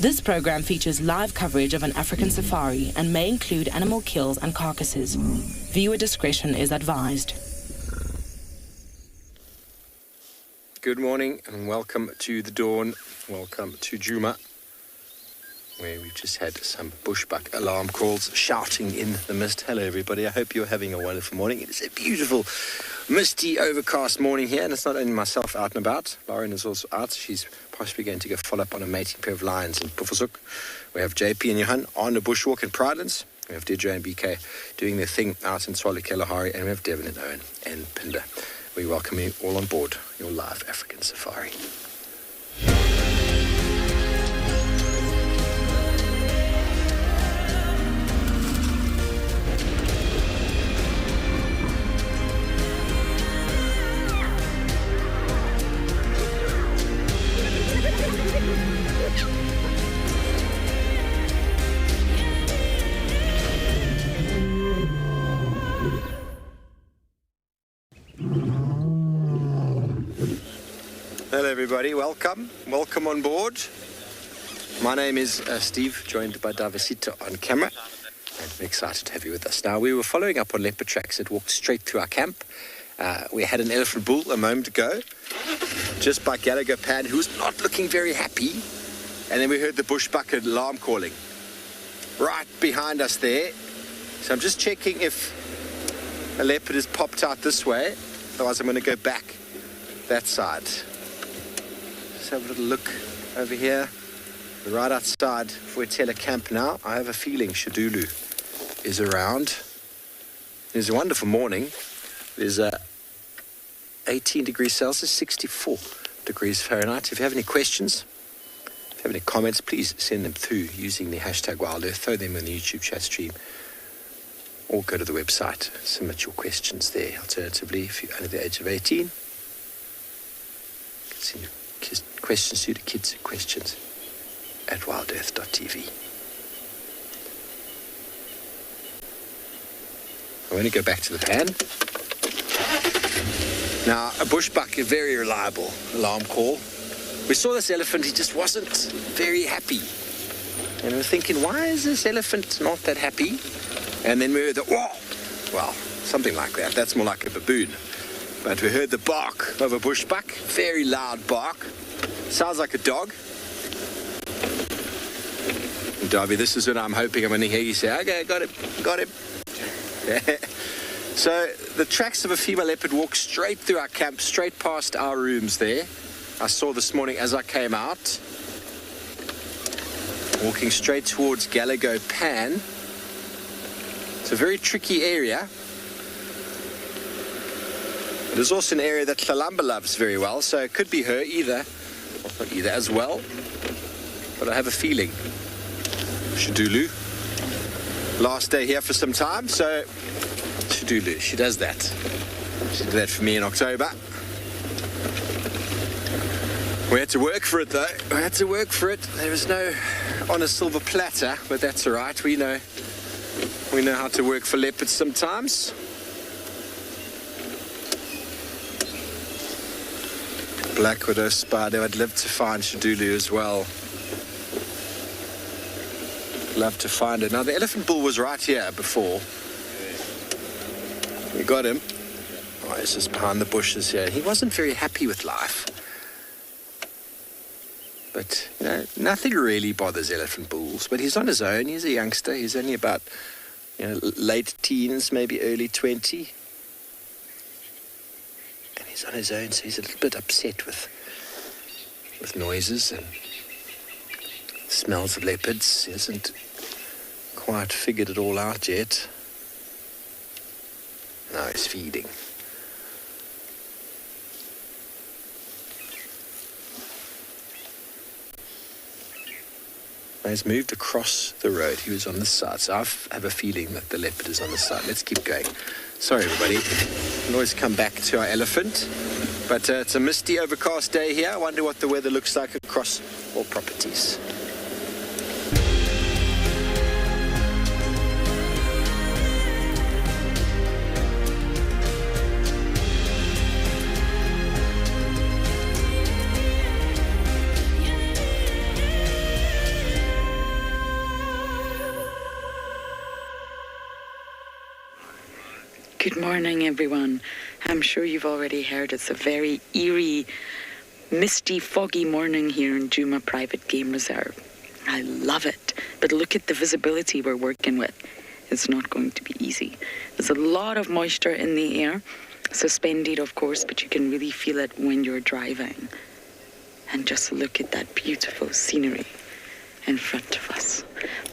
This program features live coverage of an African safari and may include animal kills and carcasses. Viewer discretion is advised. Good morning and welcome to the dawn. Welcome to Juma, where we've just had some bushbuck alarm calls shouting in the mist. Hello everybody, I hope you're having a wonderful morning. It is a beautiful, misty, overcast morning here, and it's not only myself out and about. Lauren is also out. She's possibly going to go follow up on a mating pair of lions in Puffershoek. We have JP and Johan on the bushwalk in Pridelands. We have Deirdre and BK doing their thing out in Tswalu Kalahari, and we have Devin and Owen and Pinder. We welcome you all on board your live African safari. Hello everybody, welcome on board. My name is Steve, joined by Davisita on camera, and I'm excited to have you with us. Now, we were following up on leopard tracks that walked straight through our camp. We had an elephant bull a moment ago, just by Gallagher Pan, who was not looking very happy, and then we heard the bushbuck alarm calling right behind us there. So I'm just checking if a leopard has popped out this way, otherwise I'm going to go back that side. Have a little look over here. We're right outside Fuetela camp now. I have a feeling Shadulu is around. It's a wonderful morning. There's 18 degrees Celsius, 64 degrees Fahrenheit. If you have any questions, if you have any comments, please send them through using the hashtag Wild Earth. Throw them in the YouTube chat stream or go to the website. Submit your questions there. Alternatively, if you're under the age of 18, you can send your questions to the kids questions at wildearth.tv. I want to go back to the pan. Now, a bushbuck, a very reliable alarm call. We saw this elephant, he just wasn't very happy. And we're thinking, why is this elephant not that happy? And then we heard the, whoa! Well, something like that. That's more like a baboon. But we heard the bark of a bushbuck, very loud bark. Sounds like a dog. And Darby, this is what I'm hoping I'm going to hear you say. Okay, got him. So the tracks of a female leopard walk straight through our camp, straight past our rooms there. I saw this morning as I came out. Walking straight towards Gallagher Pan. It's a very tricky area. There's also an area that Tlalamba loves very well, so it could be her either, or not either as well. But I have a feeling Shadulu. Last day here for some time, so Shadulu, she does that. She did that for me in October. We had to work for it though. There was no on a silver platter, but that's all right. We know how to work for leopards sometimes. Black widow spider. I'd love to find Shadulu as well. Love to find it. Now the elephant bull was right here before. We got him. Oh, he's just behind the bushes here. He wasn't very happy with life. But, you know, nothing really bothers elephant bulls. But he's on his own. He's a youngster. He's only about, late teens, maybe early 20. He's on his own, so he's a little bit upset with noises and smells of leopards. He hasn't quite figured it all out yet. Now he's feeding. Now he's moved across the road. He was on this side, so I have a feeling that the leopard is on this side. Let's keep going. Sorry, everybody. We'll always come back to our elephant. But it's a misty, overcast day here. I wonder what the weather looks like across all properties. Good morning, everyone. I'm sure you've already heard it's a very eerie, misty, foggy morning here in Juma Private Game Reserve. I love it, but look at the visibility we're working with. It's not going to be easy. There's a lot of moisture in the air, suspended, of course, but you can really feel it when you're driving. And just look at that beautiful scenery in front of us.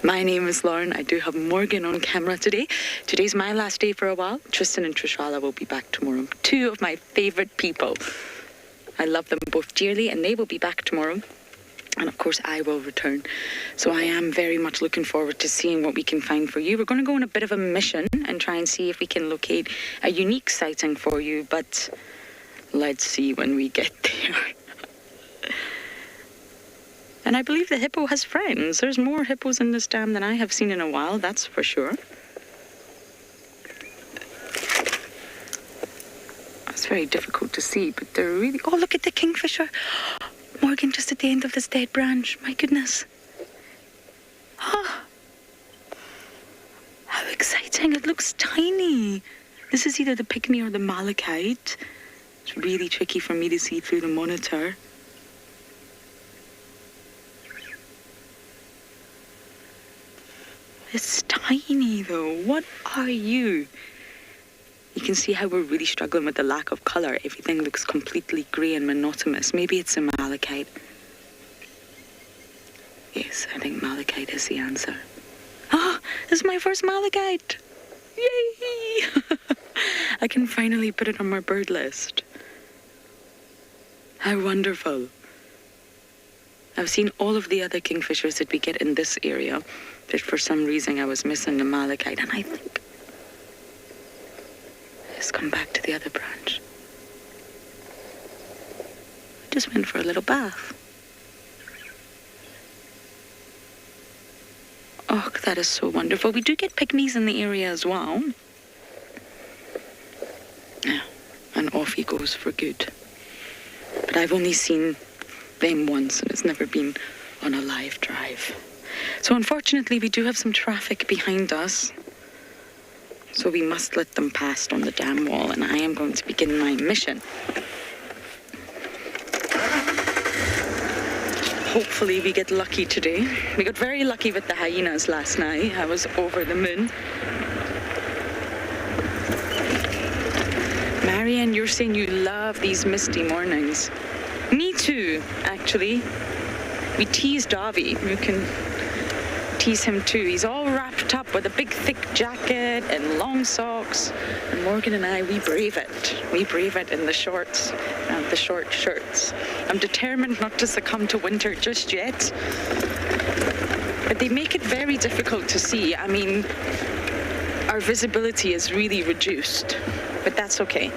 My name is Lauren. I do have Morgan on camera today. Today's my last day for a while. Tristan and Trishwala will be back tomorrow. Two of my favourite people. I love them both dearly, and they will be back tomorrow. And of course, I will return. So I am very much looking forward to seeing what we can find for you. We're going to go on a bit of a mission and try and see if we can locate a unique sighting for you. But let's see when we get there. And I believe the hippo has friends. There's more hippos in this dam than I have seen in a while, that's for sure. It's very difficult to see, but they're really... Oh, look at the kingfisher. Morgan, just at the end of this dead branch. My goodness. Oh, how exciting. It looks tiny. This is either the pygmy or the malachite. It's really tricky for me to see through the monitor. It's tiny, though. What are you? You can see how we're really struggling with the lack of colour. Everything looks completely grey and monotonous. Maybe it's a malachite. Yes, I think malachite is the answer. Ah, this is my first malachite. Yay! I can finally put it on my bird list. How wonderful. I've seen all of the other kingfishers that we get in this area, but for some reason I was missing the malachite, and I think let's come back to the other branch. I just went for a little bath. Oh, that is so wonderful. We do get pygmies in the area as well. Yeah, and off he goes for good. But I've only seen them once, and it's never been on a live drive. So unfortunately, we do have some traffic behind us. So we must let them pass on the dam wall, and I am going to begin my mission. Hopefully we get lucky today. We got very lucky with the hyenas last night. I was over the moon. Marianne, you're saying you love these misty mornings. Me too, actually. We teased Davi. You can tease him too. He's all wrapped up with a big thick jacket and long socks. And Morgan and I, we brave it. We brave it in the shorts and the short shirts. I'm determined not to succumb to winter just yet. But they make it very difficult to see. I mean, our visibility is really reduced. But that's okay.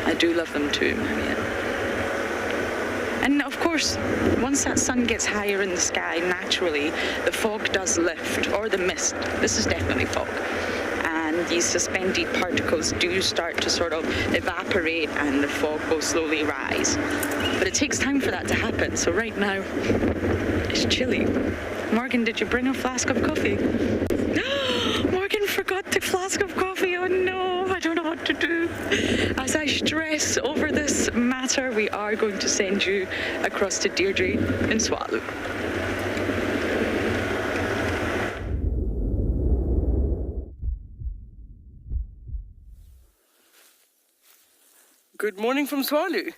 I do love them too, Marianne. And of course, once that sun gets higher in the sky, naturally, the fog does lift, or the mist. This is definitely fog. And these suspended particles do start to sort of evaporate, and the fog will slowly rise. But it takes time for that to happen, so right now, it's chilly. Morgan, did you bring a flask of coffee? Morgan forgot the flask of coffee. Oh no, I don't know what to do. As I stress over this matter, we are going to send you across to Deirdre in Tswalu. Good morning from Tswalu.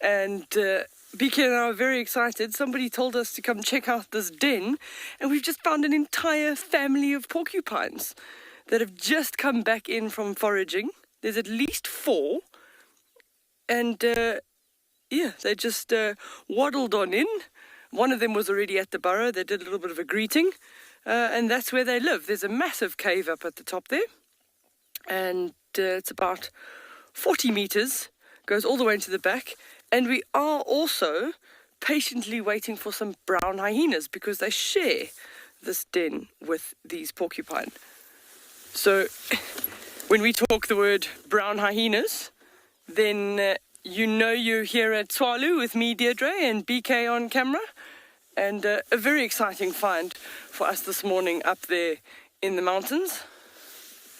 And BK and I are very excited. Somebody told us to come check out this den, and we've just found an entire family of porcupines that have just come back in from foraging. There's at least 4, and yeah, they just waddled on in. One of them was already at the burrow. They did a little bit of a greeting, and that's where they live. There's a massive cave up at the top there, and it's about 40 meters, goes all the way into the back. And we are also patiently waiting for some brown hyenas, because they share this den with these porcupine. So when we talk the word brown hyenas, then you know you're here at Tswalu with me, Deirdre, and BK on camera. And a very exciting find for us this morning up there in the mountains.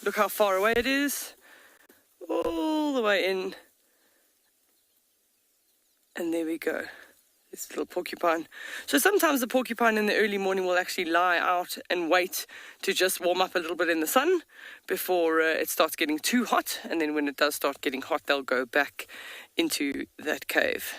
Look how far away it is. all the way in. And there we go. This little porcupine. So sometimes the porcupine in the early morning will actually lie out and wait to just warm up a little bit in the sun before it starts getting too hot. And then when it does start getting hot, they'll go back into that cave.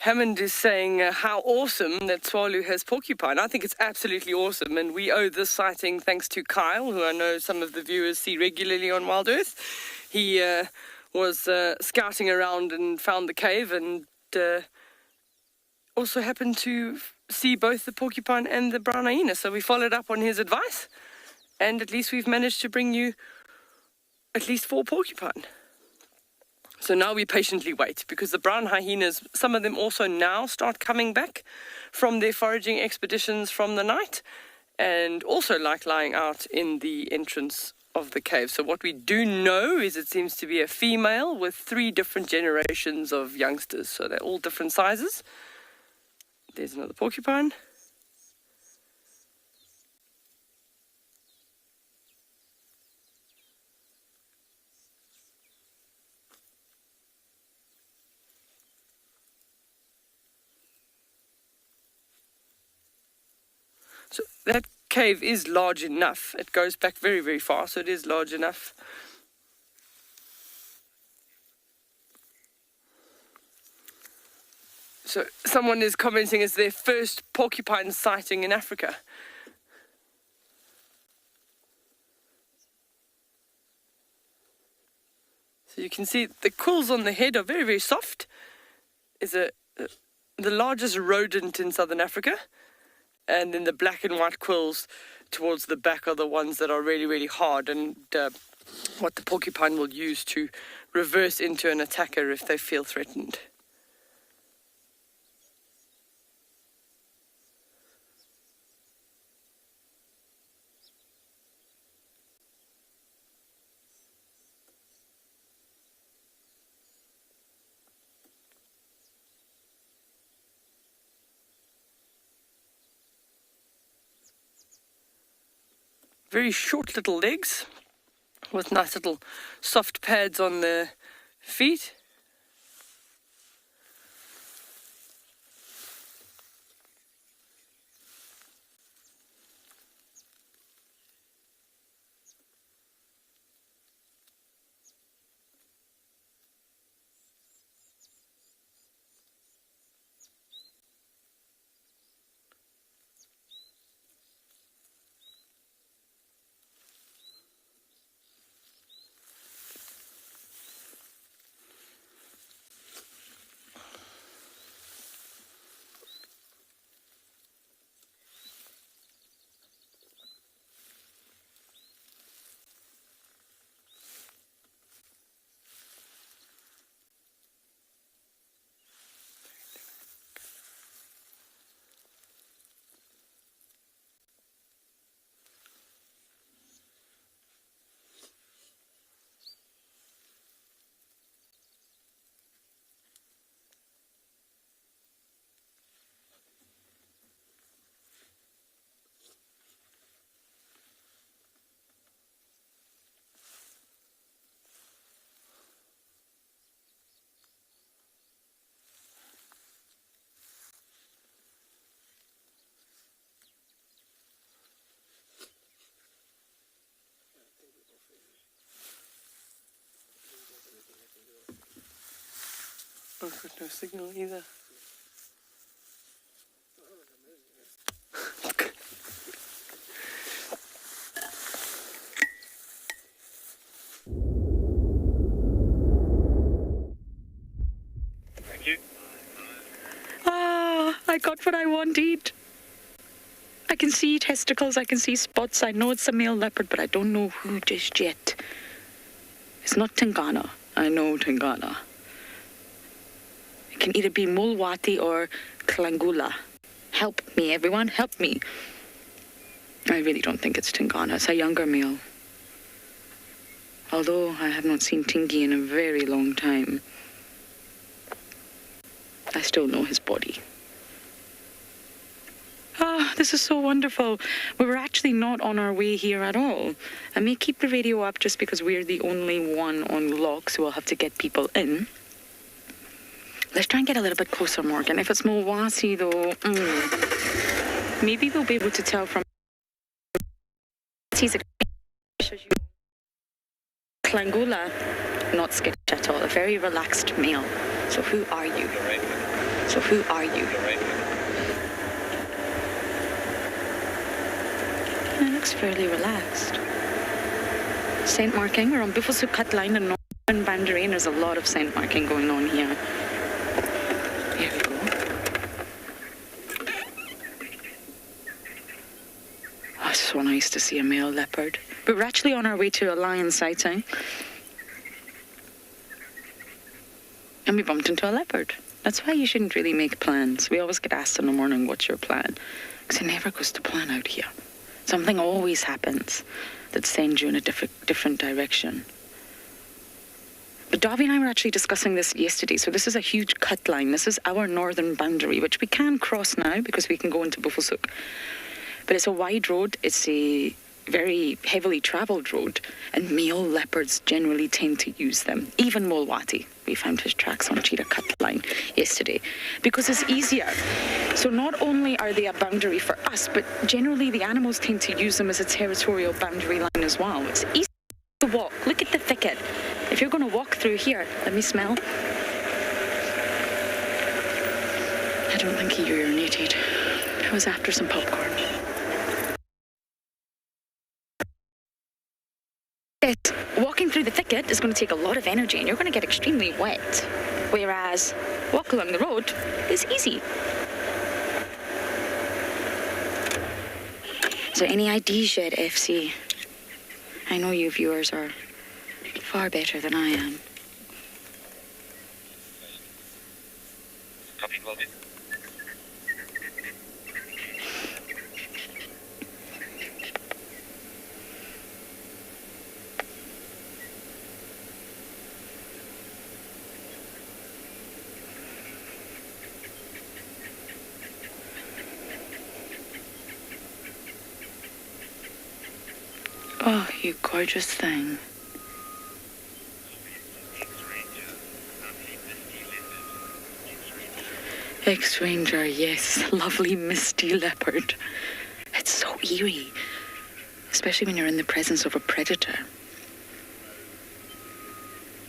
Hammond is saying how awesome that Tswalu has porcupine. I think it's absolutely awesome, and we owe this sighting thanks to Kyle, who I know some of the viewers see regularly on Wild Earth. He was scouting around and found the cave, and also happened to see both the porcupine and the brown hyena. So we followed up on his advice, and at least we've managed to bring you at least 4 porcupine. So now we patiently wait, because the brown hyenas, some of them also now start coming back from their foraging expeditions from the night, and also like lying out in the entrance of the cave. So what we do know is it seems to be a female with 3 different generations of youngsters. So they're all different sizes. There's another porcupine. So that cave is large enough. It goes back very, very far, so it is large enough. So someone is commenting it's their first porcupine sighting in Africa. So you can see the quills on the head are very, very soft. It's the largest rodent in southern Africa. And then the black and white quills towards the back are the ones that are really, really hard, and what the porcupine will use to reverse into an attacker if they feel threatened. Very short little legs with nice little soft pads on the feet. I've got no signal either. Thank you. I got what I wanted. I can see testicles, I can see spots. I know it's a male leopard, but I don't know who just yet. It's not Tingana. I know Tingana. It can either be Mulwati or Klangula. Help me, everyone, help me. I really don't think it's Tingana. It's a younger male. Although I have not seen Tingy in a very long time, I still know his body. This is so wonderful. We were actually not on our way here at all. I may keep the radio up just because we're the only one on lock, so we'll have to get people in. Let's try and get a little bit closer, Morgan. If it's Mulwasi, though, maybe we'll be able to tell from... He's a... Klangula, not skittish at all, a very relaxed male. So who are you? So who are you? It looks fairly relaxed. Scent marking, we're on Buffelshoek cut line and Northern Boundary, and there's a lot of scent marking going on here. Here we go. Oh, it's so nice to see a male leopard. But we're actually on our way to a lion sighting. And we bumped into a leopard. That's why you shouldn't really make plans. We always get asked in the morning, what's your plan? Because it never goes to plan out here. Something always happens that sends you in a different direction. But Davy and I were actually discussing this yesterday. So this is a huge cut line. This is our northern boundary, which we can cross now because we can go into Buffelshoek. But it's a wide road. It's a very heavily travelled road, and male leopards generally tend to use them. Even Mulwati, we found his tracks on Cheetah cut line yesterday, because it's easier. So not only are they a boundary for us, but generally the animals tend to use them as a territorial boundary line as well. It's easy to walk. Look at the thicket. If you're going to walk through here, let me smell. I don't think he urinated. I was after some popcorn. Walking through the thicket is going to take a lot of energy and you're going to get extremely wet. Whereas walk along the road is easy. Is there any IDs yet, FC? I know you viewers are far better than I am. Copy, will do. Oh, you gorgeous thing. Ex-Ranger, yes. Lovely misty leopard. It's so eerie. Especially when you're in the presence of a predator.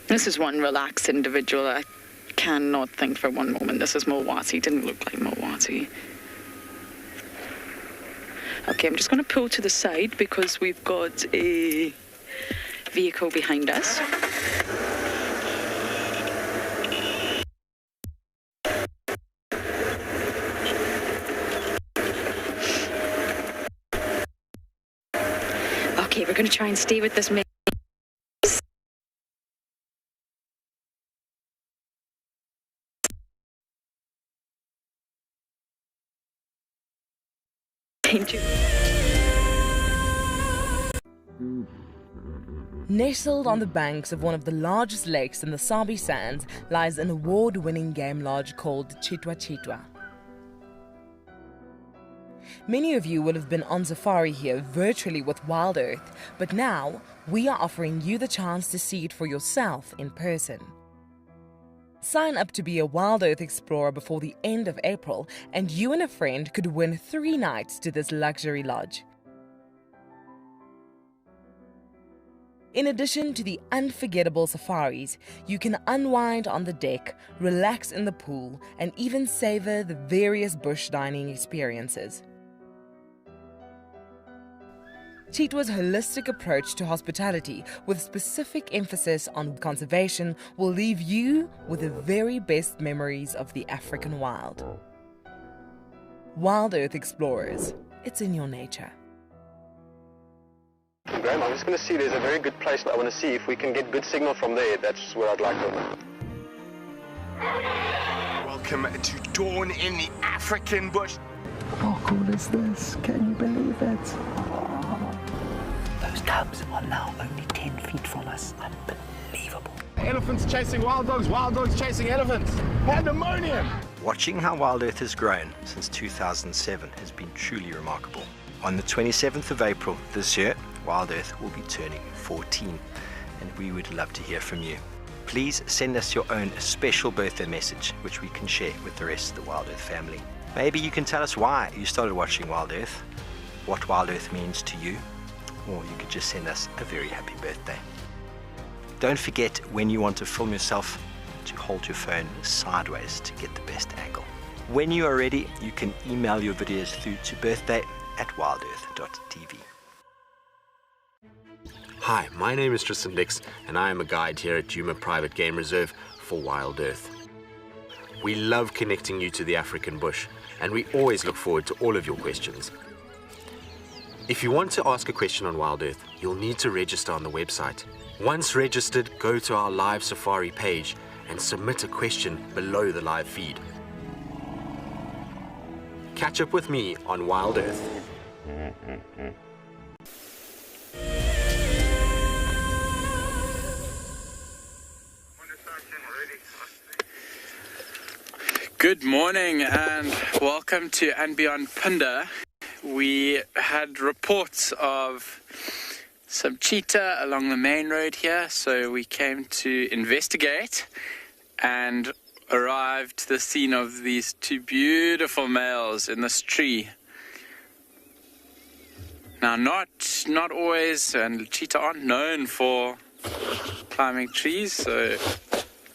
This is one relaxed individual. I cannot think for one moment this is Mulwati. Didn't look like Mulwati. Okay, I'm just going to pull to the side because we've got a vehicle behind us. Okay, we're going to try and stay with this. Nestled on the banks of one of the largest lakes in the Sabi Sands lies an award-winning game lodge called Cheetah. Many of you will have been on safari here virtually with Wild Earth, but now we are offering you the chance to see it for yourself in person. Sign up to be a Wild Earth Explorer before the end of April, and you and a friend could win 3 nights to this luxury lodge. In addition to the unforgettable safaris, you can unwind on the deck, relax in the pool, and even savor the various bush dining experiences. Cheetah's holistic approach to hospitality, with specific emphasis on conservation, will leave you with the very best memories of the African wild. Wild Earth Explorers, it's in your nature. Graham, I'm just going to see, there's a very good place that I want to see if we can get good signal from there. That's where I'd like to go. Welcome to dawn in the African bush. How cool is this? Can you believe it? Those cubs are now only 10 feet from us. Unbelievable. Elephants chasing wild dogs chasing elephants. Pandemonium! Watching how Wild Earth has grown since 2007 has been truly remarkable. On the 27th of April this year, Wild Earth will be turning 14, and we would love to hear from you. Please send us your own special birthday message, which we can share with the rest of the Wild Earth family. Maybe you can tell us why you started watching Wild Earth, what Wild Earth means to you, or you could just send us a very happy birthday. Don't forget, when you want to film yourself, to hold your phone sideways to get the best angle. When you are ready, you can email your videos through to birthday@wildearth.tv. Hi, my name is Tristan Dix, and I am a guide here at Juma Private Game Reserve for Wild Earth. We love connecting you to the African bush, and we always look forward to all of your questions. If you want to ask a question on Wild Earth, you'll need to register on the website. Once registered, go to our live safari page and submit a question below the live feed. Catch up with me on Wild Earth. Good morning and welcome to And Beyond Punda. We had reports of some cheetah along the main road here, so we came to investigate and arrived to the scene of these two beautiful males in this tree. Now, not always, and cheetah aren't known for climbing trees, so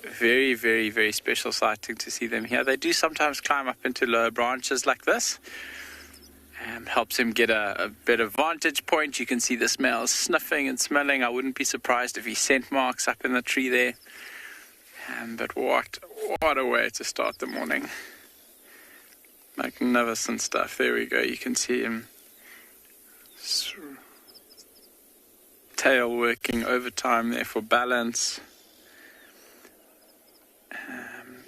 very, very, very special sighting to see them here. They do sometimes climb up into lower branches like this. Helps him get a better vantage point. You can see this male sniffing and smelling. I wouldn't be surprised if he scent marks up in the tree there. But what a way to start the morning. Magnificent stuff. There we go. You can see him tail working overtime there for balance.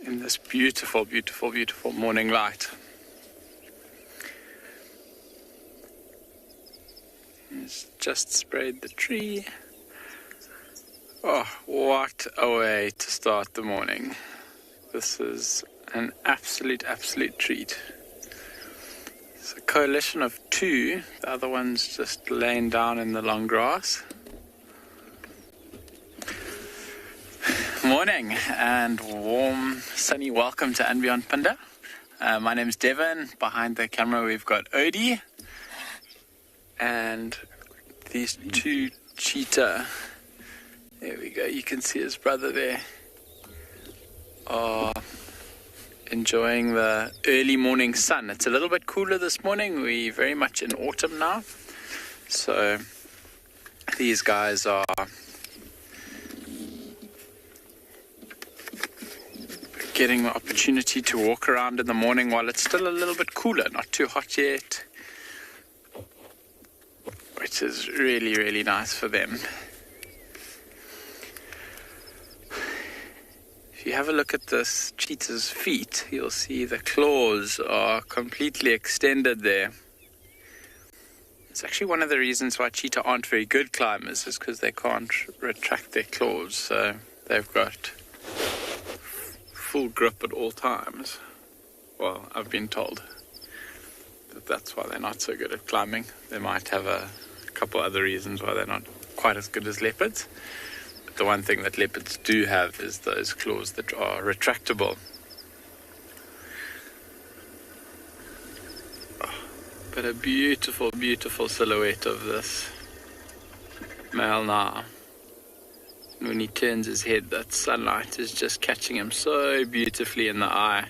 In this beautiful, beautiful, beautiful morning light. He's just sprayed the tree. Oh, what a way to start the morning. This is an absolute treat. It's a coalition of two. The other one's just laying down in the long grass. Morning and warm, sunny welcome to And Beyond Punda. My name's Devon. Behind the camera we've got Odie. And these two cheetah, there we go, you can see his brother there, are enjoying the early morning sun. It's a little bit cooler this morning. We're very much in autumn now. So these guys are getting the opportunity to walk around in the morning while it's still a little bit cooler, not too hot yet, which is really, really nice for them. If you have a look at this cheetah's feet, you'll see the claws are completely extended there. It's actually one of the reasons why cheetah aren't very good climbers, is because they can't retract their claws, so they've got full grip at all times. Well, I've been told that that's why they're not so good at climbing. They might have a couple other reasons why they're not quite as good as leopards. But the one thing that leopards do have is those claws that are retractable. But a beautiful, beautiful silhouette of this male now. When he turns his head, that sunlight is just catching him so beautifully in the eye.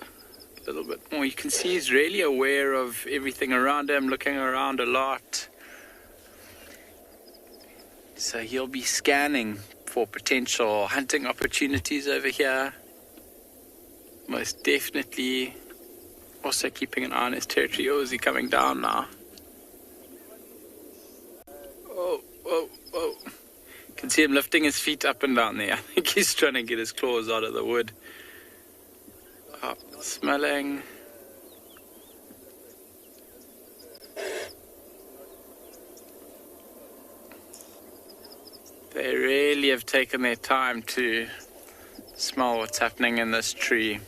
A little bit more. You can see he's really aware of everything around him, looking around a lot. So he'll be scanning for potential hunting opportunities over here. Most definitely also keeping an eye on his territory. Oh, is he coming down now? Whoa. You can see him lifting his feet up and down there. I think he's trying to get his claws out of the wood. Top smelling. They really have taken their time to smell what's happening in this tree.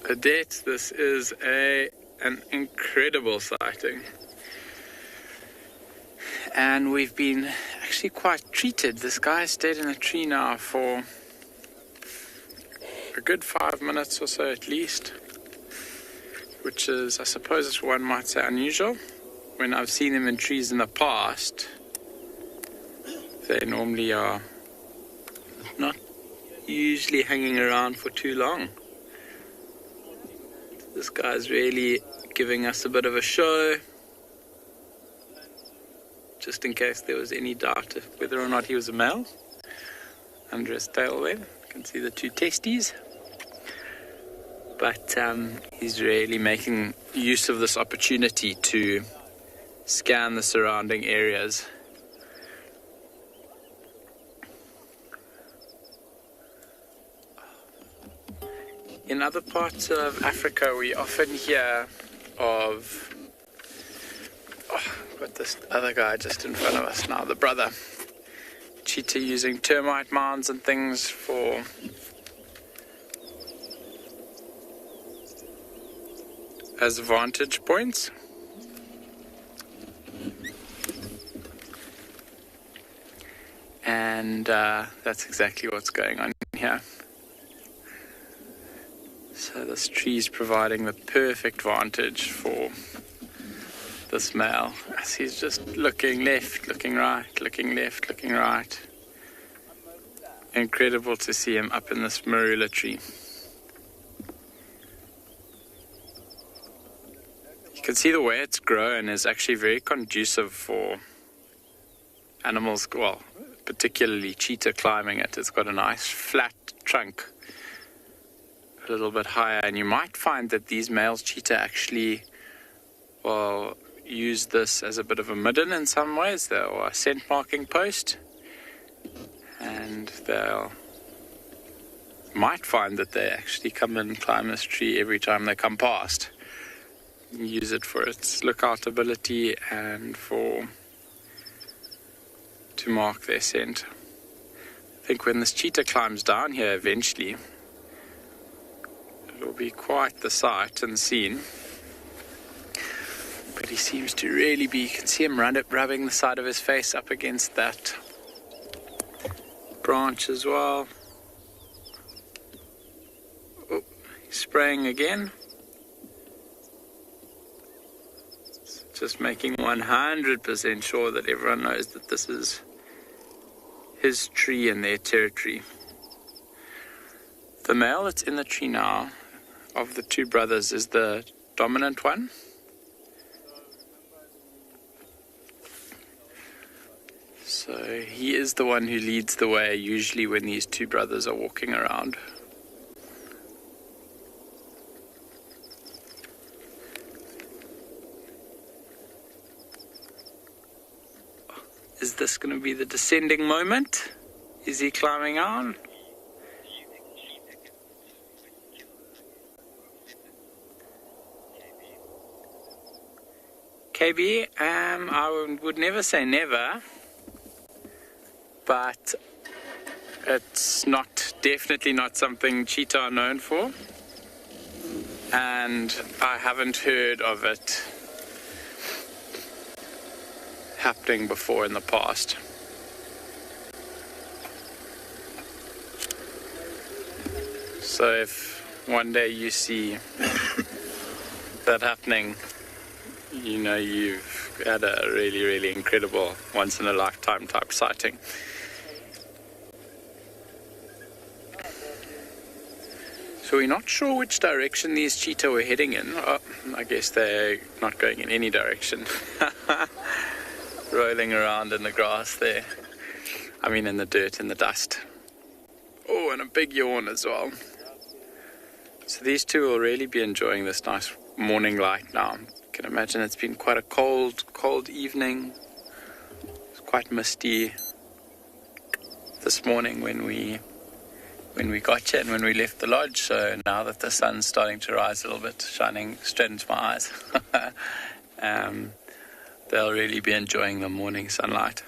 Odette, this is an incredible sighting. And we've been actually quite treated. This guy stayed in a tree now for a good 5 minutes or so at least, which is, I suppose one might say, unusual. When I've seen them in trees in the past, they normally are not usually hanging around for too long. This guy's really giving us a bit of a show, just in case there was any doubt of whether or not he was a male. Under his tail there, you can see the two testes. But he's really making use of this opportunity to scan the surrounding areas. In other parts of Africa, we often hear of, got this other guy just in front of us now, the brother. Cheetah using termite mounds and things as vantage points. And that's exactly what's going on here. So this tree is providing the perfect vantage for this male, as he's just looking left, looking right, looking left, looking right. Incredible to see him up in this marula tree. You can see the way it's grown is actually very conducive for animals, well, particularly cheetah climbing it. It's got a nice flat trunk, a little bit higher, and you might find that these male cheetah actually will use this as a bit of a midden in some ways, or a scent marking post, and they'll might find that they actually come and climb this tree every time they come past. Use it for its lookout ability and to mark their scent. I think when this cheetah climbs down here eventually, it'll be quite the sight and scene. But he seems to really be, you can see him rubbing the side of his face up against that branch as well. Oh, he's spraying again. Just making 100% sure that everyone knows that this is his tree and their territory. The male that's in the tree now, of the two brothers, is the dominant one. So he is the one who leads the way usually when these two brothers are walking around. Is this going to be the descending moment? Is he climbing on? KB, I would never say never, but it's definitely not something cheetah are known for, and I haven't heard of it happening before in the past. So if one day you see that happening, you know you've had a really, really incredible once-in-a-lifetime type sighting. So we're not sure which direction these cheetah were heading in. Oh, I guess they're not going in any direction. Rolling around in the grass there. I mean in the dirt, in the dust. Oh, and a big yawn as well. So these two will really be enjoying this nice morning light now. You can imagine it's been quite a cold evening. It's quite misty. this morning when we got here and when we left the lodge. So now that the sun's starting to rise a little bit, shining straight into my eyes, they'll really be enjoying the morning sunlight.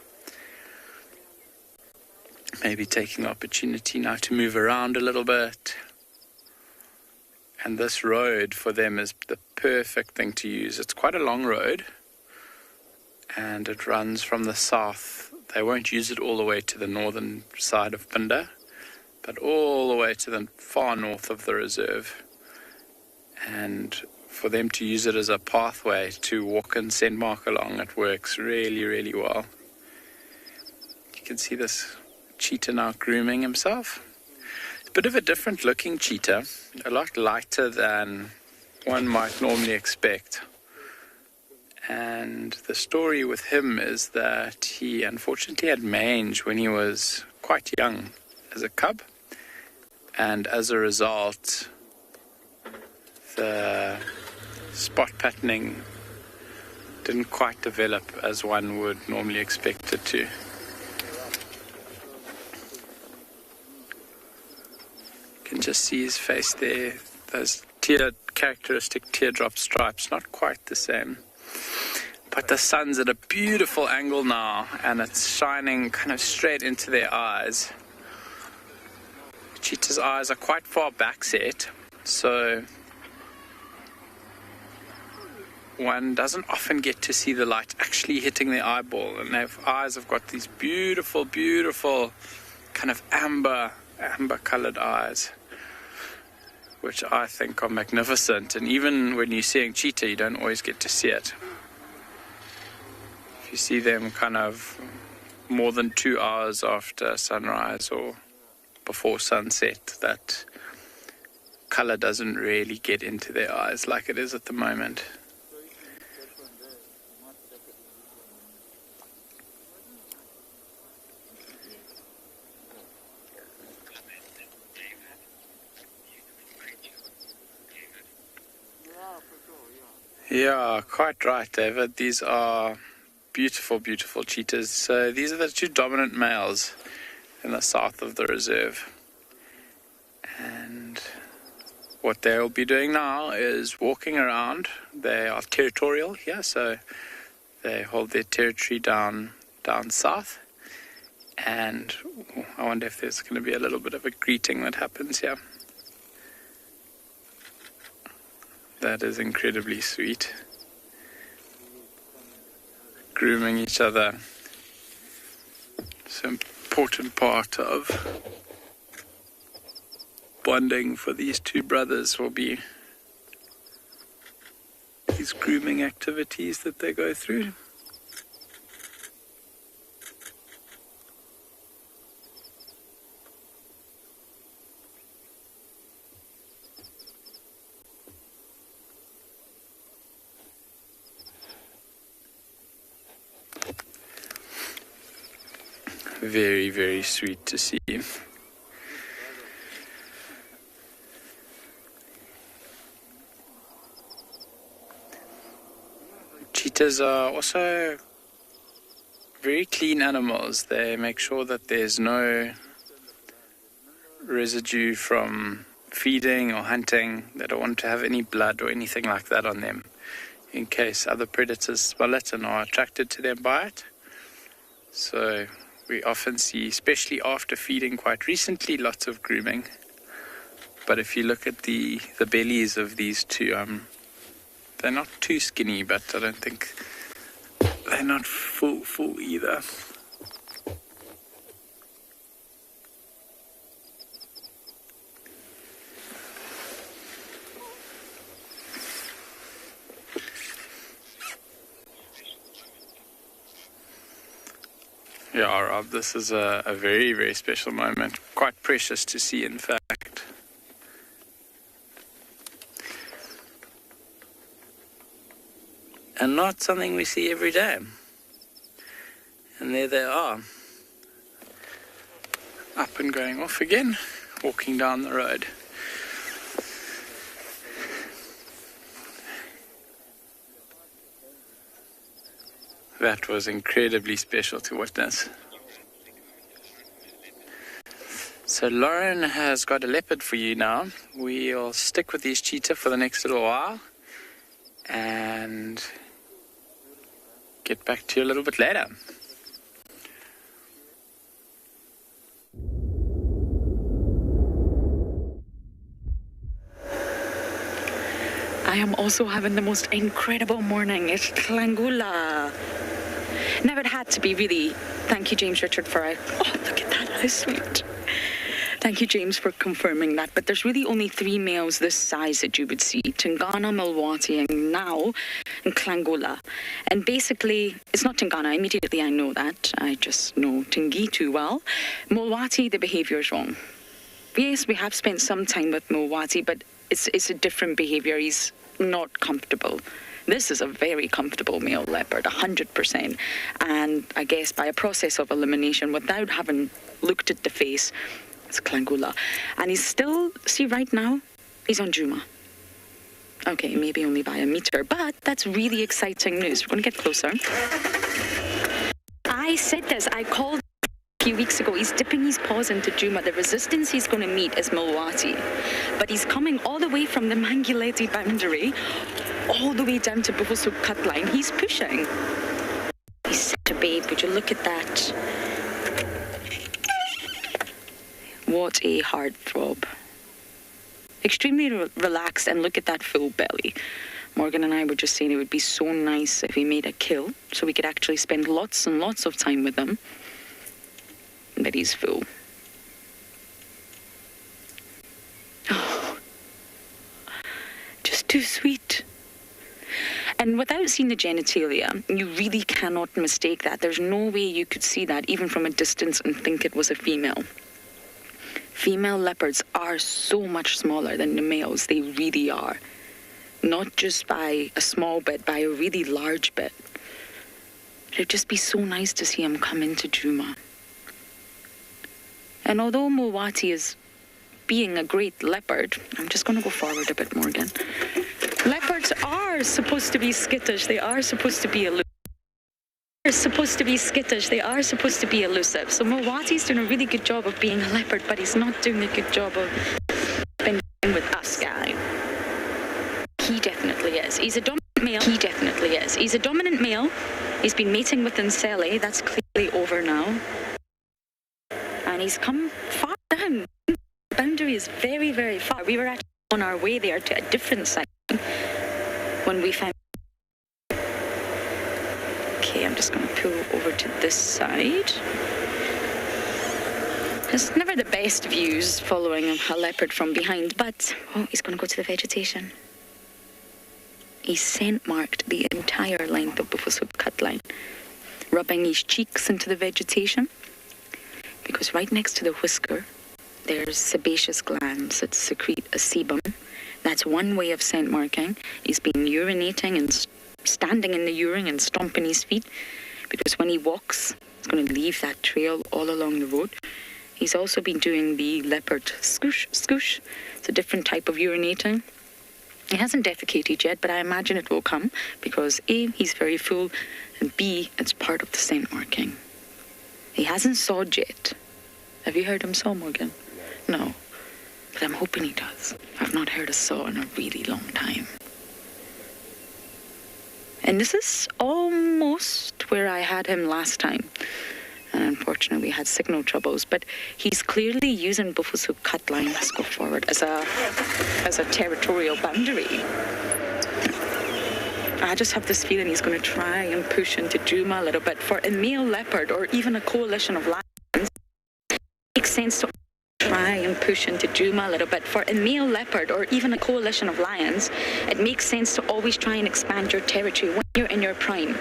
Maybe taking the opportunity now to move around a little bit. And this road for them is the perfect thing to use. It's quite a long road, and it runs from the south. They won't use it all the way to the northern side of Pinda, but all the way to the far north of the reserve. And for them to use it as a pathway to walk and send Mark along, it works really, really well. You can see this cheetah now grooming himself. It's a bit of a different looking cheetah, a lot lighter than one might normally expect. And the story with him is that he unfortunately had mange when he was quite young as a cub. And as a result, the spot patterning didn't quite develop as one would normally expect it to. You can just see his face there, those characteristic teardrop stripes, not quite the same. But the sun's at a beautiful angle now, and it's shining kind of straight into their eyes. Cheetah's eyes are quite far back set, so one doesn't often get to see the light actually hitting their eyeball, and their eyes have got these beautiful, beautiful kind of amber colored eyes, which I think are magnificent. And even when you're seeing cheetah, you don't always get to see it. If you see them kind of more than 2 hours after sunrise or before sunset, that color doesn't really get into their eyes like it is at the moment. Yeah, quite right, David. These are beautiful, beautiful cheetahs. So these are the two dominant males in the south of the reserve. And what they'll be doing now is walking around. They are territorial here, so they hold their territory down south. And I wonder if there's going to be a little bit of a greeting that happens here. That is incredibly sweet. Grooming each other. It's an important part of bonding for these two brothers will be these grooming activities that they go through. Very, very sweet to see. Cheetahs are also very clean animals. They make sure that there's no residue from feeding or hunting. They don't want to have any blood or anything like that on them in case other predators smell it and are attracted to them by it. So we often see, especially after feeding quite recently, lots of grooming. But if you look at the bellies of these two, they're not too skinny, but I don't think they're not full either. Yeah, Rob, this is a very, very special moment. Quite precious to see, in fact. And not something we see every day. And there they are. Up and going off again, walking down the road. That was incredibly special to witness. So Lauren has got a leopard for you now. We'll stick with these cheetah for the next little while and get back to you a little bit later. I am also having the most incredible morning. It's Tlangula. Now it had to be really. Thank you, James Richard, for oh, look at that, how sweet. Thank you, James, for confirming that. But there's really only 3 males this size that you would see. Tingana, Milwati, and now and Tlangula. And basically, it's not Tingana. Immediately I know that. I just know Tingi too well. Milwati, the behaviour is wrong. Yes, we have spent some time with Milwati, but it's a different behaviour. He's not comfortable. This is a very comfortable male leopard, 100%. And I guess by a process of elimination, without having looked at the face, it's Tlangula. And he's still, see right now, he's on Juma. Okay, maybe only by a metre, but that's really exciting news. We're going to get closer. I said this, I called a few weeks ago. He's dipping his paws into Juma. The resistance he's going to meet is Milwati. But he's coming all the way from the Mangileti boundary, all the way down to Buvusu cut line. He's pushing. He's such a babe. Would you look at that? What a heart throb. Extremely relaxed, and look at that full belly. Morgan and I were just saying it would be so nice if he made a kill so we could actually spend lots and lots of time with him. But he's full. Oh, just too sweet. And without seeing the genitalia, you really cannot mistake that. There's no way you could see that even from a distance and think it was a female. Female leopards are so much smaller than the males. They really are. Not just by a small bit, by a really large bit. It'd just be so nice to see him come into Juma. And although Milwati is being a great leopard, I'm just going to go forward a bit, Morgan. Leopards are supposed to be skittish. They are supposed to be elusive. They're supposed to be skittish. They are supposed to be elusive. So Milwati's doing a really good job of being a leopard, but he's not doing a good job of spending with us, guy. He definitely is. He's a dominant male. He definitely is. He's a dominant male. He's been mating with Nsele. That's clearly over now. And he's come far down. The boundary is very, very far. We were actually on our way there to a different site when we found. Okay, I'm just going to pull over to this side. It's never the best views following a leopard from behind, but oh, he's going to go to the vegetation. He's scent marked the entire length of Buvusu cut line, rubbing his cheeks into the vegetation, because right next to the whisker, there's sebaceous glands that secrete a sebum. That's one way of scent marking. He's been urinating and standing in the urine and stomping his feet, because when he walks, he's going to leave that trail all along the road. He's also been doing the leopard scoosh, scoosh. It's a different type of urinating. He hasn't defecated yet, but I imagine it will come, because A, he's very full, and B, it's part of the scent marking. He hasn't sawed yet. Have you heard him saw, Morgan? No. But I'm hoping he does. I've not heard a saw in a really long time. And this is almost where I had him last time. And unfortunately, we had signal troubles. But he's clearly using Buvusu cut line, let's go forward, as a territorial boundary. I just have this feeling he's going to try and push into Juma a little bit. For a male leopard or even a coalition of lions, it makes sense to try and push into Juma a little bit. For a male leopard or even a coalition of lions, it makes sense to always try and expand your territory when you're in your prime.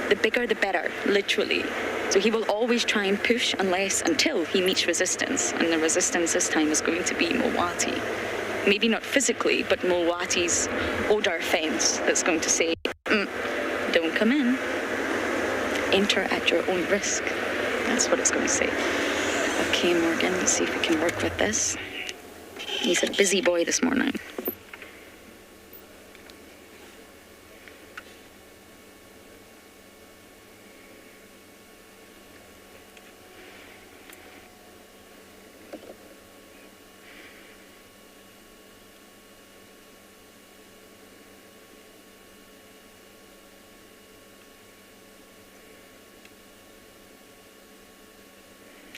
The bigger, the better, literally. So he will always try and push until he meets resistance. And the resistance this time is going to be Milwati. Maybe not physically, but Milwati's odor fence that's going to say, don't come in. Enter at your own risk. That's what it's going to say. Okay, Morgan, let's see if we can work with this. He's a busy boy this morning.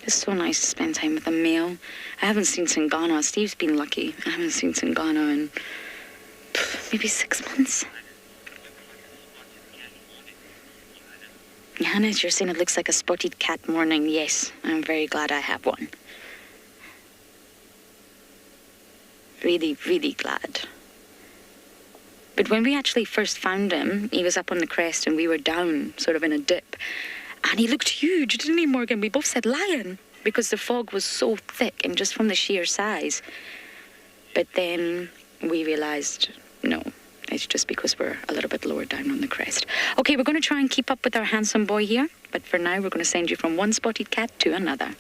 It's so nice to spend time with a male. I haven't seen Singana. Steve's been lucky. I haven't seen Singana in maybe 6 months. Hyenas, you're saying it looks like a spotted cat morning. Yes, I'm very glad I have one. Really, really glad. But when we actually first found him, he was up on the crest and we were down, sort of in a dip. And he looked huge, didn't he, Morgan? We both said lion, because the fog was so thick and just from the sheer size. But then we realised, no, it's just because we're a little bit lower down on the crest. Okay, we're going to try and keep up with our handsome boy here. But for now, we're going to send you from one spotted cat to another.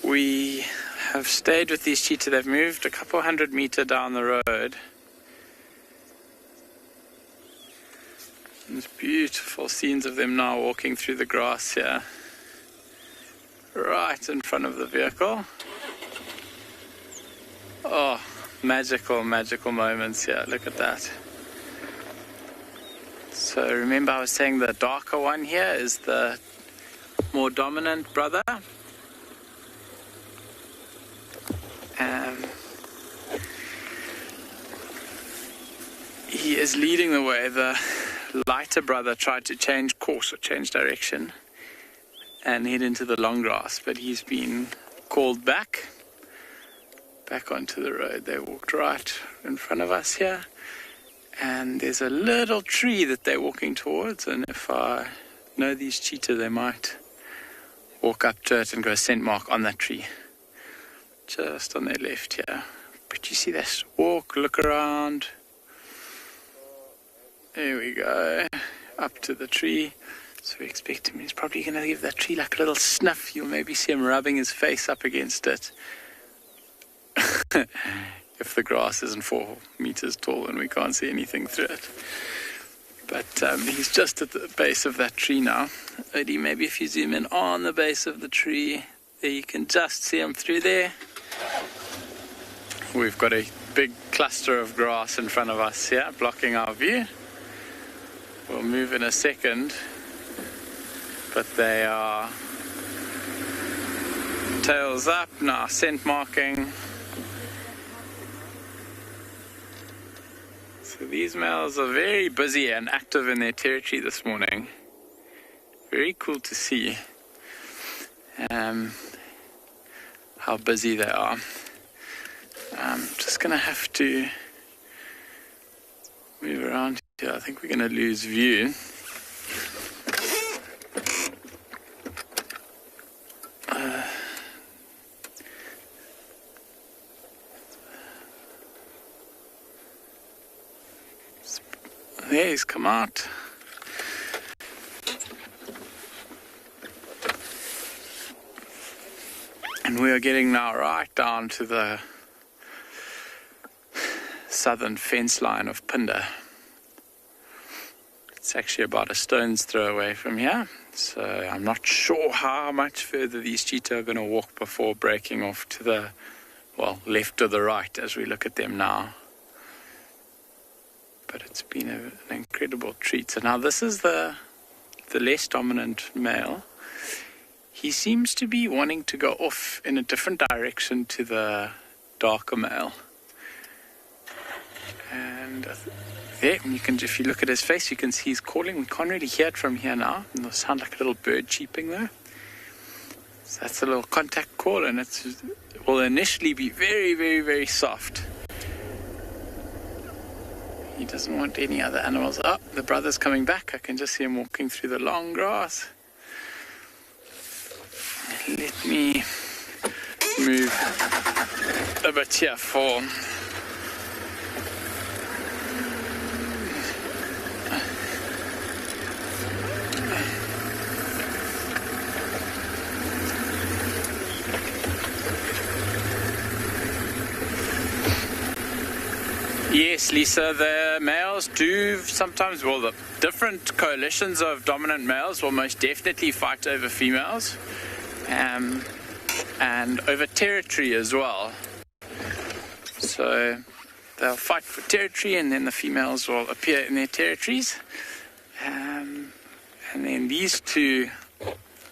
We have stayed with these cheetah. They've moved a couple 100 meter down the road. There's beautiful scenes of them now walking through the grass here, right in front of the vehicle. Oh, magical, magical moments here. Look at that. So remember I was saying the darker one here is the more dominant brother. He is leading the way. The lighter brother tried to change course or change direction and head into the long grass, but he's been called back onto the road. They walked right in front of us here, and there's a little tree that they're walking towards, and if I know these cheetah, they might walk up to it and go scent mark on that tree just on their left here. But you see this walk, look around. There we go, up to the tree. So we expect him, he's probably going to give that tree like a little snuff. You'll maybe see him rubbing his face up against it. If the grass isn't 4 meters tall and we can't see anything through it. But he's just at the base of that tree now. Odie, maybe if you zoom in on the base of the tree, there you can just see him through there. We've got a big cluster of grass in front of us here, blocking our view. We'll move in a second, but they are tails up now, scent marking. So these males are very busy and active in their territory this morning. Very cool to see how busy they are. I'm just going to have to move around here. I think we're going to lose view. There he's come out. And we are getting now right down to the southern fence line of Pinder. It's actually about a stone's throw away from here, so I'm not sure how much further these cheetah are going to walk before breaking off to the, well, left or the right as we look at them now. But it's been an incredible treat. So now this is the less dominant male. He seems to be wanting to go off in a different direction to the darker male. And there, you can, if you look at his face, you can see he's calling. We can't really hear it from here now. It'll sound like a little bird cheeping though. So that's a little contact call, and it will initially be very, very, very soft. He doesn't want any other animals. Oh, the brother's coming back. I can just see him walking through the long grass. Let me move a bit here for... Yes, Lisa, the males do sometimes, well, the different coalitions of dominant males will most definitely fight over females, and over territory as well. So they'll fight for territory, and then the females will appear in their territories. And then these two,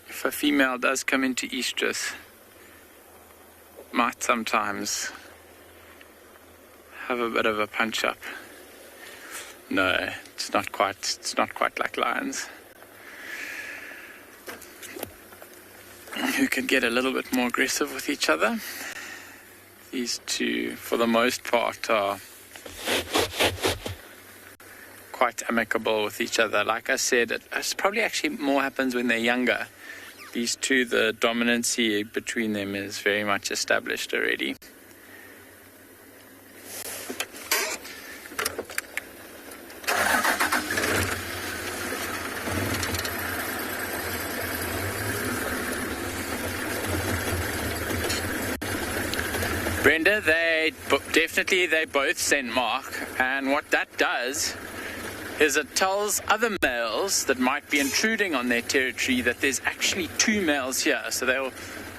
if a female does come into estrus, might sometimes have a bit of a punch up. No, it's not quite like lions, who can get a little bit more aggressive with each other. These two, for the most part, are quite amicable with each other. Like I said, it probably actually more happens when they're younger. These two, the dominancy between them is very much established already. Brenda, they both scent mark, and what that does is it tells other males that might be intruding on their territory that there's actually two males here. So they'll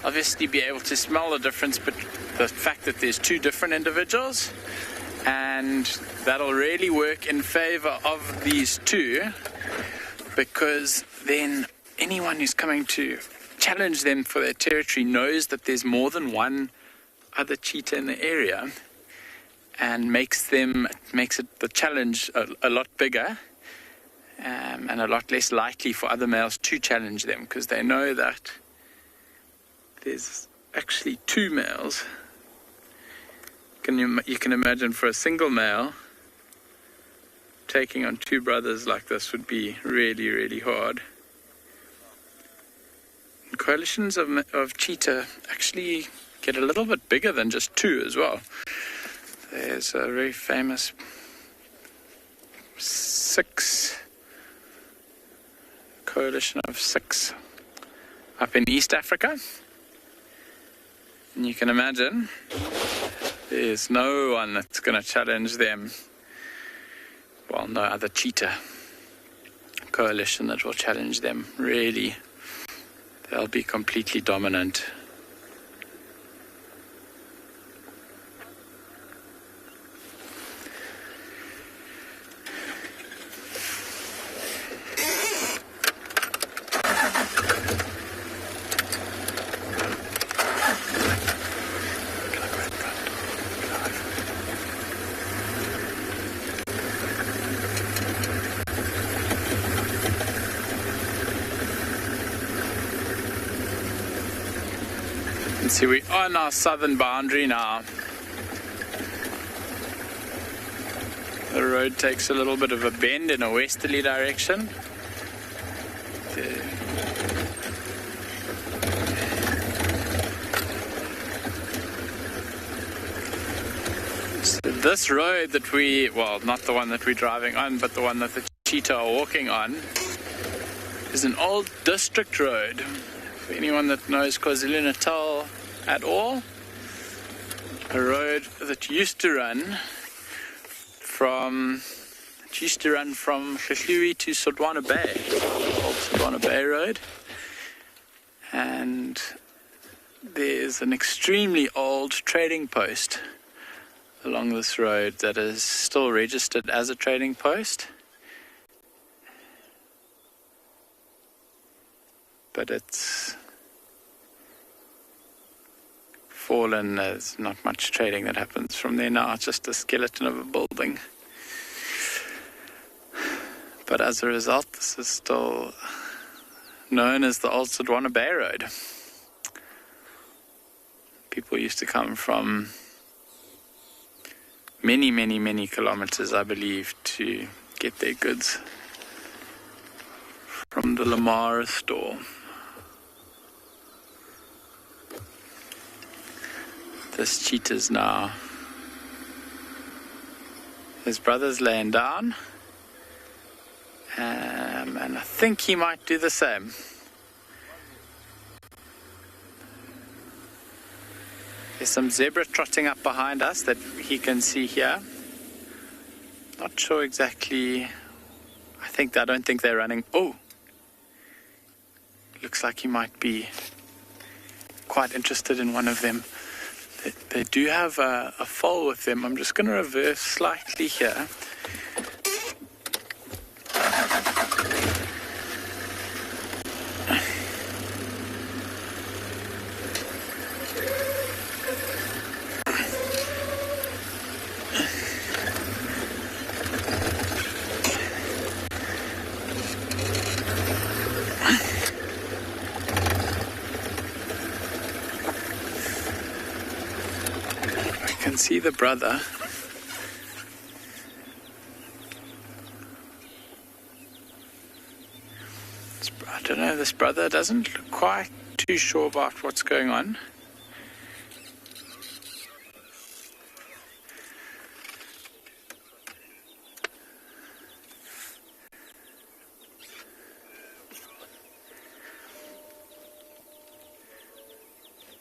obviously be able to smell the difference, but the fact that there's two different individuals, and that'll really work in favor of these two, because then anyone who's coming to challenge them for their territory knows that there's more than one other cheetah in the area, and makes it the challenge a lot bigger, and a lot less likely for other males to challenge them, because they know that there's actually two males. You can imagine, for a single male taking on two brothers like this would be really, really hard. And coalitions of cheetah actually get a little bit bigger than just two as well. There's a very famous 6 coalition of 6 up in East Africa. And you can imagine there's no one that's going to challenge them. Well, no other cheetah coalition that will challenge them, really. They'll be completely dominant. See, we're on our southern boundary now. The road takes a little bit of a bend in a westerly direction. So this road that not the one that we're driving on, but the one that the cheetah are walking on, is an old district road. For anyone that knows KwaZulu-Natal at all, a road that used to run from Hlehlui to Sodwana Bay, old Sodwana Bay Road. And there's an extremely old trading post along this road that is still registered as a trading post, but it's fallen. There's not much trading that happens from there now. It's just a skeleton of a building. But as a result, this is still known as the Old Sodwana Bay Road. People used to come from many, many, many kilometers, I believe, to get their goods from the Lamara store. This cheetah's now, his brother's laying down, and I think he might do the same. There's some zebra trotting up behind us that he can see here. Not sure exactly. I don't think they're running. Oh! Looks like he might be quite interested in one of them. They do have a foal with them. I'm just going to reverse slightly here. See the brother. I don't know, this brother doesn't look quite too sure about what's going on.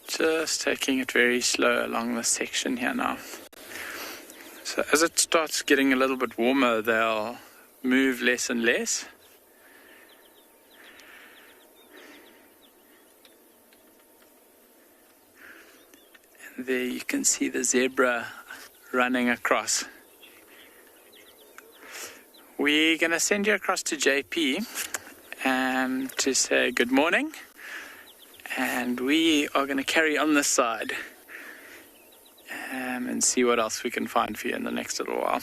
Just taking it very slow along this section here now. So as it starts getting a little bit warmer, they'll move less and less. And there you can see the zebra running across. We're going to send you across to JP and to say good morning. And we are going to carry on this side and see what else we can find for you in the next little while.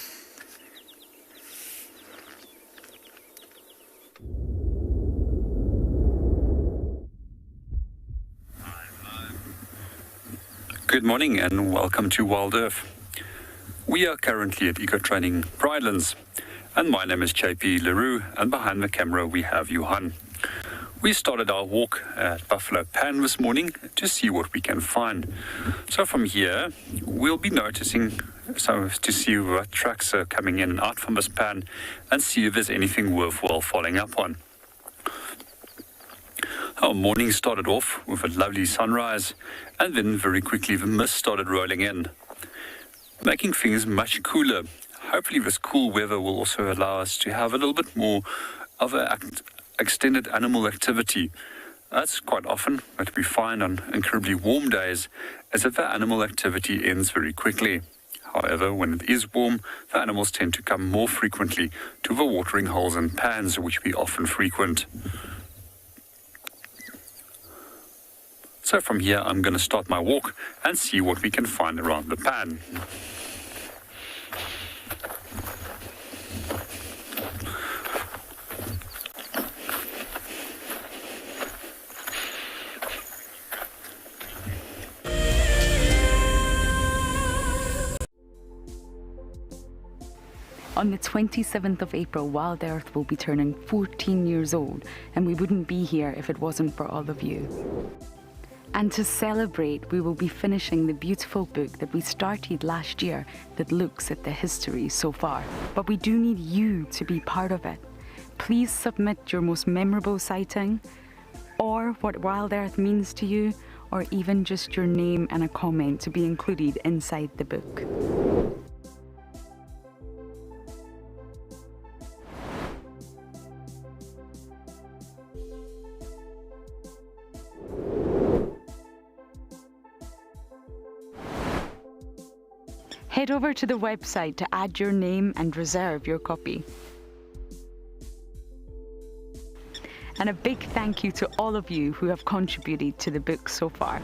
Good morning and welcome to Wild Earth. We are currently at Eco Training Pridelands, and my name is JP Leroux, and behind the camera we have Johan. We started our walk at Buffalo Pan this morning to see what we can find. So from here, we'll be noticing to see what tracks are coming in and out from this pan and see if there's anything worthwhile following up on. Our morning started off with a lovely sunrise, and then very quickly the mist started rolling in, making things much cooler. Hopefully this cool weather will also allow us to have a little bit more of an extended animal activity. That's quite often what we find on incredibly warm days, is that the animal activity ends very quickly. However, when it is warm, the animals tend to come more frequently to the watering holes and pans, which we often frequent. So from here, I'm going to start my walk and see what we can find around the pan. On the 27th of April, Wild Earth will be turning 14 years old, and we wouldn't be here if it wasn't for all of you. And to celebrate, we will be finishing the beautiful book that we started last year that looks at the history so far. But we do need you to be part of it. Please submit your most memorable sighting, or what Wild Earth means to you, or even just your name and a comment to be included inside the book. Head over to the website to add your name and reserve your copy. And a big thank you to all of you who have contributed to the book so far.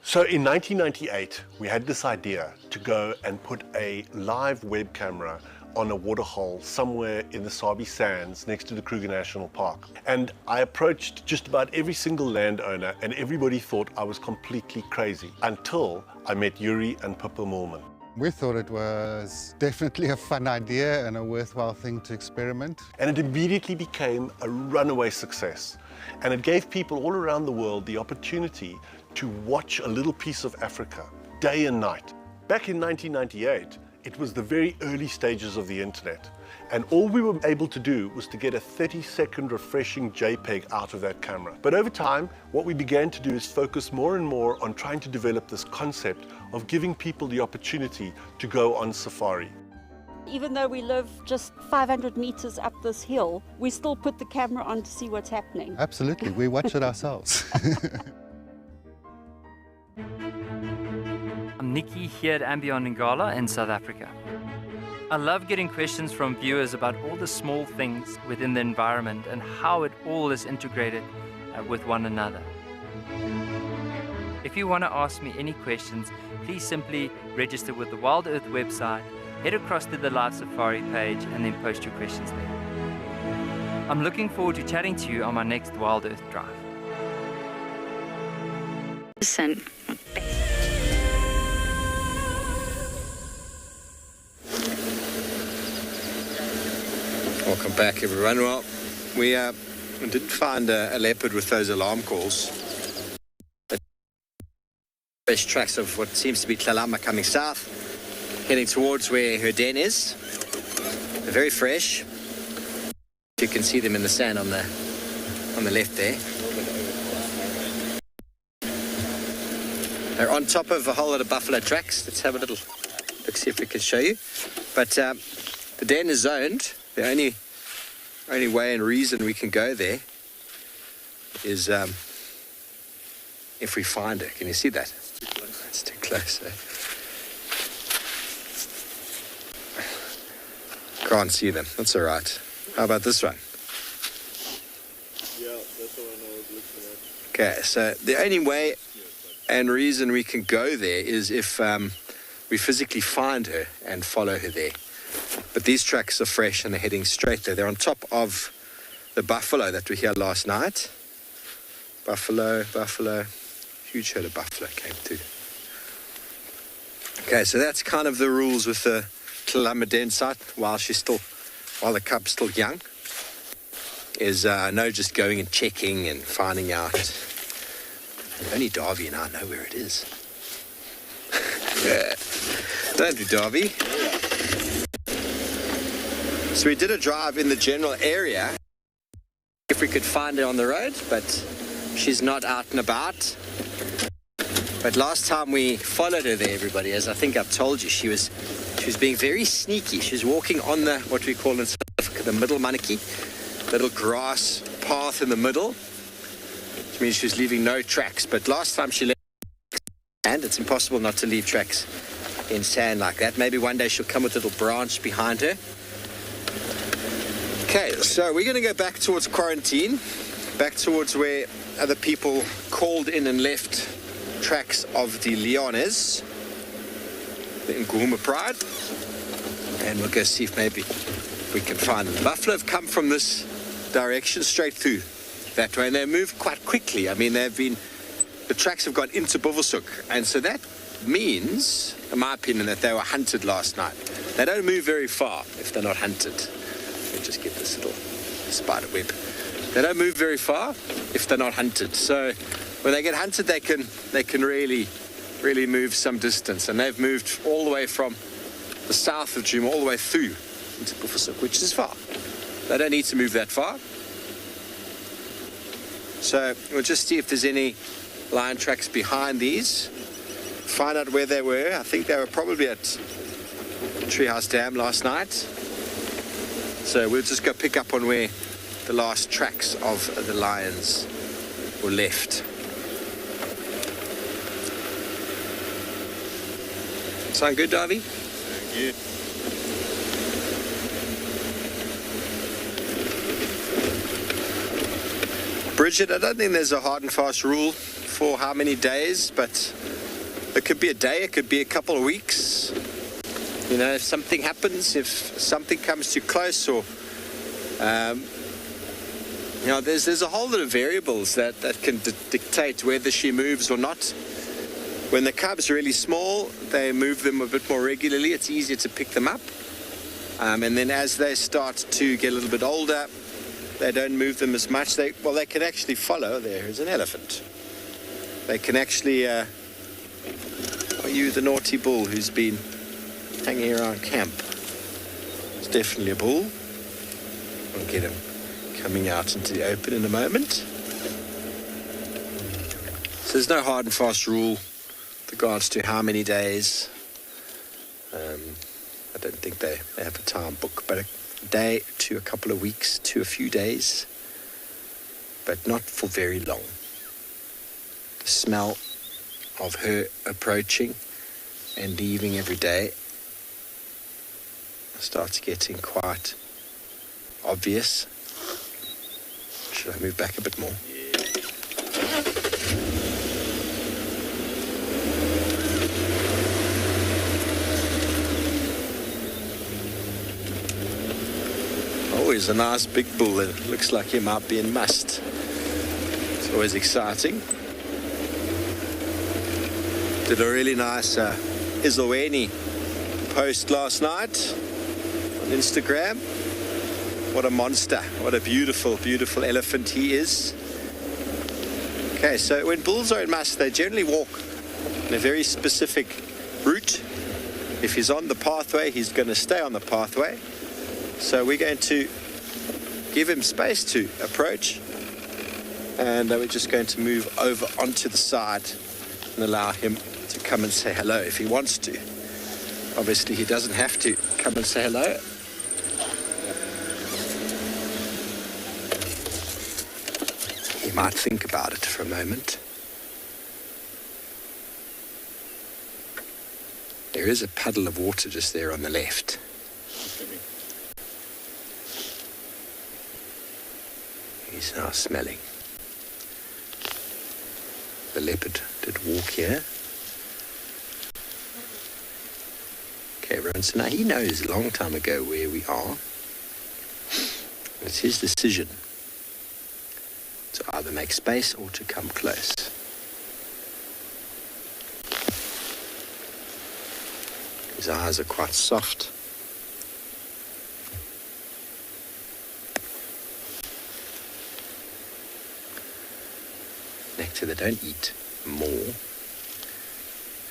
So in 1998, we had this idea to go and put a live web camera on a waterhole somewhere in the Sabi Sands next to the Kruger National Park. And I approached just about every single landowner, and everybody thought I was completely crazy until I met Yuri and Pippa Moorman. We thought it was definitely a fun idea and a worthwhile thing to experiment. And it immediately became a runaway success. And it gave people all around the world the opportunity to watch a little piece of Africa day and night. Back in 1998, it was the very early stages of the internet, and all we were able to do was to get a 30-second refreshing JPEG out of that camera. But over time, what we began to do is focus more and more on trying to develop this concept of giving people the opportunity to go on safari. Even though we live just 500 meters up this hill, we still put the camera on to see what's happening. Absolutely, we watch it ourselves. I'm Nikki here at Ambion Ngala in South Africa. I love getting questions from viewers about all the small things within the environment and how it all is integrated with one another. If you want to ask me any questions, please simply register with the Wild Earth website, head across to the Live Safari page and then post your questions there. I'm looking forward to chatting to you on my next Wild Earth drive. Listen. Welcome back, everyone. Well, we didn't find a leopard with those alarm calls. But fresh tracks of what seems to be Tlalama coming south, heading towards where her den is. They're very fresh. You can see them in the sand on the left there. They're on top of a whole lot of buffalo tracks. Let's have a little look, see if we can show you. But the den is zoned. The only way and reason we can go there is if we find her. Can you see that? It's too close. Can't see them. That's all right. How about this one? Yeah, that's the one I was looking at. Okay, so the only way and reason we can go there is if we physically find her and follow her there. But these tracks are fresh and they're heading straight there. They're on top of the buffalo that were here last night. Buffalo, huge herd of buffalo came through. Okay, so that's kind of the rules with the Tlalama den site while the cub's still young. Is no just going and checking and finding out. Only Darby and I know where it is. Don't do, Darby. So we did a drive in the general area if we could find her on the road, but she's not out and about. But last time we followed her there, everybody, as I think I've told you, she was being very sneaky. She was walking on what we call in South Africa the middle maniki, little grass path in the middle, which means she was leaving no tracks. But last time she left, and it's impossible not to leave tracks in sand like that. Maybe one day she'll come with a little branch behind her. Okay, so we're going to go back towards quarantine, back towards where other people called in and left tracks of the Hyenas, the Nguma Pride, and we'll go see if maybe we can find them. The buffalo have come from this direction straight through that way, and they moved quite quickly. I mean, the tracks have gone into Buffelshoek, and so that means, in my opinion, that they were hunted last night. They don't move very far if they're not hunted. Let me just get this little spider web. They don't move very far if they're not hunted. So when they get hunted, they can really move some distance. And they've moved all the way from the south of Djuma all the way through into Buffelshoek, which is far. They don't need to move that far. So we'll just see if there's any lion tracks behind these. Find out where they were. I think they were probably at Treehouse Dam last night. So we'll just go pick up on where the last tracks of the lions were left. Sound good, Davy? Thank you. Bridget, I don't think there's a hard and fast rule for how many days, but it could be a day, it could be a couple of weeks. You know, if something happens, if something comes too close, or you know, there's a whole lot of variables that can dictate whether she moves or not. When the cubs are really small, they move them a bit more regularly. It's easier to pick them up. And then as they start to get a little bit older, they don't move them as much. They can actually follow. There's an elephant. They can actually... are you the naughty bull who's been hanging around camp? It's definitely a bull. We'll get him coming out into the open in a moment. So there's no hard and fast rule with regards to how many days. I don't think they have a time book, but a day to a couple of weeks to a few days, but not for very long. The smell of her approaching and leaving every day starts getting quite obvious. Should I move back a bit more? Oh, he's a nice big bull that looks like he might be in must. It's always exciting. Did a really nice Izolweni post last night on Instagram. What a monster. What a beautiful, beautiful elephant he is. Okay, so when bulls are in must, they generally walk in a very specific route. If he's on the pathway, he's going to stay on the pathway. So we're going to give him space to approach, and we're just going to move over onto the side and allow him to come and say hello if he wants to. Obviously, he doesn't have to come and say hello. He might think about it for a moment. There is a puddle of water just there on the left. He's now smelling. The leopard did walk here. Okay, everyone, so now he knows a long time ago where we are. It's his decision to either make space or to come close. His eyes are quite soft. Nectar, they don't eat more. They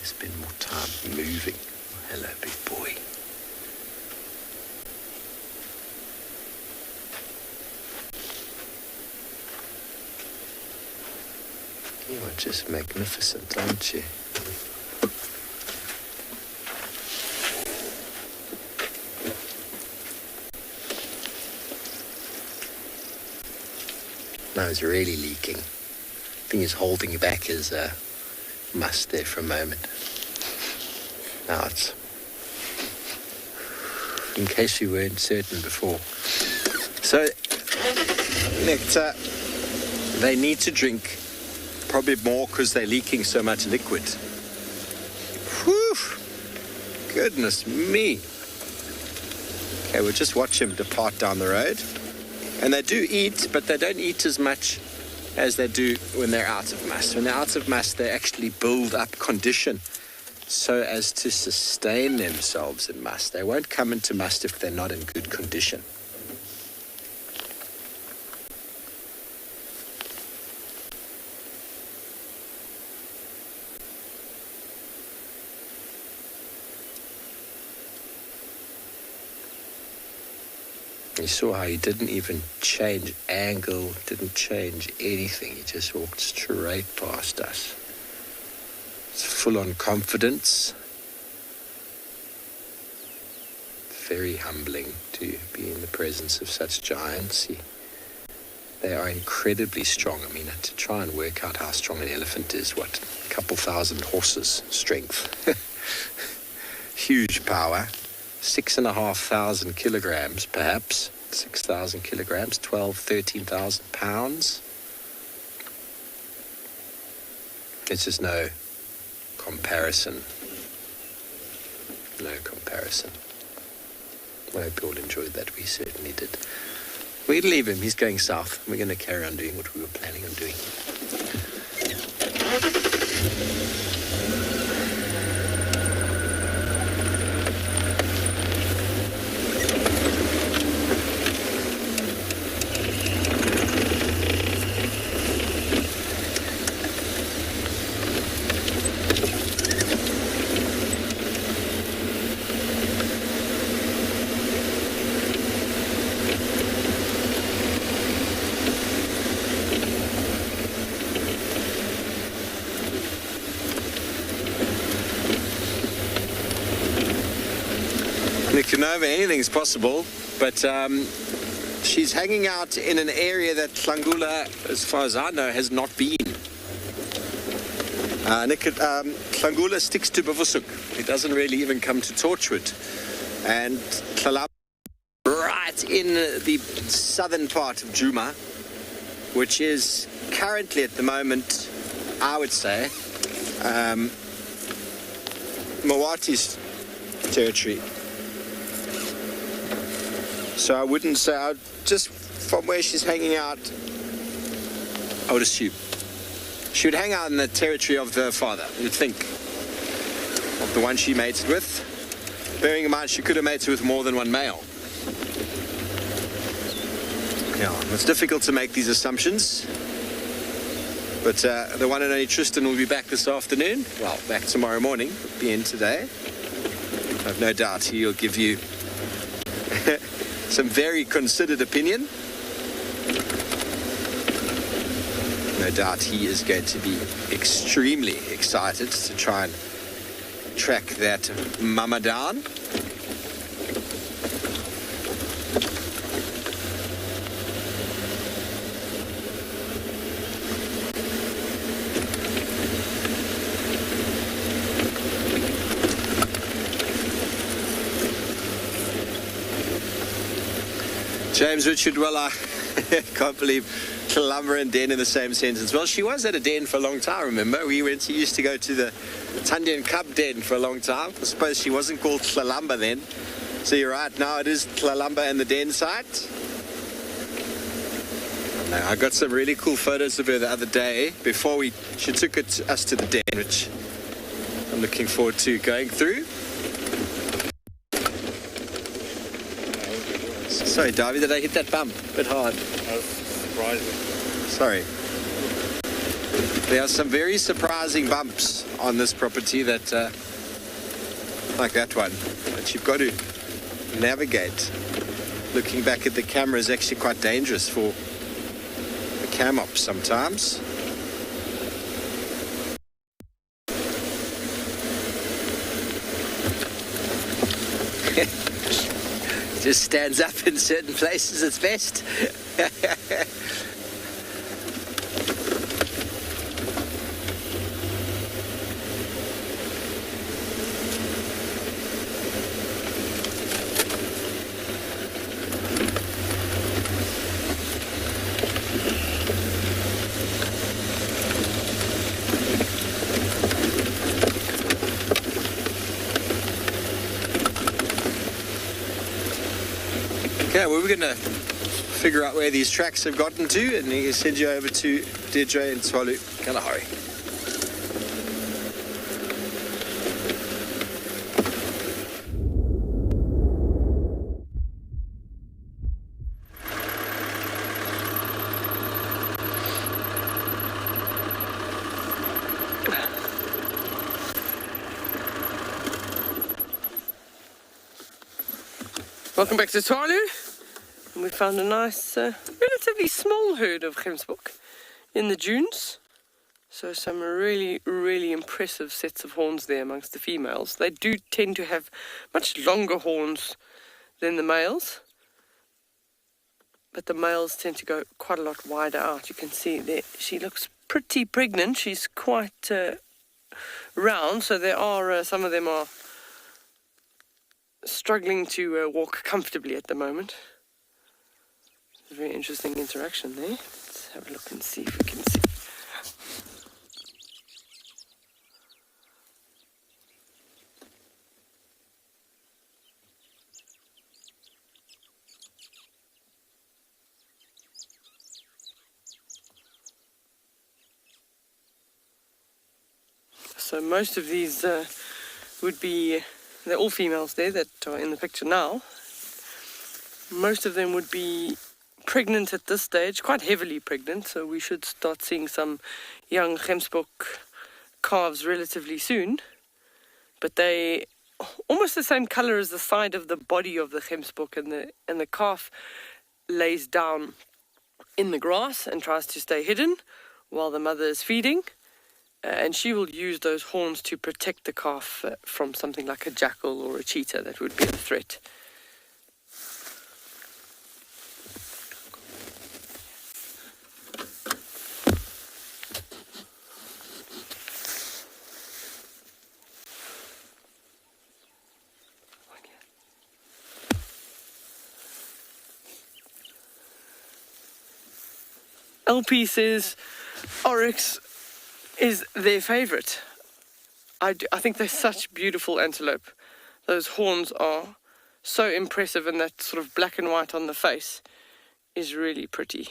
spend more time moving. Hello, big boy. You are just magnificent, aren't you? Now he's really leaking. I think he's holding back his must there for a moment. Now it's, in case you weren't certain before. So, Nectar, they need to drink probably more because they're leaking so much liquid. Whew! Goodness me. Okay, we'll just watch him depart down the road. And they do eat, but they don't eat as much as they do when they're out of must. When they're out of must, they actually build up condition so as to sustain themselves in must. They won't come into must if they're not in good condition. You saw how he didn't even change angle, didn't change anything. He just walked straight past us. It's full on confidence. Very humbling to be in the presence of such giants. They are incredibly strong. I mean, to try and work out how strong an elephant is, what, a couple thousand horses strength. Huge power. 6,500 kilograms, perhaps. 6,000 kilograms, 13,000 pounds. It's just no comparison. No comparison. I hope you all enjoyed that. We certainly did. We'll leave him. He's going south. We're going to carry on doing what we were planning on doing. Nicanova, anything's possible, but she's hanging out in an area that Tlangula, as far as I know, has not been. Tlangula sticks to Bavusuk. He doesn't really even come to Torchwood. And Tlalamba, right in the southern part of Djuma, which is currently at the moment, I would say, Mawati's territory. So I wouldn't say, just from where she's hanging out, I would assume. She would hang out in the territory of her father, you'd think, of the one she mated with. Bearing in mind, she could have mated with more than one male. Yeah, it's difficult to make these assumptions. But the one and only Tristan will be back this afternoon. Well, back tomorrow morning, be in today. I have no doubt he'll give you some very considered opinion. No doubt he is going to be extremely excited to try and track that mama down. James Richard, well, I can't believe Kalamba and Den in the same sentence. Well, she was at a den for a long time, remember? Used to go to the Tandian Cub den for a long time. I suppose she wasn't called Tlalamba then. So you're right, now it is Tlalamba and the den site. I got some really cool photos of her the other day before she took us to the den, which I'm looking forward to going through. Sorry, Davy, did I hit that bump a bit hard? That was surprising. Sorry. There are some very surprising bumps on this property that, like that one, that you've got to navigate. Looking back at the camera is actually quite dangerous for the cam op sometimes. Just stands up in certain places, it's best. Okay, well, we're going to figure out where these tracks have gotten to and then send you over to Deirdre and Tswalu Kalahari. Welcome back to Tswalu. And we found a nice, relatively small herd of gemsbok in the dunes. So some really, really impressive sets of horns there amongst the females. They do tend to have much longer horns than the males. But the males tend to go quite a lot wider out. You can see there, she looks pretty pregnant. She's quite round, so there are, some of them are struggling to walk comfortably at the moment. It's a very interesting interaction there. Let's have a look and see if we can see. So most of these would be, they're all females there that are in the picture now. Most of them would be pregnant at this stage, quite heavily pregnant, so we should start seeing some young gemsbok calves relatively soon. But they almost the same color as the side of the body of the gemsbok, and the calf lays down in the grass and tries to stay hidden while the mother is feeding. And she will use those horns to protect the calf from something like a jackal or a cheetah that would be a threat. LP says oryx is their favourite. I think they're such beautiful antelope. Those horns are so impressive, and that sort of black and white on the face is really pretty.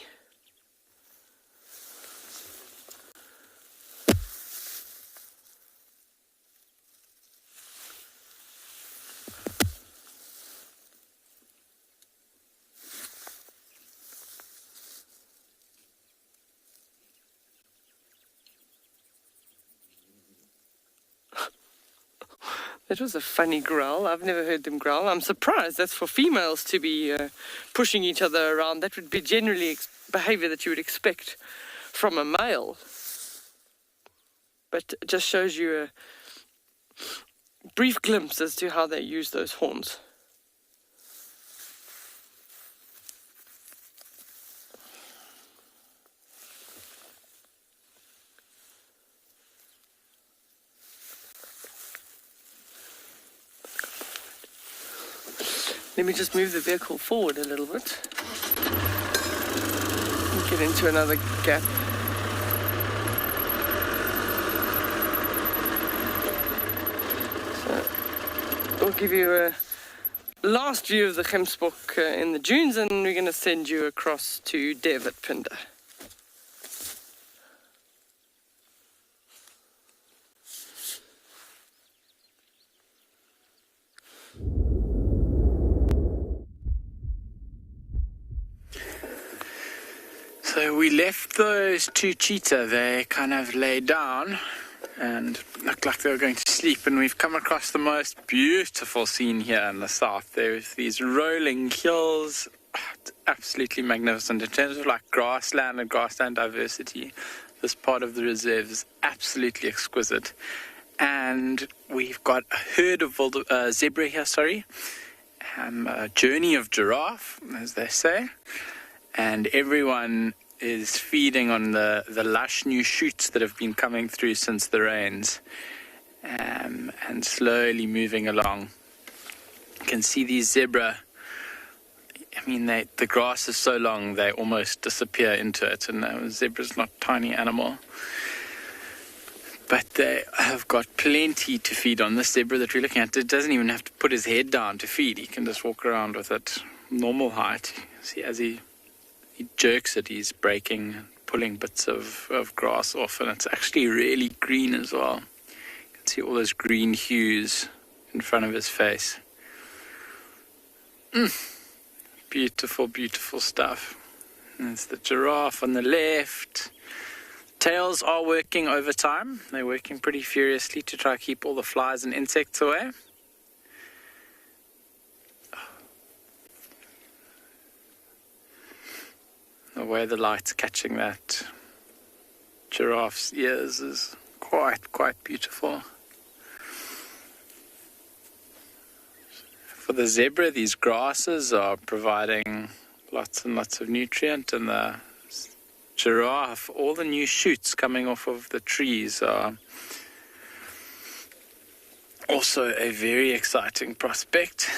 That was a funny growl. I've never heard them growl. I'm surprised. That's for females to be pushing each other around. That would be generally behavior that you would expect from a male. But it just shows you a brief glimpse as to how they use those horns. Let me just move the vehicle forward a little bit. And get into another gap. So we'll give you a last view of the Gemsbok in the dunes, and we're going to send you across to Dev at Pinder. So we left those two cheetah. They kind of lay down and looked like they were going to sleep, and we've come across the most beautiful scene here in the south. There's these rolling hills. It's absolutely magnificent in terms of like grassland and grassland diversity. This part of the reserve is absolutely exquisite, and we've got a herd of zebra here, a journey of giraffe, as they say, and everyone is feeding on the lush new shoots that have been coming through since the rains, and slowly moving along. You can see these zebra. I mean, the grass is so long they almost disappear into it, and a zebra's not a tiny animal, but they have got plenty to feed on. This zebra that we're looking at, it doesn't even have to put his head down to feed. He can just walk around with it normal height. See, as he jerks it, he's breaking, pulling bits of grass off, and it's actually really green as well. You can see all those green hues in front of his face. Beautiful, beautiful stuff. There's the giraffe on the left. Tails are working overtime. They're working pretty furiously to try to keep all the flies and insects away. The way the light's catching that giraffe's ears is quite beautiful. For the zebra, these grasses are providing lots and lots of nutrient, and the giraffe, all the new shoots coming off of the trees are also a very exciting prospect.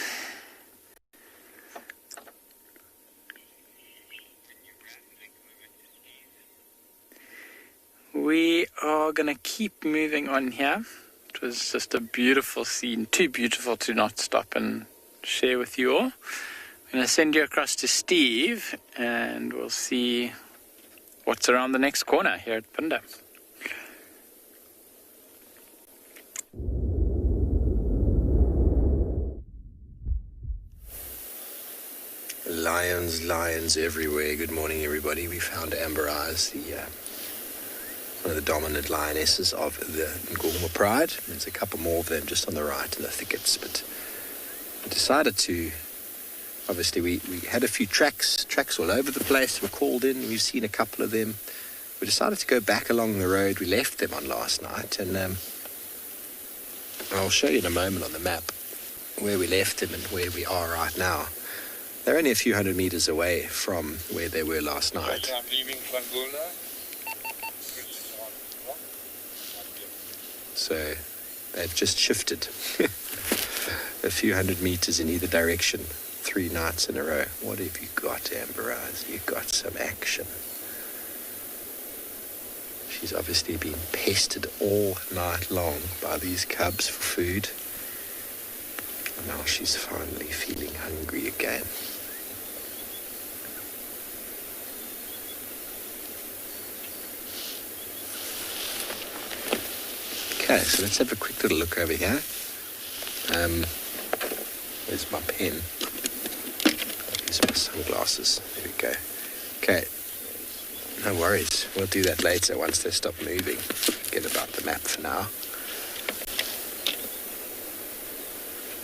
We are going to keep moving on here. It was just a beautiful scene, too beautiful to not stop and share with you all. I'm going to send you across to Steve, and we'll see what's around the next corner here at Pinder. Lions everywhere. Good morning, everybody. We found Amber Eyes, one of the dominant lionesses of the Ngoma Pride. There's a couple more of them just on the right in the thickets, but we decided to, obviously we had a few tracks all over the place were called in. We've seen a couple of them. we decided to go back along the road we left them on last night, and I'll show you in a moment on the map where we left them and where we are right now. They're only a few hundred meters away from where they were last night. I'm leaving Van Gulda. So they've just shifted a few hundred meters in either direction 3 nights in a row. What have you got, Amber Eyes? You've got some action. She's obviously been pestered all night long by these cubs for food. And now she's finally feeling hungry again. Okay, so let's have a quick little look over here. Where's my pen? Use my sunglasses. There we go. Okay. No worries. We'll do that later once they stop moving. Forget about the map for now.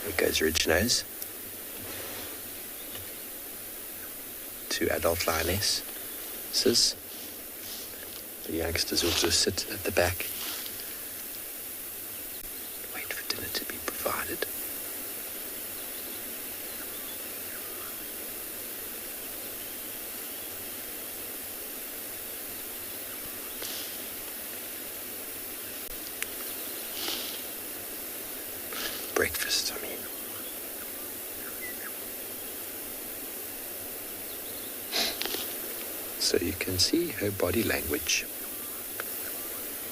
There goes Ridge-Nose. 2 adult lionesses. The youngsters will just sit at the back. Wait for dinner to be provided. Breakfast, I mean. So you can see her body language.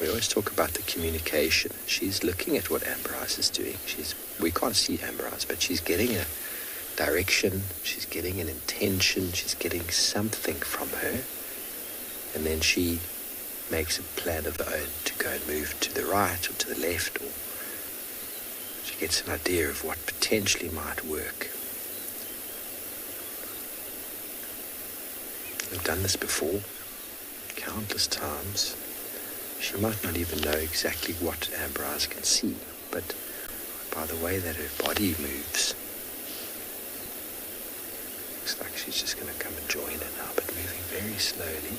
We always talk about the communication. She's looking at what Amber Eyes is doing. We can't see Amber Eyes, but she's getting a direction. She's getting an intention. She's getting something from her. And then she makes a plan of her own to go and move to the right or to the left, or she gets an idea of what potentially might work. We've done this before, countless times. She might not even know exactly what Amber Eyes can see, but by the way that her body moves, looks like she's just going to come and join her now, but moving very slowly.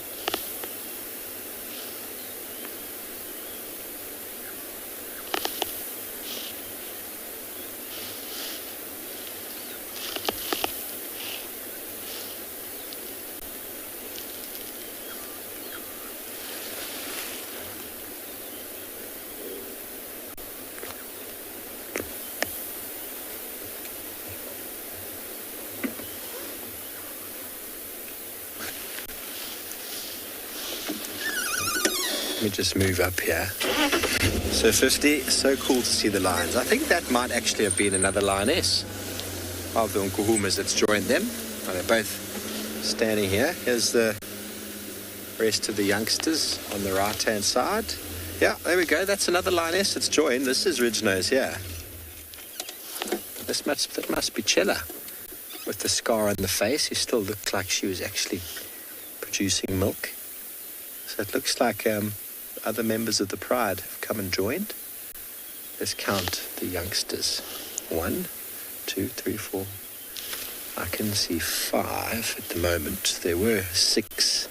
Let me just move up here. So 50, so cool to see the lions. I think that might actually have been another lioness of the Nkuhumas that's joined them. Well, they're both standing here. Here's the rest of the youngsters on the right-hand side. Yeah, there we go. That's another lioness that's joined. This is Ridge-Nose here. That must be Chilla. With the scar on the face, she still looked like she was actually producing milk. So it looks like other members of the pride have come and joined. Let's count the youngsters. 1, 2, 3, 4. I can see 5 at the moment. There were 6.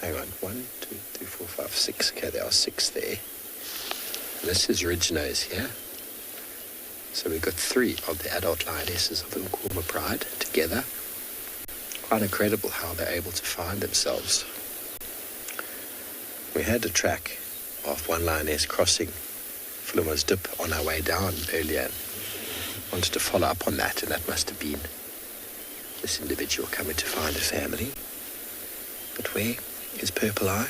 Hang on. 1, 2, 3, 4, 5, 6. Okay, there are 6 there. And this is Ridge-Nose here. So we've got 3 of the adult lionesses of the Nkuhuma pride together. Quite incredible how they're able to find themselves. We had a track of one lioness crossing Fuluma's dip on our way down earlier. Wanted to follow up on that, and that must have been this individual coming to find a family. But where is Purple Eye?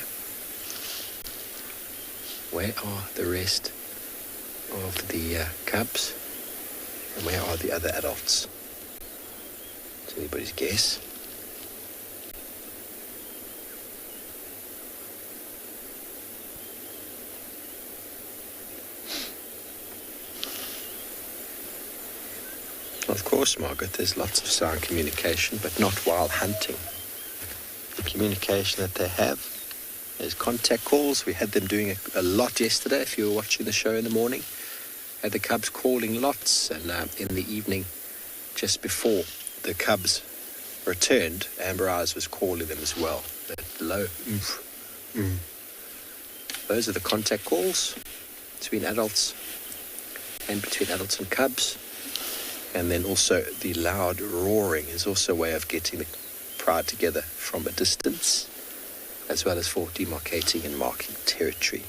Where are the rest of the cubs? And where are the other adults? It's anybody's guess. Of course, Margaret, there's lots of sound communication, but not while hunting. The communication that they have is contact calls. We had them doing a lot yesterday, if you were watching the show in the morning. Had the cubs calling lots, and in the evening, just before the cubs returned, Amber Eyes was calling them as well. That low oomph Those are the contact calls between adults and between adults and cubs. And then also the loud roaring is also a way of getting the pride together from a distance, as well as for demarcating and marking territory.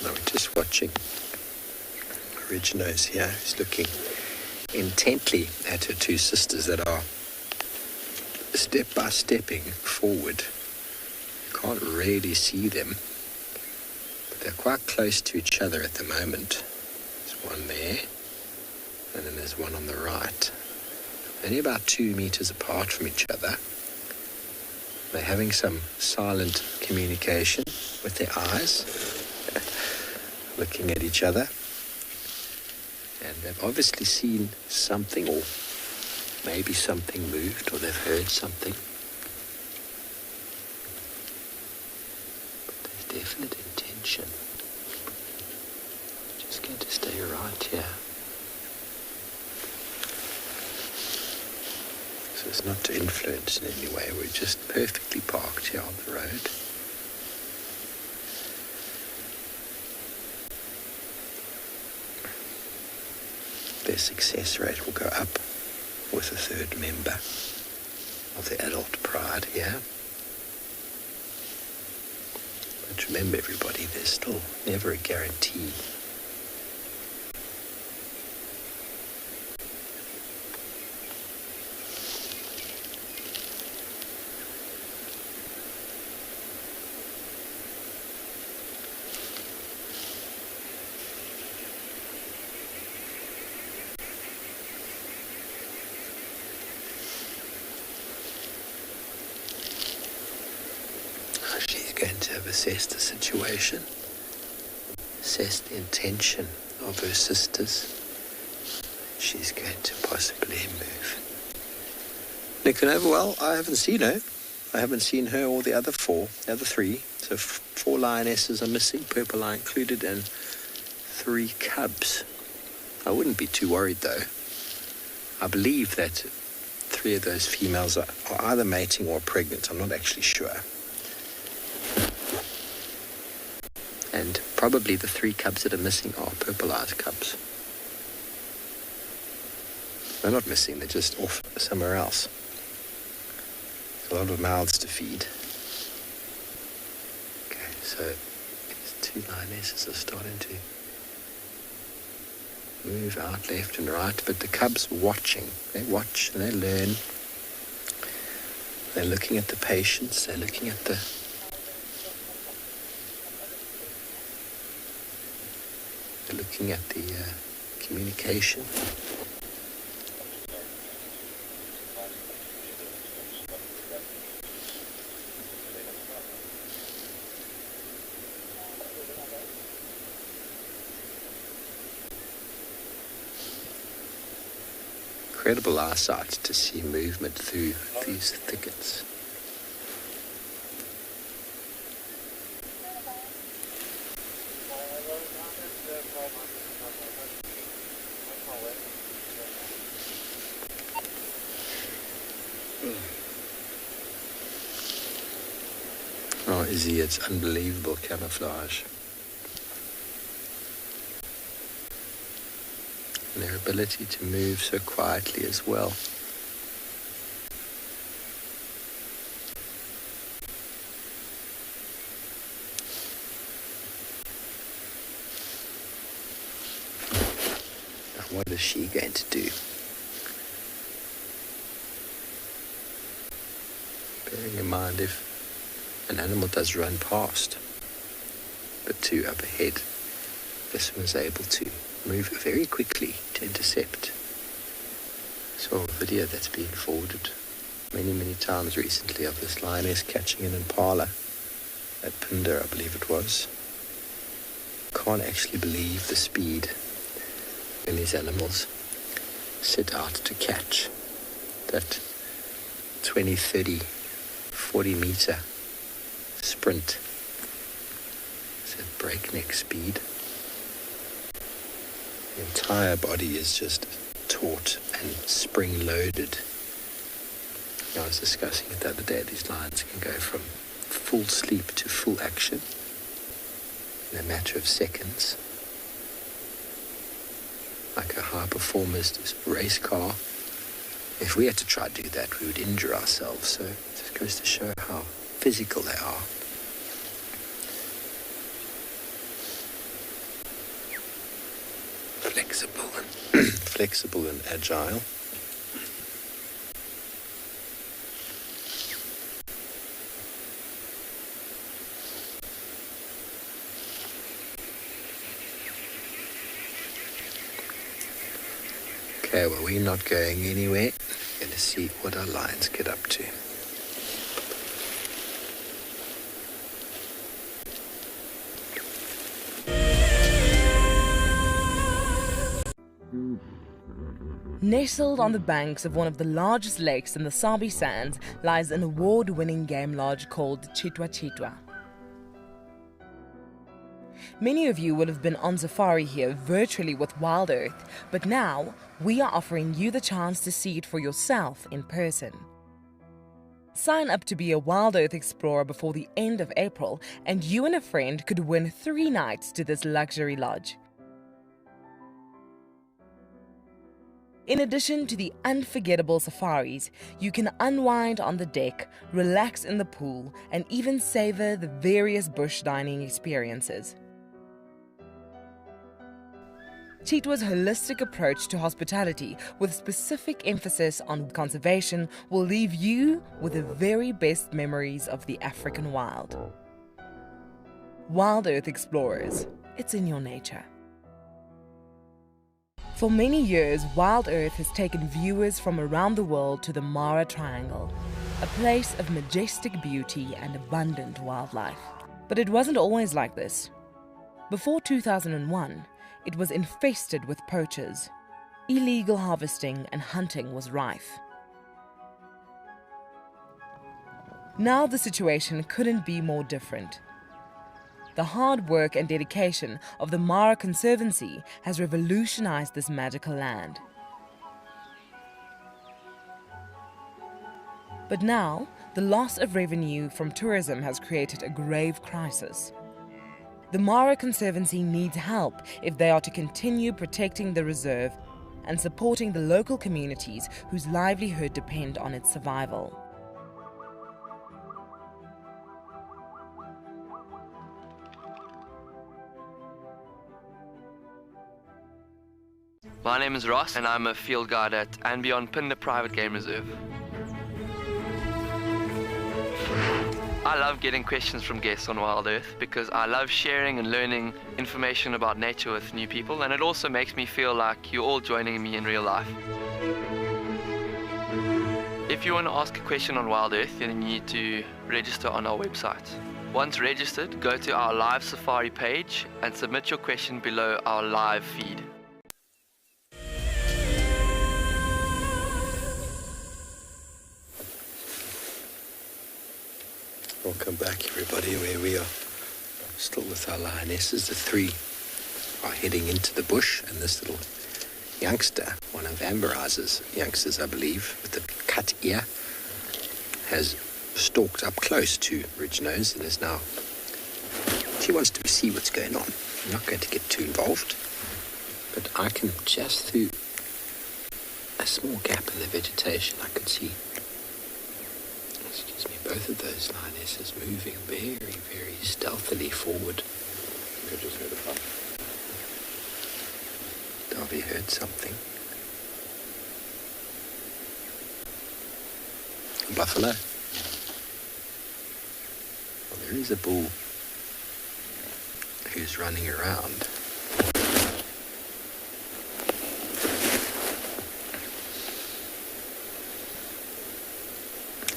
Now we're just watching Originos here, who's looking intently at her two sisters that are step by stepping forward. You can't really see them, but they're quite close to each other at the moment. There's one there, and then there's one on the right. Only about 2 meters apart from each other. They're having some silent communication with their eyes, looking at each other. And they've obviously seen something, or maybe something moved, or they've heard something. But there's definite intention. Just going to stay right here. So as not to influence in any way. We're just perfectly parked here on the road. Their success rate will go up with a third member of the adult pride here. But remember, everybody, there's still never a guarantee. Going to have assessed the situation, assessed the intention of her sisters. She's going to possibly move. Nicanova, well, I haven't seen her. I haven't seen her or the other three. So 4 lionesses are missing, purple eye included, and 3 cubs. I wouldn't be too worried though. I believe that 3 of those females are either mating or pregnant. I'm not actually sure. And probably the 3 cubs that are missing are purple-eyed cubs. They're not missing, they're just off somewhere else. There's a lot of mouths to feed. Okay, so these 2 lionesses are starting to move out left and right, but the cubs watching. They watch and they learn. They're looking at the patients, they're looking at the communication. Incredible eyesight to see movement through these thickets. Oh, Izzy, it's unbelievable camouflage. And their ability to move so quietly as well. Now, what is she going to do? Bearing in mind, if an animal does run past, but 2 up ahead, this one is able to move very quickly to intercept. Saw a video that's been forwarded many times recently of this lioness catching an impala at Pinder, I believe it was. Can't actually believe the speed in these animals. set out to catch that 20, 30, 40 meter sprint. It's at breakneck speed. The entire body is just taut and spring-loaded. I was discussing it the other day. These lions can go from full sleep to full action in a matter of seconds. Like a high performer's race car. If we had to try to do that, we would injure ourselves. So it just goes to show how physical they are. Flexible and agile. Okay, well, we're not going anywhere. We're going to see what our lions get up to. Nestled on the banks of one of the largest lakes in the Sabi Sands lies an award-winning game lodge called Cheetah. Many of you will have been on safari here virtually with Wild Earth, but now we are offering you the chance to see it for yourself in person. Sign up to be a Wild Earth explorer before the end of April, and you and a friend could win 3 nights to this luxury lodge. In addition to the unforgettable safaris, you can unwind on the deck, relax in the pool, and even savor the various bush dining experiences. Cheetah's holistic approach to hospitality, with specific emphasis on conservation, will leave you with the very best memories of the African wild. Wild Earth Explorers, it's in your nature. For many years, Wild Earth has taken viewers from around the world to the Mara Triangle, a place of majestic beauty and abundant wildlife. But it wasn't always like this. Before 2001, it was infested with poachers. Illegal harvesting and hunting was rife. Now the situation couldn't be more different. The hard work and dedication of the Mara Conservancy has revolutionized this magical land. But now, the loss of revenue from tourism has created a grave crisis. The Mara Conservancy needs help if they are to continue protecting the reserve and supporting the local communities whose livelihood depend on its survival. My name is Ross and I'm a field guide at and beyond Pinda Private Game Reserve. I love getting questions from guests on Wild Earth because I love sharing and learning information about nature with new people, and it also makes me feel like you're all joining me in real life. If you want to ask a question on Wild Earth, then you need to register on our website. Once registered, go to our live safari page and submit your question below our live feed. Welcome back, everybody, where we are still with our lionesses. The 3 are heading into the bush, and this little youngster, one of Amber Eyes' youngsters, I believe, with the cut ear, has stalked up close to Ridge Nose and is now... She wants to see what's going on. I'm not going to get too involved, but I can just through a small gap in the vegetation, I can see... Excuse me, both of those lionesses moving very, very stealthily forward. I just heard a pop. Darby heard something. Buffalo. Well, there is a bull who's running around.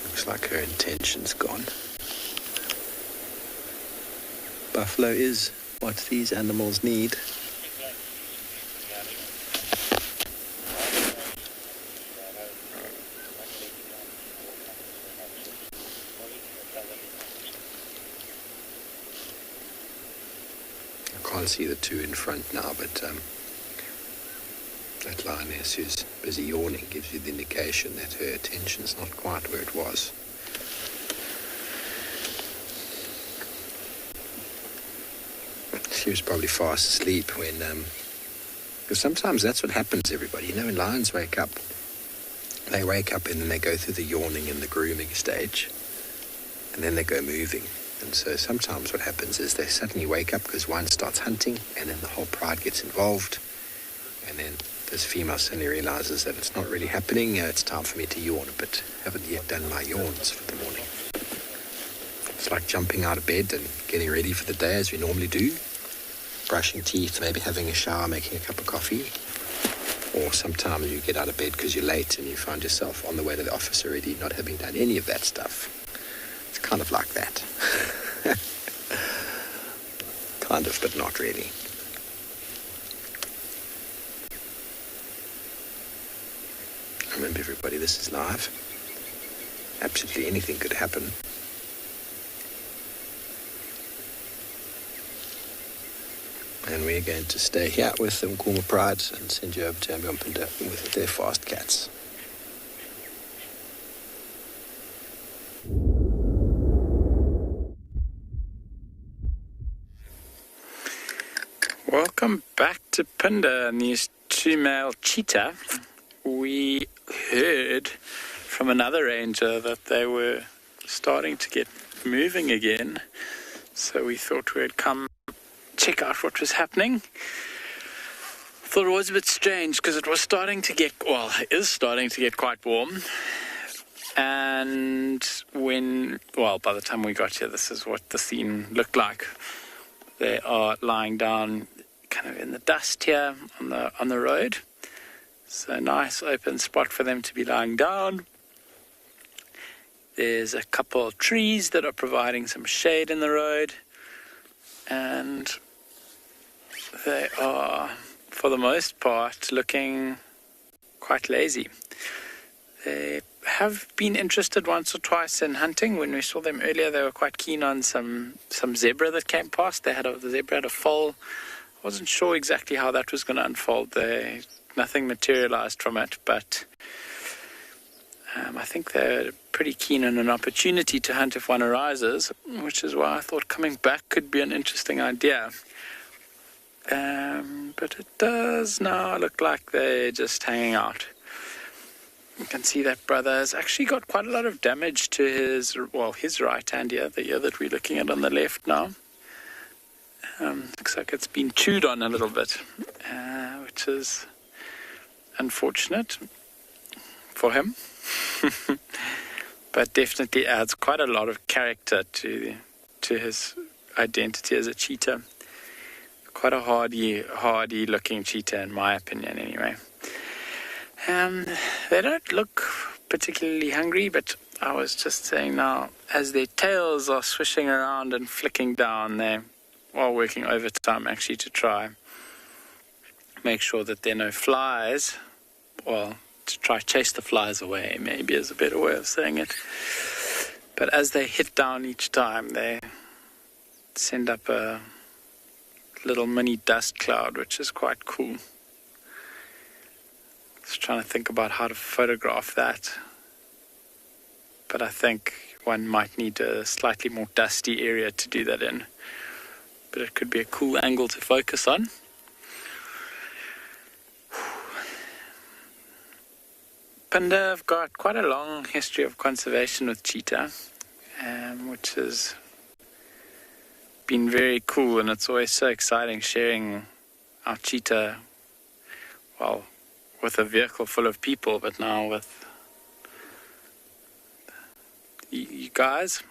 Looks like her intention's gone. Buffalo is what these animals need. can't see the two in front now, but that lioness who's busy yawning gives you the indication that her attention's not quite where it was. She was probably fast asleep when, because sometimes that's what happens, everybody. You know, when lions wake up, they wake up and then they go through the yawning and the grooming stage, and then they go moving. And so sometimes what happens is they suddenly wake up because one starts hunting, and then the whole pride gets involved, and then this female suddenly realizes that it's not really happening. It's time for me to yawn a bit. Haven't yet done my yawns for the morning. It's like jumping out of bed and getting ready for the day as we normally do. Brushing teeth, maybe having a shower, making a cup of coffee. Or sometimes you get out of bed because you're late and you find yourself on the way to the office already, not having done any of that stuff. It's kind of like that. Kind of, but not really. Remember, everybody, this is live. Absolutely anything could happen. And we're going to stay here with the Nkuma Pride and send you over to Ambiampinda with their fast cats. Welcome back to Pinda and these two male cheetah. We heard from another ranger that they were starting to get moving again. So we thought we'd come check out what was happening. Thought it was a bit strange because it was starting to get, well, it is starting to get quite warm. And by the time we got here, this is what the scene looked like. They are lying down kind of in the dust here on the road. So nice open spot for them to be lying down. There's a couple of trees that are providing some shade in the road. And they are, for the most part, looking quite lazy. They have been interested once or twice in hunting. When we saw them earlier, they were quite keen on some zebra that came past. The zebra had a foal. I wasn't sure exactly how that was going to unfold. Nothing materialized from it, but I think they're pretty keen on an opportunity to hunt if one arises, which is why I thought coming back could be an interesting idea. But it does now look like they're just hanging out. You can see that brother has actually got quite a lot of damage to his right hand here, the ear that we're looking at on the left now. Looks like it's been chewed on a little bit, which is unfortunate for him. But definitely adds quite a lot of character to his identity as a cheetah. Quite a hardy looking cheetah in my opinion anyway. They don't look particularly hungry, but I was just saying now, as their tails are swishing around and flicking down, they are working overtime actually to try make sure that there are no flies. Well, to try chase the flies away maybe is a better way of saying it. But as they hit down each time, they send up a little mini dust cloud, which is quite cool. Just trying to think about how to photograph that. But I think one might need a slightly more dusty area to do that in. But it could be a cool angle to focus on. Pinda have got quite a long history of conservation with cheetah, which has been very cool, and it's always so exciting sharing our cheetah, well, with a vehicle full of people, but now with you guys.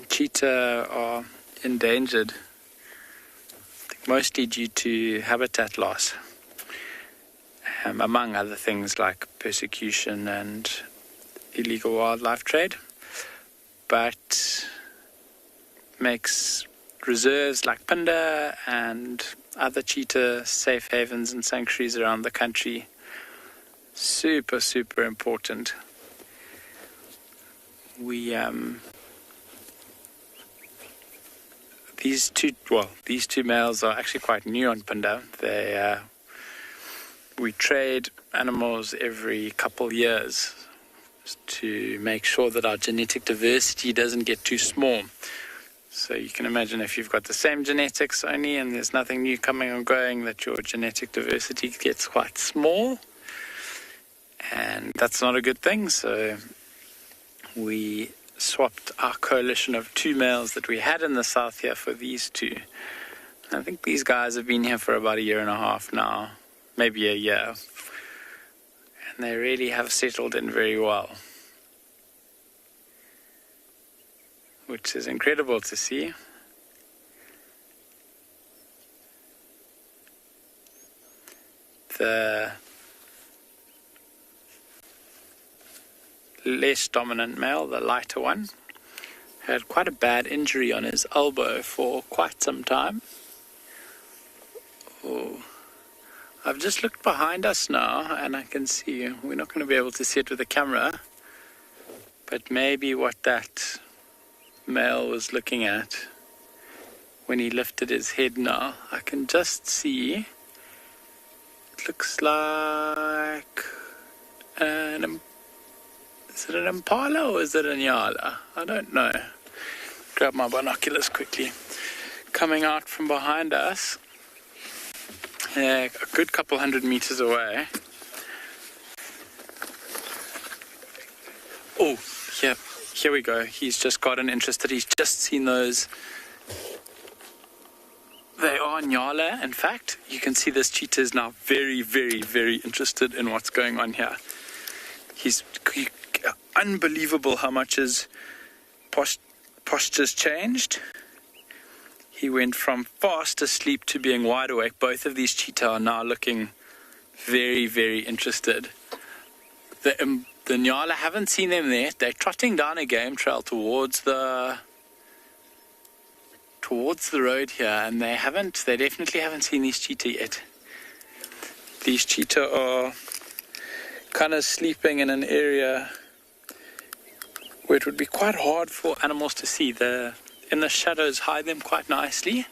Cheetah are endangered, I think mostly due to habitat loss, among other things like persecution and illegal wildlife trade, but makes reserves like Pinda and other cheetah safe havens and sanctuaries around the country super, super important. We these two males are actually quite new on Punda. We trade animals every couple years to make sure that our genetic diversity doesn't get too small. So you can imagine if you've got the same genetics only and there's nothing new coming or going, that your genetic diversity gets quite small. And that's not a good thing. So we swapped our coalition of 2 males that we had in the south here for these 2. I think these guys have been here for about 1.5 years now, maybe a year. And they really have settled in very well, which is incredible to see. The less dominant male, the lighter one, had quite a bad injury on his elbow for quite some time. Oh. I've just looked behind us now and I can see, we're not going to be able to see it with the camera, but maybe what that male was looking at when he lifted his head now, I can just see, it looks like is it an impala or is it a nyala? I don't know. Grab my binoculars quickly. Coming out from behind us, a good couple 100 meters away. Oh, here we go. He's just gotten interested. He's just seen those. They are nyala. In fact, you can see this cheetah is now very, very, very interested in what's going on here. Unbelievable how much his posture's changed. He went from fast asleep to being wide awake. Both of these cheetah are now looking very, very interested. The nyala haven't seen them there. They're trotting down a game trail towards the road here, and they definitely haven't seen these cheetah yet. These cheetah are kind of sleeping in an area where it would be quite hard for animals to see. In the shadows hide them quite nicely.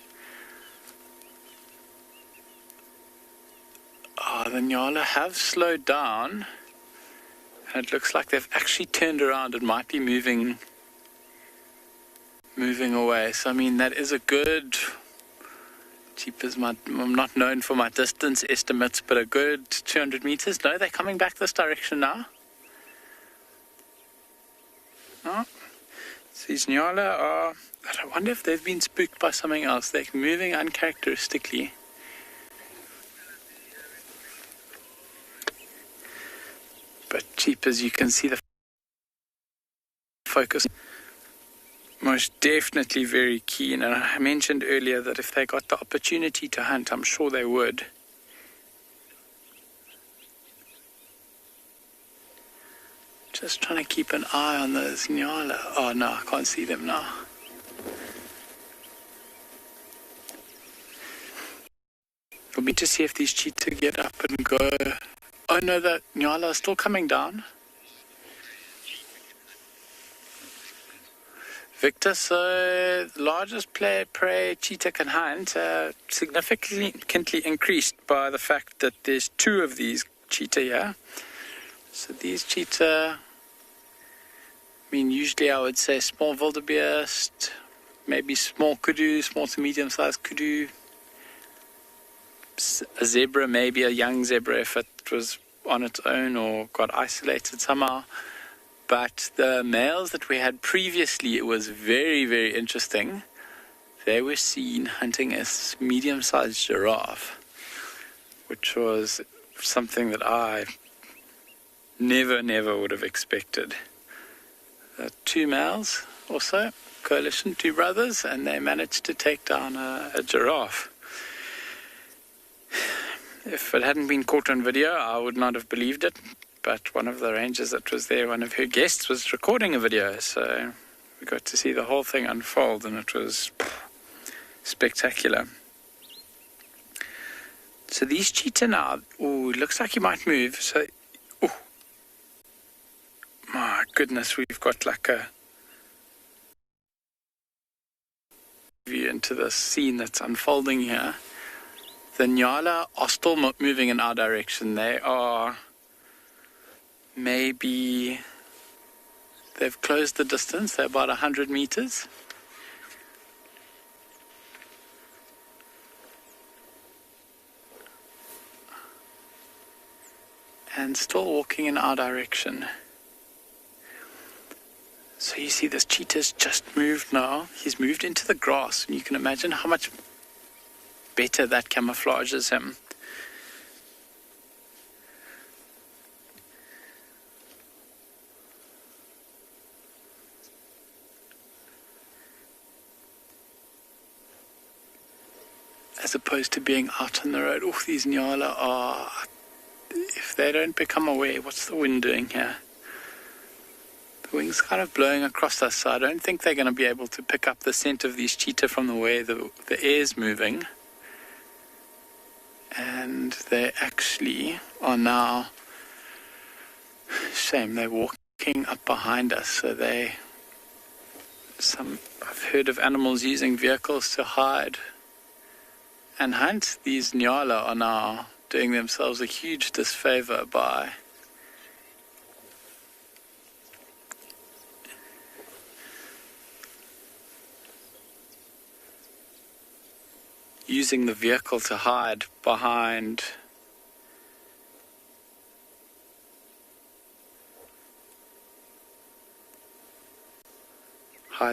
The nyala have slowed down, and it looks like they've actually turned around and might be moving away. So I mean, that is a good, I'm not known for my distance estimates, but a good 200 meters. No, they're coming back this direction now. Oh, so these nyala are, I wonder if they've been spooked by something else. They're moving uncharacteristically. But cheap, as you can see, the focus most definitely very keen. And I mentioned earlier that if they got the opportunity to hunt, I'm sure they would. Just trying to keep an eye on those nyala. Oh no, I can't see them now. It'll be to see if these cheetah get up and go. Oh no, the nyala are still coming down. Victor, so the largest prey cheetah can hunt significantly increased by the fact that there's 2 of these cheetah here. So these cheetah, I mean, usually I would say small wildebeest, maybe small kudu, small to medium-sized kudu, a zebra, maybe a young zebra if it was on its own or got isolated somehow. But the males that we had previously, it was very, very interesting. They were seen hunting a medium-sized giraffe, which was something that I never would have expected. 2 males also, coalition, 2 brothers, and they managed to take down a giraffe. If it hadn't been caught on video, I would not have believed it. But one of the rangers that was there, one of her guests, was recording a video. So we got to see the whole thing unfold, and it was spectacular. So these cheetah now, looks like he might move. So, my goodness, we've got like a you into the scene that's unfolding here. The Nyala are still moving in our direction. They are maybe, they've closed the distance. They're about 100 meters. And still walking in our direction. So you see this cheetah's just moved now. He's moved into the grass, and you can imagine how much better that camouflages him. As opposed to being out on the road. Oh, these Nyala are, if they don't become aware, what's the wind doing here? The wind's kind of blowing across us, so I don't think they're going to be able to pick up the scent of these cheetah from the way the air's moving. And they actually are now, shame, they're walking up behind us, so I've heard of animals using vehicles to hide and hunt. These Nyala are now doing themselves a huge disfavor by using the vehicle to hide behind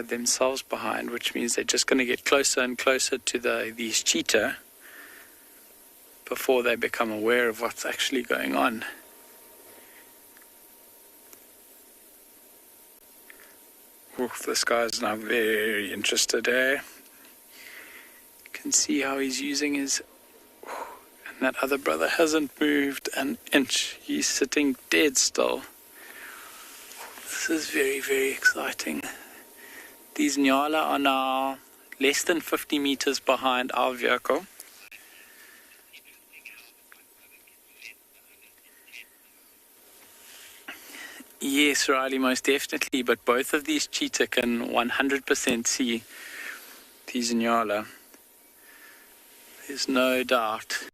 themselves behind, which means they're just going to get closer and closer to these cheetah before they become aware of what's actually going on. Oof, this guy's now very interested, eh? You can see how he's using his... And that other brother hasn't moved an inch. He's sitting dead still. This is very, very exciting. These Nyala are now less than 50 meters behind our vehicle. Yes, Riley, most definitely, but both of these cheetah can 100% see these Nyala. There's no doubt.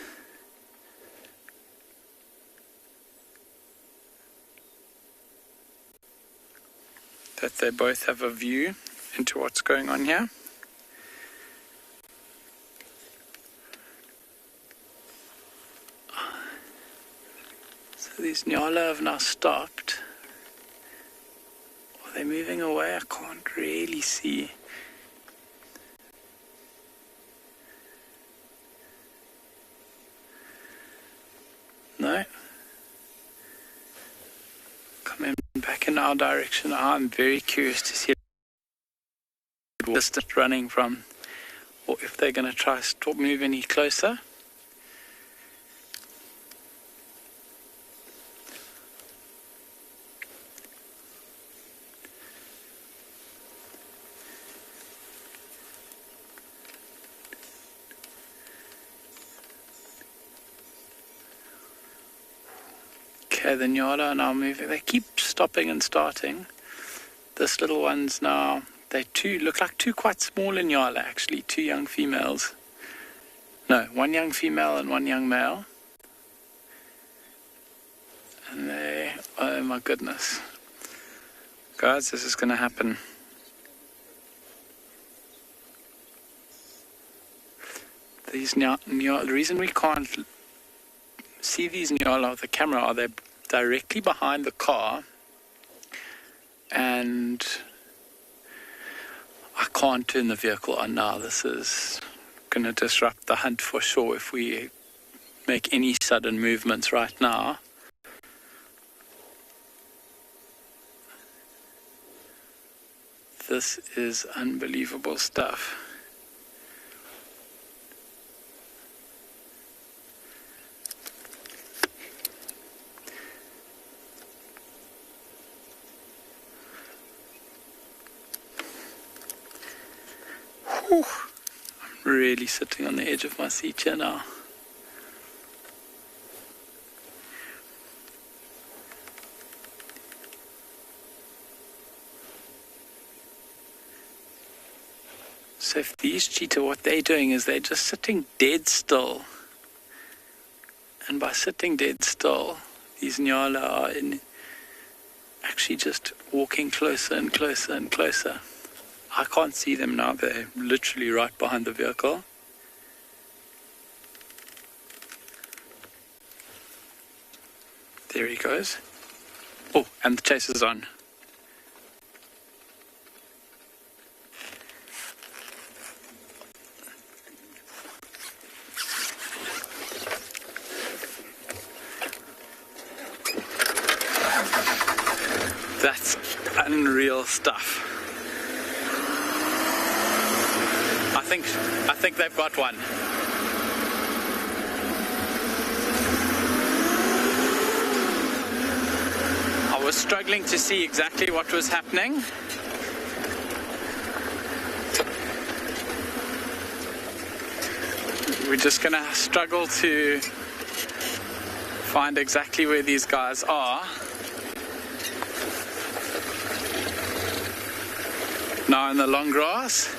That they both have a view into what's going on here. So these Nyala have now stopped. Are they moving away? I can't really see. No. Coming back in our direction. I'm very curious to see distance running from, or if they're going to try to move any closer. Okay, the Nyala are now moving. They keep stopping and starting. This little one's now, they look like two quite small Nyala actually, two young females. No, one young female and one young male. And they, oh my goodness. Guys, this is going to happen. These Nyala, the reason we can't see these Nyala with the camera are they're directly behind the car, and I can't turn the vehicle on now. This is going to disrupt the hunt for sure if we make any sudden movements right now. This is unbelievable stuff. Whew. I'm really sitting on the edge of my seat here now. So if these cheetah, what they're doing is they're just sitting dead still. And by sitting dead still, these nyala are actually just walking closer and closer and closer. I can't see them now. They're literally right behind the vehicle. There he goes. Oh, and the chase is on. That's unreal stuff. I think they've got one. I was struggling to see exactly what was happening. We're just gonna struggle to find exactly where these guys are. Now in the long grass.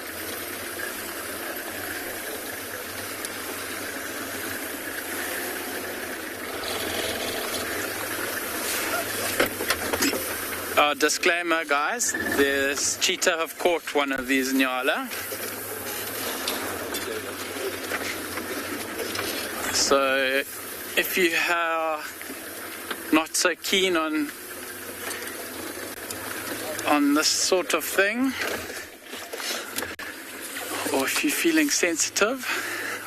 Disclaimer, guys, this cheetah have caught one of these nyala. So if you are not so keen on this sort of thing, or if you're feeling sensitive,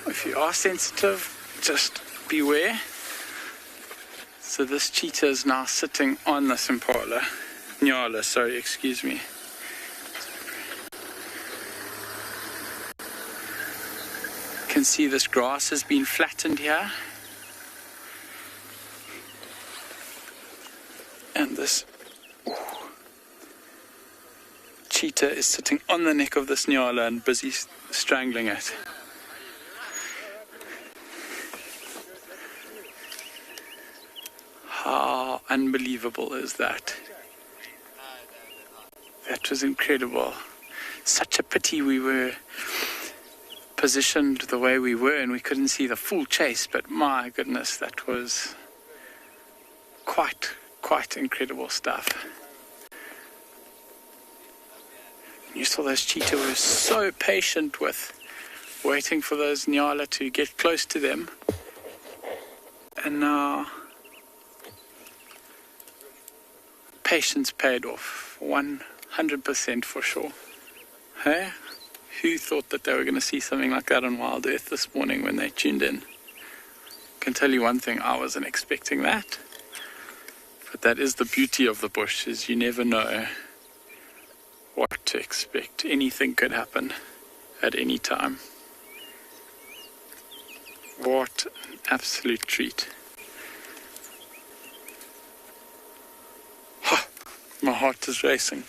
or if you are sensitive, just beware. So this cheetah is now sitting on this impala. Nyala, sorry, excuse me. You can see this grass has been flattened here. And this cheetah is sitting on the neck of this nyala and busy strangling it. How unbelievable is that? That was incredible. Such a pity we were positioned the way we were and we couldn't see the full chase, but my goodness, that was quite incredible stuff. You saw those cheetah were so patient with waiting for those nyala to get close to them. And now patience paid off, 100% for sure. Hey? Who thought that they were going to see something like that on Wild Earth this morning when they tuned in? I can tell you one thing, I wasn't expecting that. But that is the beauty of the bush, is you never know what to expect. Anything could happen at any time. What an absolute treat. My heart is racing.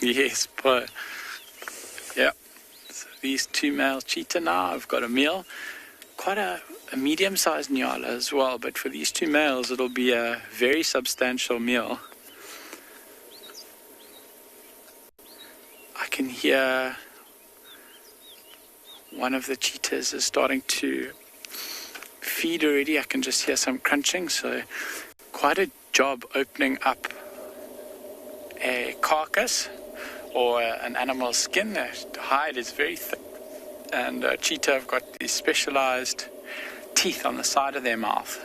Yes, but yeah. So these two male cheetah now, I've got a male, quite a medium-sized nyala as well, but for these two males it'll be a very substantial meal. I can hear one of the cheetahs is starting to feed already. I can just hear some crunching, so quite a job opening up a carcass or an animal's skin. The hide is very thick, and cheetah have got these specialized teeth on the side of their mouth,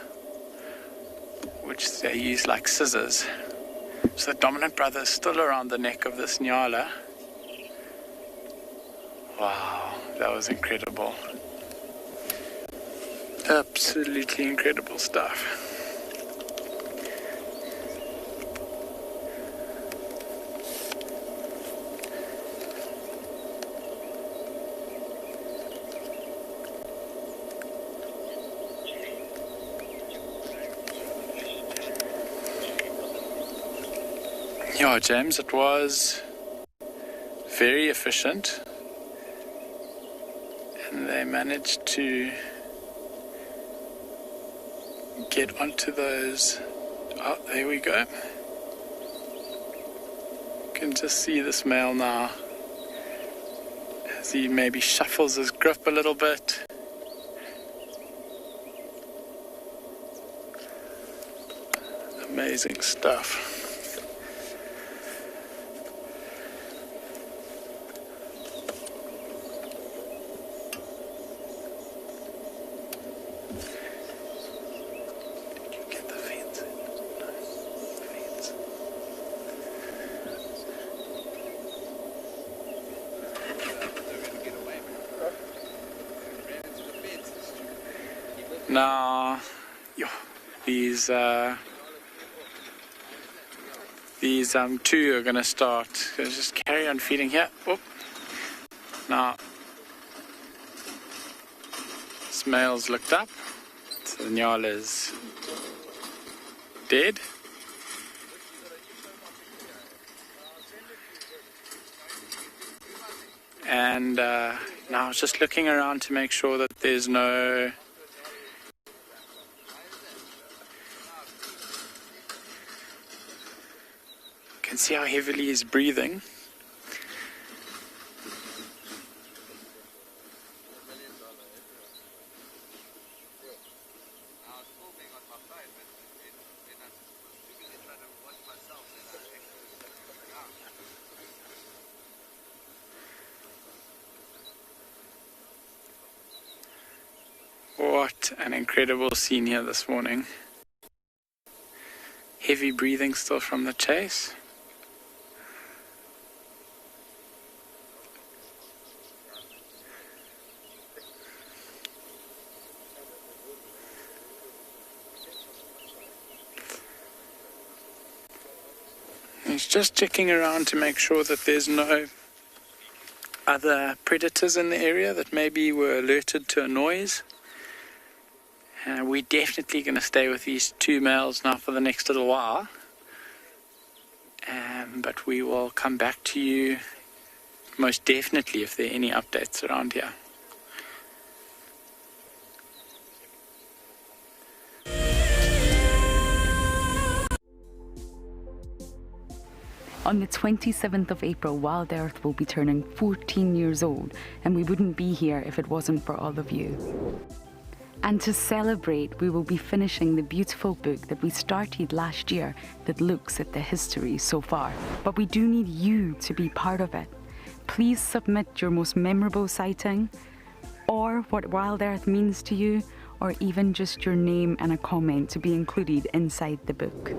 which they use like scissors. So the dominant brother is still around the neck of this nyala. Wow, that was incredible. Absolutely incredible stuff. Yeah, James, it was very efficient, and they managed to get onto those. Oh, there we go. You can just see this male now as he maybe shuffles his grip a little bit. Amazing stuff. Now, these two are going to start. Just carry on feeding here. Oh. Now, this male's looked up. So the nyala is dead. And now I was just looking around to make sure that there's no... You can see how heavily he's breathing. What an incredible scene here this morning. Heavy breathing still from the chase. He's just checking around to make sure that there's no other predators in the area that maybe were alerted to a noise. We're definitely going to stay with these two males now for the next little while. But we will come back to you most definitely if there are any updates around here. On the 27th of April, Wild Earth will be turning 14 years old, and we wouldn't be here if it wasn't for all of you. And to celebrate, we will be finishing the beautiful book that we started last year that looks at the history so far. But we do need you to be part of it. Please submit your most memorable sighting, or what Wild Earth means to you, or even just your name and a comment to be included inside the book.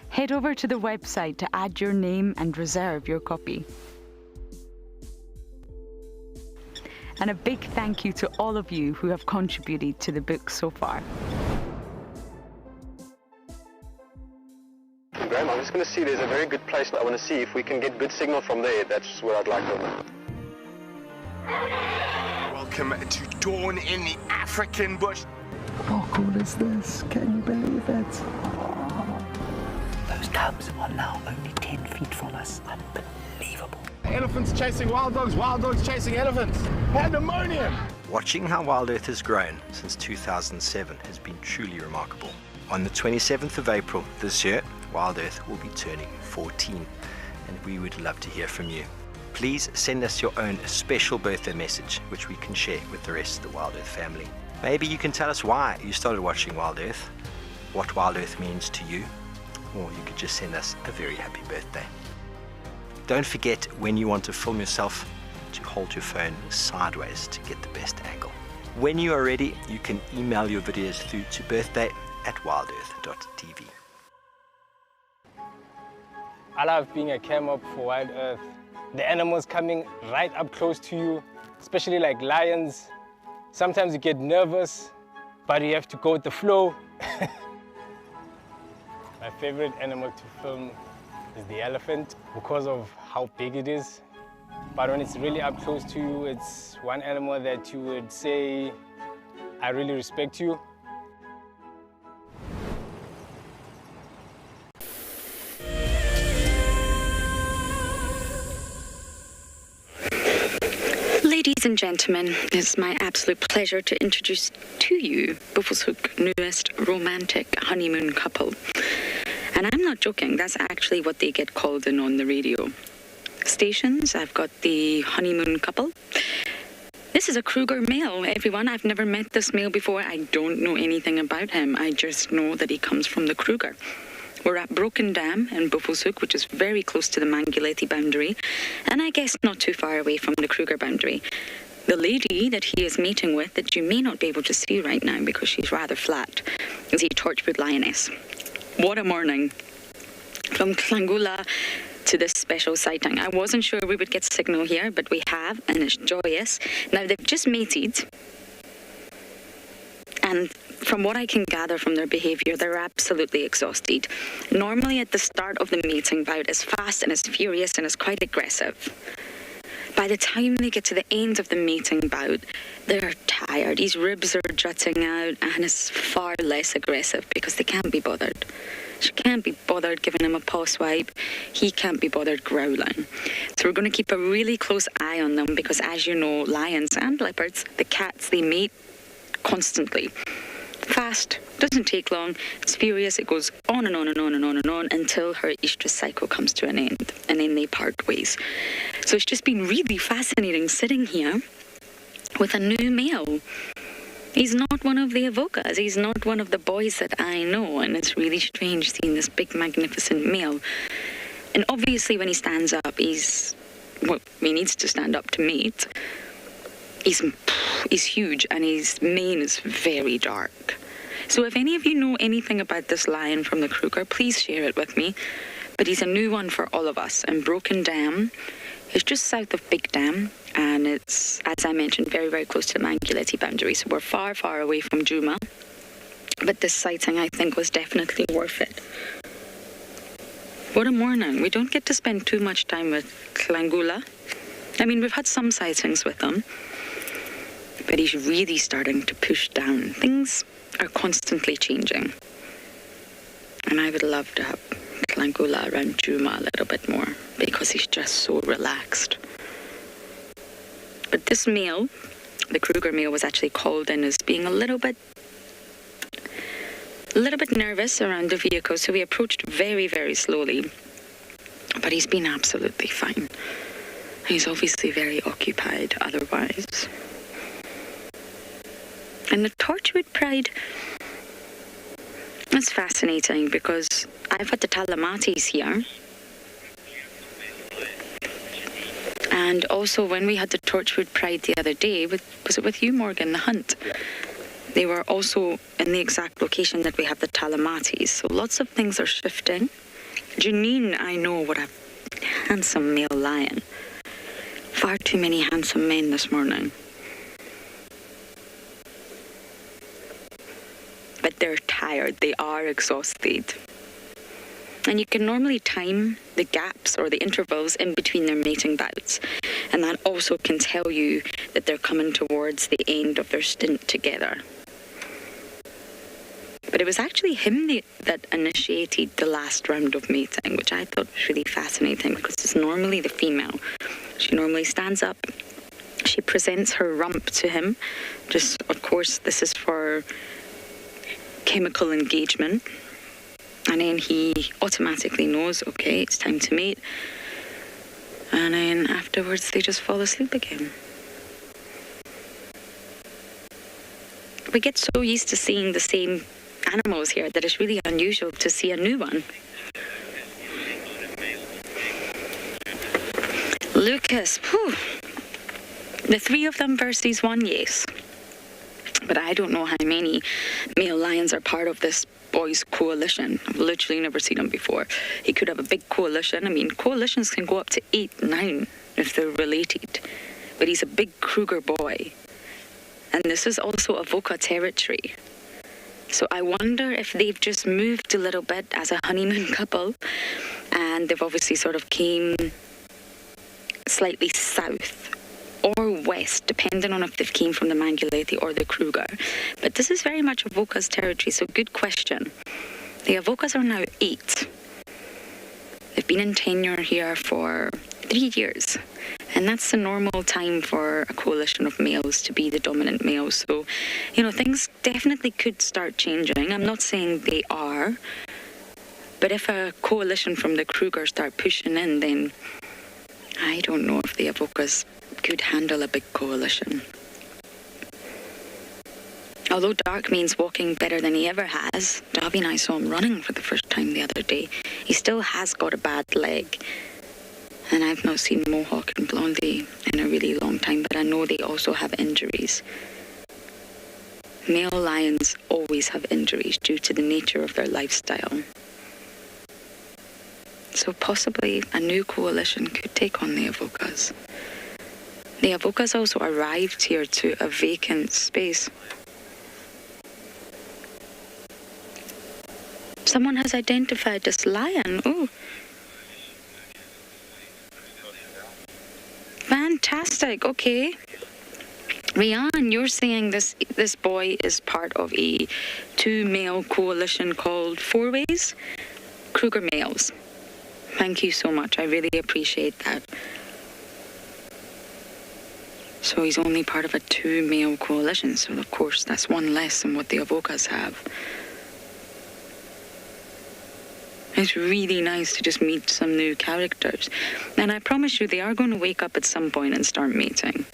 Head over to the website to add your name and reserve your copy. And a big thank you to all of you who have contributed to the book so far. Graham, I'm just going to see, there's a very good place that I want to see if we can get good signal from there. That's where I'd like to go. Welcome to dawn in the African bush. How cool is this? Can you believe it? Those cubs are now only 10 feet from us. Unbelievable. Elephants chasing wild dogs chasing elephants. Pandemonium! Watching how Wild Earth has grown since 2007 has been truly remarkable. On the 27th of April this year, Wild Earth will be turning 14, and we would love to hear from you. Please send us your own special birthday message, which we can share with the rest of the Wild Earth family. Maybe you can tell us why you started watching Wild Earth, what Wild Earth means to you, or you could just send us a very happy birthday. Don't forget, when you want to film yourself, to hold your phone sideways to get the best angle. When you are ready, you can email your videos through to birthday@wildearth.tv. I love being a cam up for Wild Earth. The animals coming right up close to you, especially like lions. Sometimes you get nervous, but you have to go with the flow. My favorite animal to film is the elephant because of how big it is. But when it's really up close to you, it's one animal that you would say, I really respect you. Ladies and gentlemen, it's my absolute pleasure to introduce to you Buffelshoek's newest romantic honeymoon couple. And I'm not joking, that's actually what they get called in on the radio stations. I've got the honeymoon couple. This is a Kruger Male, everyone. I've never met this male before. I don't know anything about him. I just know that he comes from the Kruger. We're at Broken Dam in Buffelshoek, which is very close to the Manguleti boundary, and I guess not too far away from the Kruger boundary. The lady that he is mating with, that you may not be able to see right now because she's rather flat, is a Torchwood Lioness. What a morning. From Klangula to this special sighting. I wasn't sure we would get signal here, but we have, and it's joyous. Now, they've just mated, and from what I can gather from their behaviour, they're absolutely exhausted. Normally at the start of the mating bout, it's fast and it's furious and it's quite aggressive. By the time they get to the end of the mating bout, they're tired. His ribs are jutting out and it's far less aggressive because they can't be bothered. She can't be bothered giving him a paw swipe. He can't be bothered growling. So we're going to keep a really close eye on them because, as you know, lions and leopards, the cats, they mate constantly. Fast, doesn't take long, it's furious, it goes on and on and on and on and on until her estrus cycle comes to an end, and then they part ways. So it's just been really fascinating sitting here with a new male. He's not one of the Avokas, he's not one of the boys that I know, and it's really strange seeing this big, magnificent male. And obviously when he stands up, he needs to stand up to mate. He's huge and his mane is very dark. So if any of you know anything about this lion from the Kruger, please share it with me. But he's a new one for all of us. And Broken Dam is just south of Big Dam, and it's, as I mentioned, very, very close to the Manguleti boundary. So we're far, far away from Juma. But this sighting, I think, was definitely worth it. What a morning. We don't get to spend too much time with Klangula. I mean, we've had some sightings with him, but he's really starting to push down. Things are constantly changing. And I would love to have Klangula around Juma a little bit more because he's just so relaxed. But this male, the Kruger male, was actually called in as being a little bit nervous around the vehicle, so we approached very, very slowly. But he's been absolutely fine. He's obviously very occupied otherwise. And the Torchwood Pride, it's fascinating because I've had the Talamatis here. And also when we had the Torchwood Pride the other day, was it with you, Morgan, the hunt? Yeah. They were also in the exact location that we have the Talamatis. So lots of things are shifting. Janine, I know, what a handsome male lion. Far too many handsome men this morning. But they're tired, they are exhausted. And you can normally time the gaps or the intervals in between their mating bouts. And that also can tell you that they're coming towards the end of their stint together. But it was actually him that initiated the last round of mating, which I thought was really fascinating because it's normally the female. She normally stands up, she presents her rump to him. Just, of course, this is for chemical engagement. And then he automatically knows, okay, it's time to mate. And then afterwards, they just fall asleep again. We get so used to seeing the same animals here that it's really unusual to see a new one. Lucas, whew. The three of them versus one, yes. But I don't know how many male lions are part of this boys' coalition. I've literally never seen them before. He could have a big coalition. I mean, coalitions can go up to 8, 9 if they're related. But he's a big Kruger boy. And this is also Avoca territory. So I wonder if they've just moved a little bit as a honeymoon couple. And they've obviously sort of came slightly south or west, depending on if they've came from the Manguleti or the Kruger. But this is very much Avoca's territory, so good question. The Avocas are now 8. They've been in tenure here for 3 years, and And that's the normal time for a coalition of males to be the dominant male. So, things definitely could start changing. I'm not saying they are. But if a coalition from the Kruger start pushing in, then I don't know if the Avokas could handle a big coalition. Although Dark means walking better than he ever has, Davy and I saw him running for the first time the other day. He still has got a bad leg. And I've not seen Mohawk and Blondie in a really long time, but I know they also have injuries. Male lions always have injuries due to the nature of their lifestyle. So possibly a new coalition could take on the Avokas. The Avokas also arrived here to a vacant space. Someone has identified this lion. Oh. Fantastic. Okay. Rian, you're saying this boy is part of a 2-male coalition called Four Ways? Kruger Males. Thank you so much. I really appreciate that. So he's only part of a 2-male coalition. So, of course, that's one less than what the Avokas have. It's really nice to just meet some new characters. And I promise you, they are going to wake up at some point and start mating.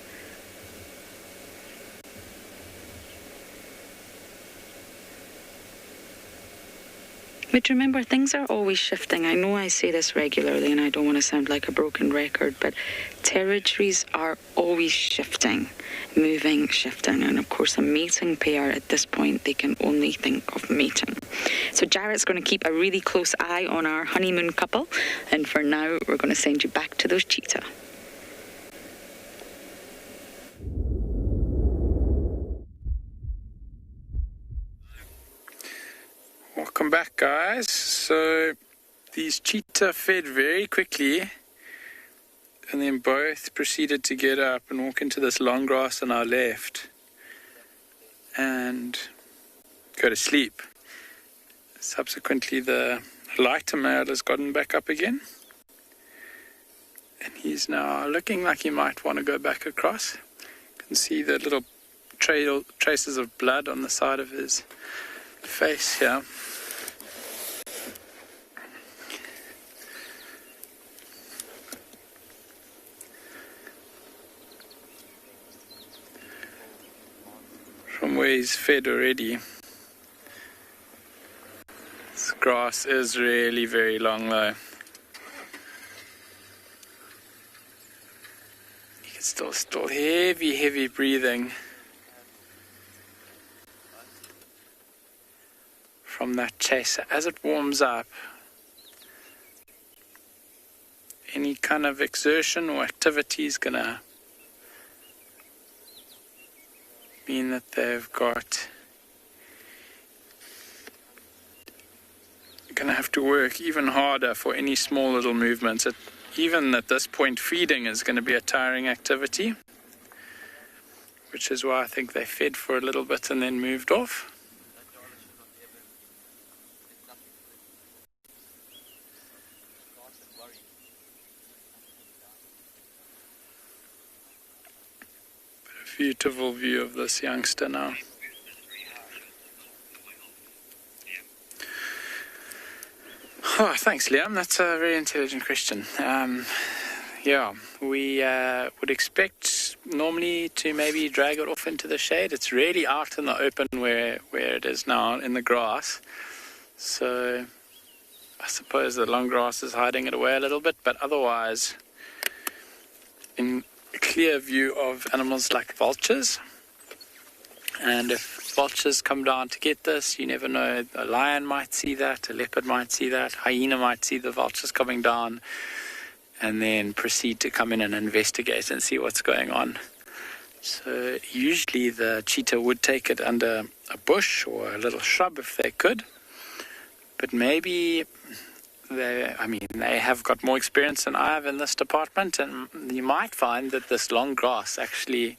But remember, things are always shifting. I know I say this regularly and I don't want to sound like a broken record, but territories are always shifting, moving, shifting. And of course, a mating pair at this point, they can only think of mating. So Jarrett's going to keep a really close eye on our honeymoon couple. And for now, we're going to send you back to those cheetah. Welcome back, guys. So these cheetah fed very quickly and then both proceeded to get up and walk into this long grass on our left and go to sleep. Subsequently, the lighter male has gotten back up again and he's now looking like he might want to go back across. You can see the little traces of blood on the side of his face here. From where he's fed already. This grass is really very long though. You can still heavy breathing from that chase. As it warms up, any kind of exertion or activity is gonna mean that they've got gonna have to work even harder for any small little movements. Even at this point, feeding is going to be a tiring activity, which is why I think they fed for a little bit and then moved off. Beautiful view of this youngster now. Oh, thanks, Liam. That's a very intelligent question. Yeah, we would expect normally to maybe drag it off into the shade. It's really out in the open where it is now in the grass. So I suppose the long grass is hiding it away a little bit, but otherwise in clear view of animals like vultures. And if vultures come down to get this, you never know, a lion might see that, a leopard might see that, hyena might see the vultures coming down and then proceed to come in and investigate and see what's going on. So usually the cheetah would take it under a bush or a little shrub if they could, but maybe they have got more experience than I have in this department, and you might find that this long grass actually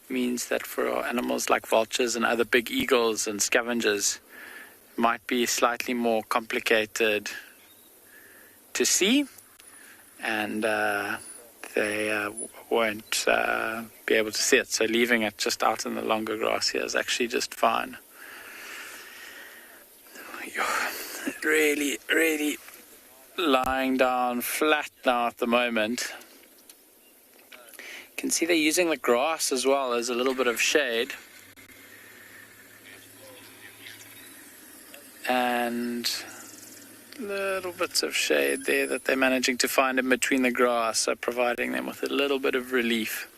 means that for animals like vultures and other big eagles and scavengers, it might be slightly more complicated to see, and they won't be able to see it. So leaving it just out in the longer grass here is actually just fine. Really, really lying down flat now at the moment. You can see they're using the grass as well as a little bit of shade. And little bits of shade there that they're managing to find in between the grass are providing them with a little bit of relief.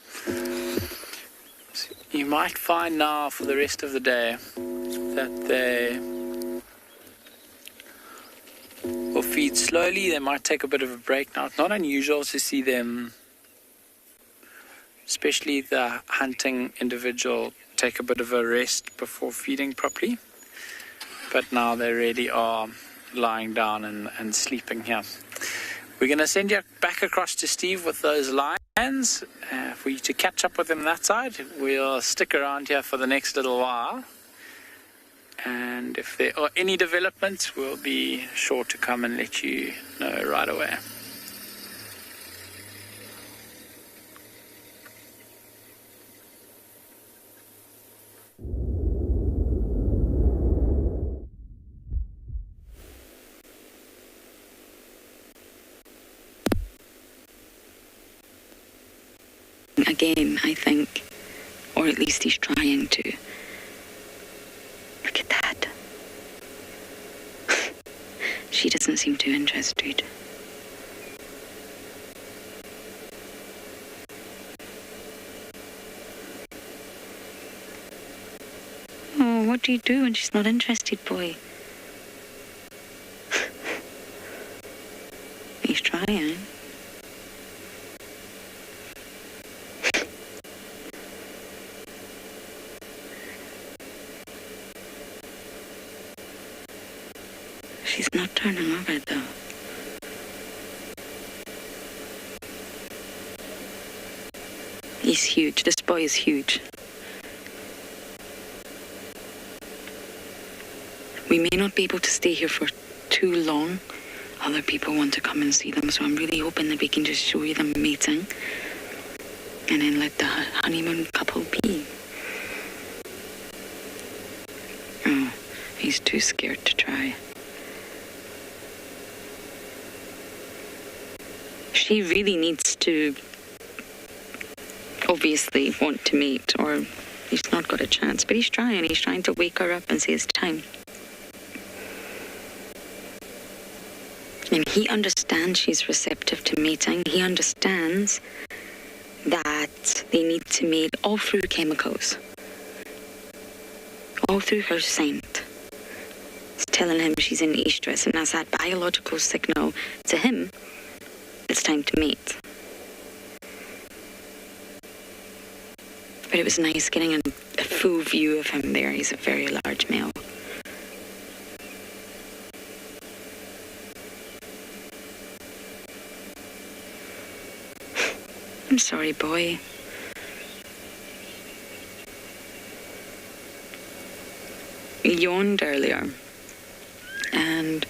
So you might find now for the rest of the day that they will feed slowly. They might take a bit of a break now. It's not unusual to see them, especially the hunting individual, take a bit of a rest before feeding properly. But now they really are lying down and sleeping here. We're going to send you back across to Steve with those lions for you to catch up with him that side. We'll stick around here for the next little while. And if there are any developments, we'll be sure to come and let you know right away. Again, I think, or at least he's trying to. Look at that. She doesn't seem too interested. Oh, what do you do when she's not interested, boy? He's trying. She's not turning over, though. He's huge. This boy is huge. We may not be able to stay here for too long. Other people want to come and see them, so I'm really hoping that we can just show you them mating and then let the honeymoon couple be. Oh, he's too scared to try. She really needs to obviously want to mate, or he's not got a chance. But he's trying to wake her up and say it's time. And he understands she's receptive to mating. He understands that they need to mate all through chemicals, all through her scent. It's telling him she's in estrus, and as that biological signal to him, it's time to mate. But it was nice getting a full view of him there. He's a very large male. I'm sorry, boy. He yawned earlier, and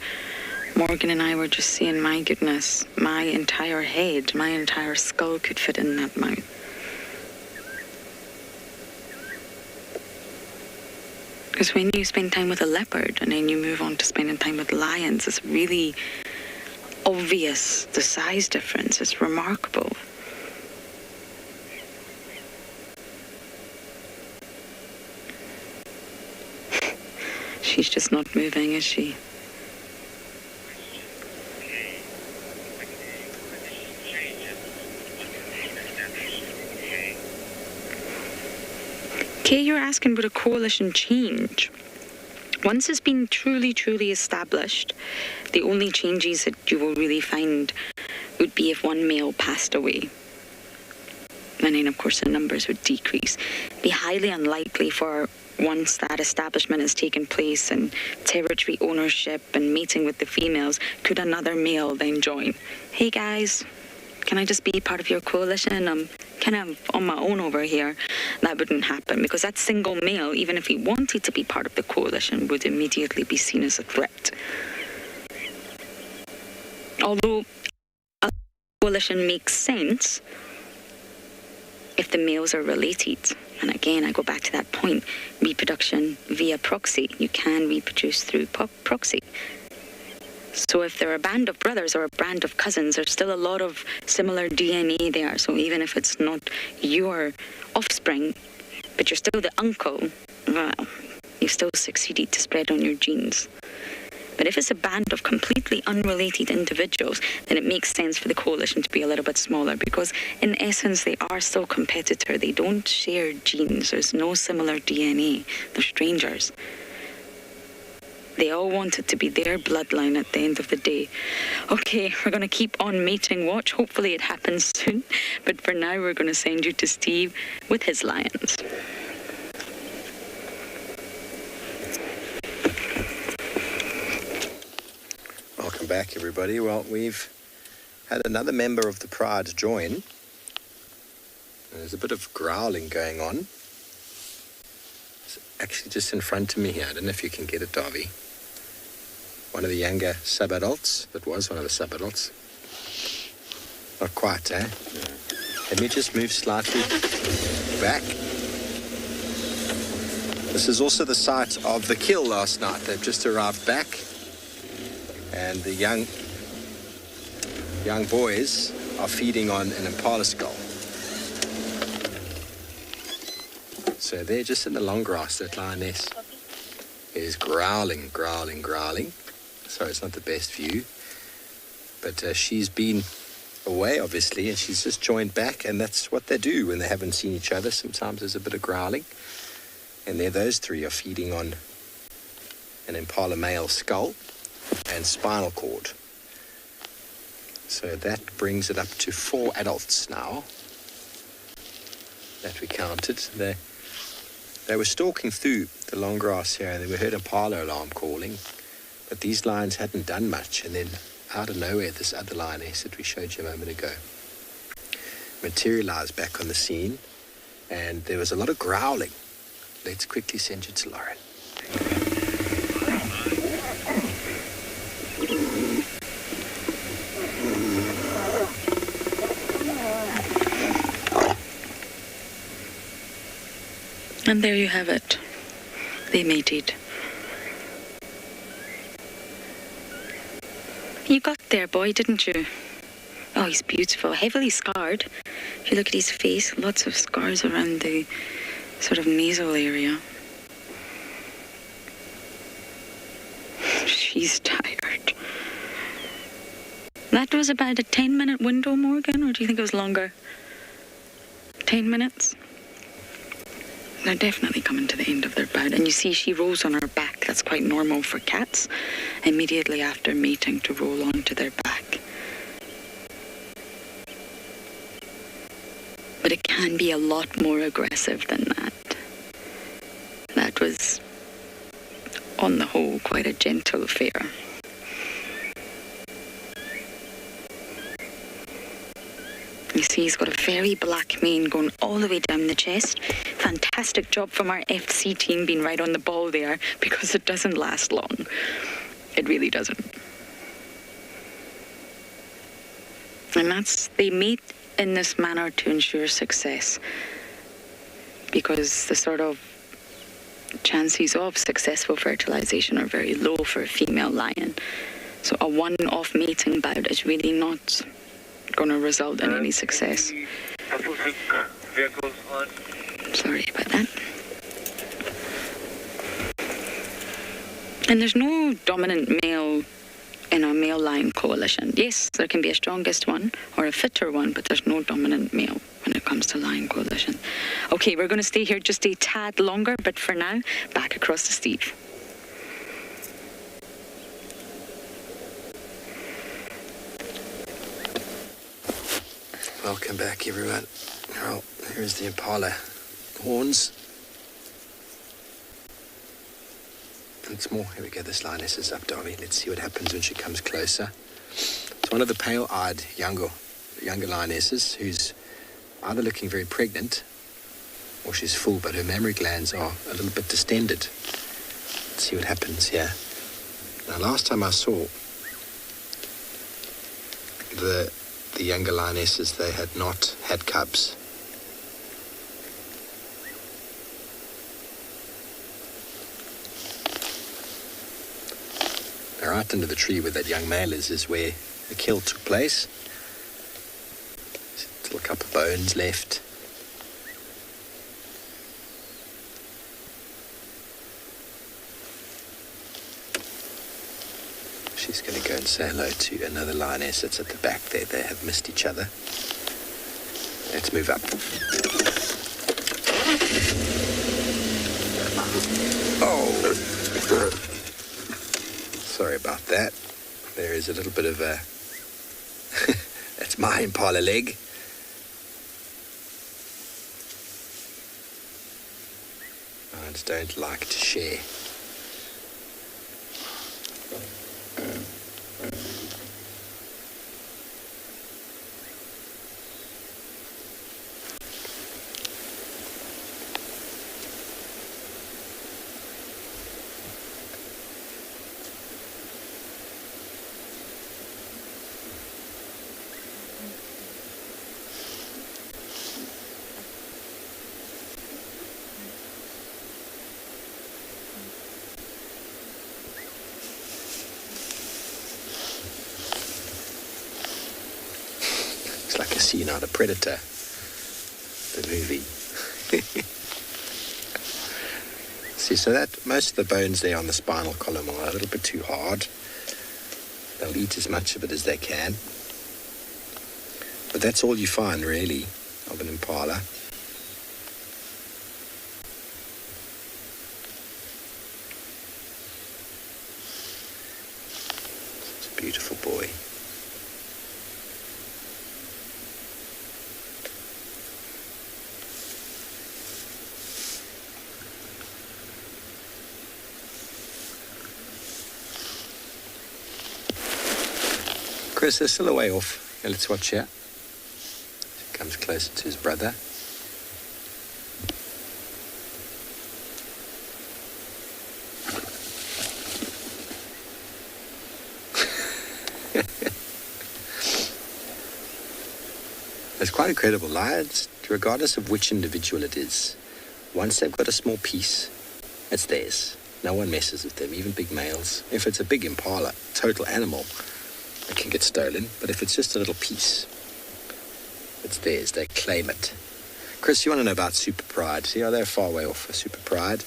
Morgan and I were just saying, my goodness, my entire head, my entire skull could fit in that mouth. Because when you spend time with a leopard and then you move on to spending time with lions, it's really obvious. The size difference is remarkable. She's just not moving, is she? Okay, you're asking would a coalition change? Once it's been truly, truly established, the only changes that you will really find would be if one male passed away. And then, of course, the numbers would decrease. It'd be highly unlikely for once that establishment has taken place and territory ownership and mating with the females, could another male then join? Hey guys, can I just be part of your coalition? I'm kind of on my own over here. That wouldn't happen, because that single male, even if he wanted to be part of the coalition, would immediately be seen as a threat. Although coalition makes sense if the males are related. And again, I go back to that point, reproduction via proxy. You can reproduce through proxy. So if they're a band of brothers or a band of cousins, there's still a lot of similar DNA there. So even if it's not your offspring, but you're still the uncle, well, you've still succeeded to spread on your genes. But if it's a band of completely unrelated individuals, then it makes sense for the coalition to be a little bit smaller, because in essence they are still competitor. They don't share genes. There's no similar DNA. They're strangers. They all want it to be their bloodline at the end of the day. Okay, we're going to keep on mating watch. Hopefully it happens soon. But for now, we're going to send you to Steve with his lions. Welcome back, everybody. Well, we've had another member of the pride join. There's a bit of growling going on. It's actually just in front of me here. I don't know if you can get it, Darby. One of the younger sub-adults. That was one of the sub-adults. Not quite, eh? Let me just move slightly back. This is also the site of the kill last night. They've just arrived back. And the young boys are feeding on an impala skull. So they're just in the long grass. That lioness is growling. Sorry, it's not the best view. But she's been away, obviously, and she's just joined back. And that's what they do when they haven't seen each other. Sometimes there's a bit of growling. And there those three are feeding on an impala male skull and spinal cord. So that brings it up to 4 adults now that we counted. They were stalking through the long grass here, and they heard impala alarm calling, but these lions hadn't done much. And then out of nowhere, this other lioness that we showed you a moment ago materialized back on the scene, and there was a lot of growling. Let's quickly send you to Lauren. And there you have it. They mated. You got there, boy, didn't you? Oh, he's beautiful. Heavily scarred. If you look at his face, lots of scars around the sort of nasal area. She's tired. That was about a 10-minute window, Morgan, or do you think it was longer? 10 minutes? They're definitely coming to the end of their bout. And you see she rolls on her back. That's quite normal for cats. Immediately after mating to roll onto their back. But it can be a lot more aggressive than that. That was, on the whole, quite a gentle affair. You see, he's got a very black mane going all the way down the chest. Fantastic job from our FC team being right on the ball there, because it doesn't last long. It really doesn't. And they mate in this manner to ensure success, because the sort of chances of successful fertilization are very low for a female lion. So a one-off mating bout is really not going to result in any success. Sorry about that. And there's no dominant male in a male lion coalition. Yes, there can be a strongest one or a fitter one, but there's no dominant male when it comes to lion coalition. Okay, we're going to stay here just a tad longer, but for now, back across to Steve. Welcome back, everyone. Well, here's the impala horns. Once more, here we go. This lioness is up, Darby. Let's see what happens when she comes closer. It's one of the pale-eyed younger lionesses who's either looking very pregnant or she's full, but her mammary glands are a little bit distended. Let's see what happens here. Now, last time I saw the the younger lionesses, they had not had cubs. Now, right under the tree where that young male is where the kill took place. Still a couple of bones left. She's going to go and say hello to another lioness that's at the back there. They have missed each other. Let's move up. Oh! Sorry about that. There is a little bit of a... That's my impala leg. Lions don't like to share. It's like a scene out of Predator, the movie. See, so that most of the bones there on the spinal column are a little bit too hard. They'll eat as much of it as they can. But that's all you find, really, of an impala. It's a beautiful boy. Chris is still a way off. Yeah, let's watch here. He comes closer to his brother. It's quite incredible. Lions, regardless of which individual it is, once they've got a small piece, it's theirs. No one messes with them, even big males. If it's a big impala, total animal, it can get stolen, but if it's just a little piece, it's theirs. They claim it. Chris, you want to know about super pride? See how they're far away off for super pride?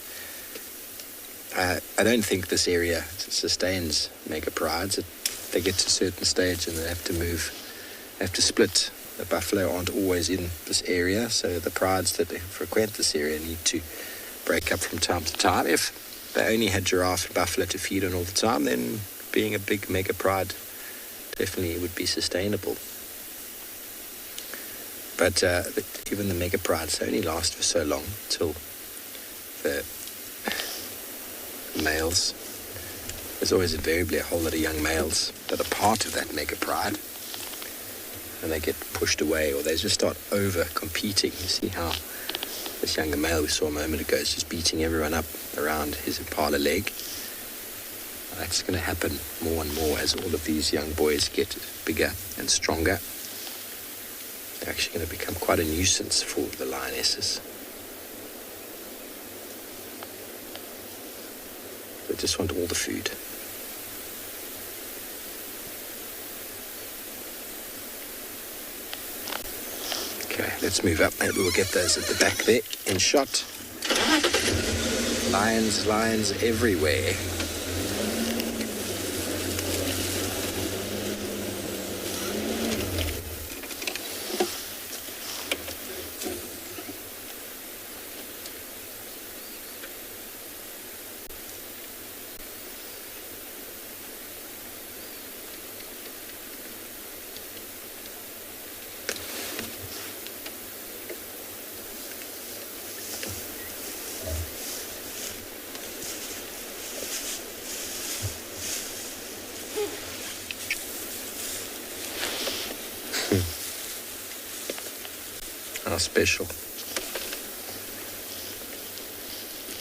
I don't think this area sustains mega prides. They get to a certain stage and they have to move, they have to split. The buffalo aren't always in this area, so the prides that frequent this area need to break up from time to time. If they only had giraffe and buffalo to feed on all the time, then being a big mega pride definitely would be sustainable. But even the mega prides only last for so long till the males. There's always invariably a whole lot of young males that are part of that mega pride, and they get pushed away or they just start over competing. You see how this younger male we saw a moment ago is just beating everyone up around his impala leg. That's going to happen more and more as all of these young boys get bigger and stronger. They're actually going to become quite a nuisance for the lionesses. They just want all the food. Okay, let's move up. Maybe we'll get those at the back there in shot. Lions everywhere. How special.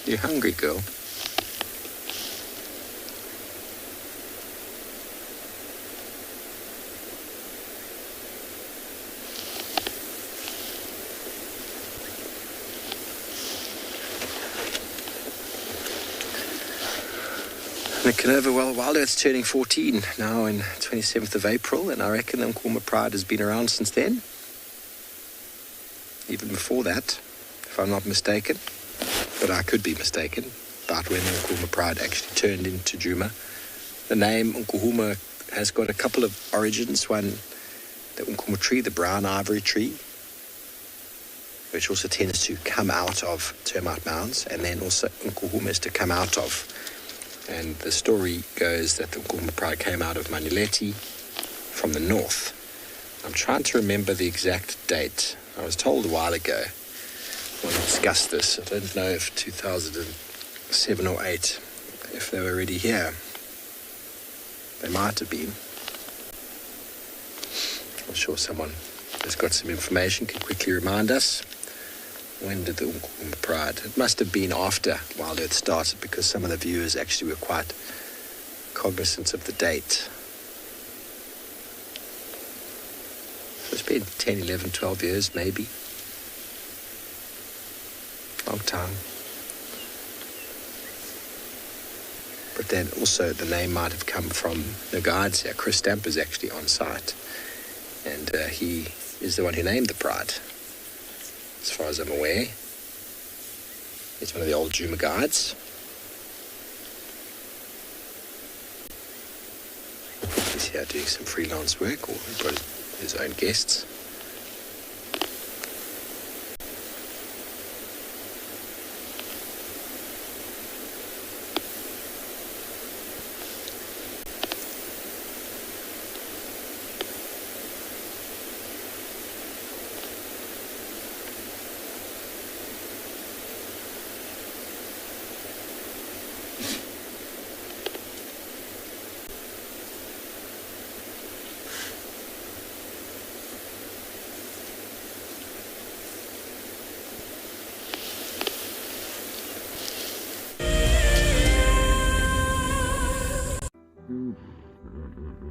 You hungry, girl? The Canova, well, Wild Earth's turning 14 now in 27th of April, and I reckon the Nkuhuma Pride has been around since then. Even before that, if I'm not mistaken. But I could be mistaken about when the Nkuhuma Pride actually turned into Djuma. The name Nkuhuma has got a couple of origins. One, the Nkuhuma tree, the brown ivory tree, which also tends to come out of termite mounds, and then also Nkuhuma is to come out of. And the story goes that the Nkuhuma Pride came out of Manuleti from the north. I'm trying to remember the exact date. I was told a while ago when we discussed this. I don't know if 2007 or 8, if they were already here. They might have been. I'm sure someone has got some information, can quickly remind us. When did the Nkuhuma Pride? It must have been after Wild Earth started, because some of the viewers actually were quite cognizant of the date. So it's been 10, 11, 12 years maybe. Long time. But then also the name might have come from the guides here. Chris Stamper's actually on site, and he is the one who named the Pride. As far as I'm aware, he's one of the old Djuma guides. He's here doing some freelance work, or he brought his own guests.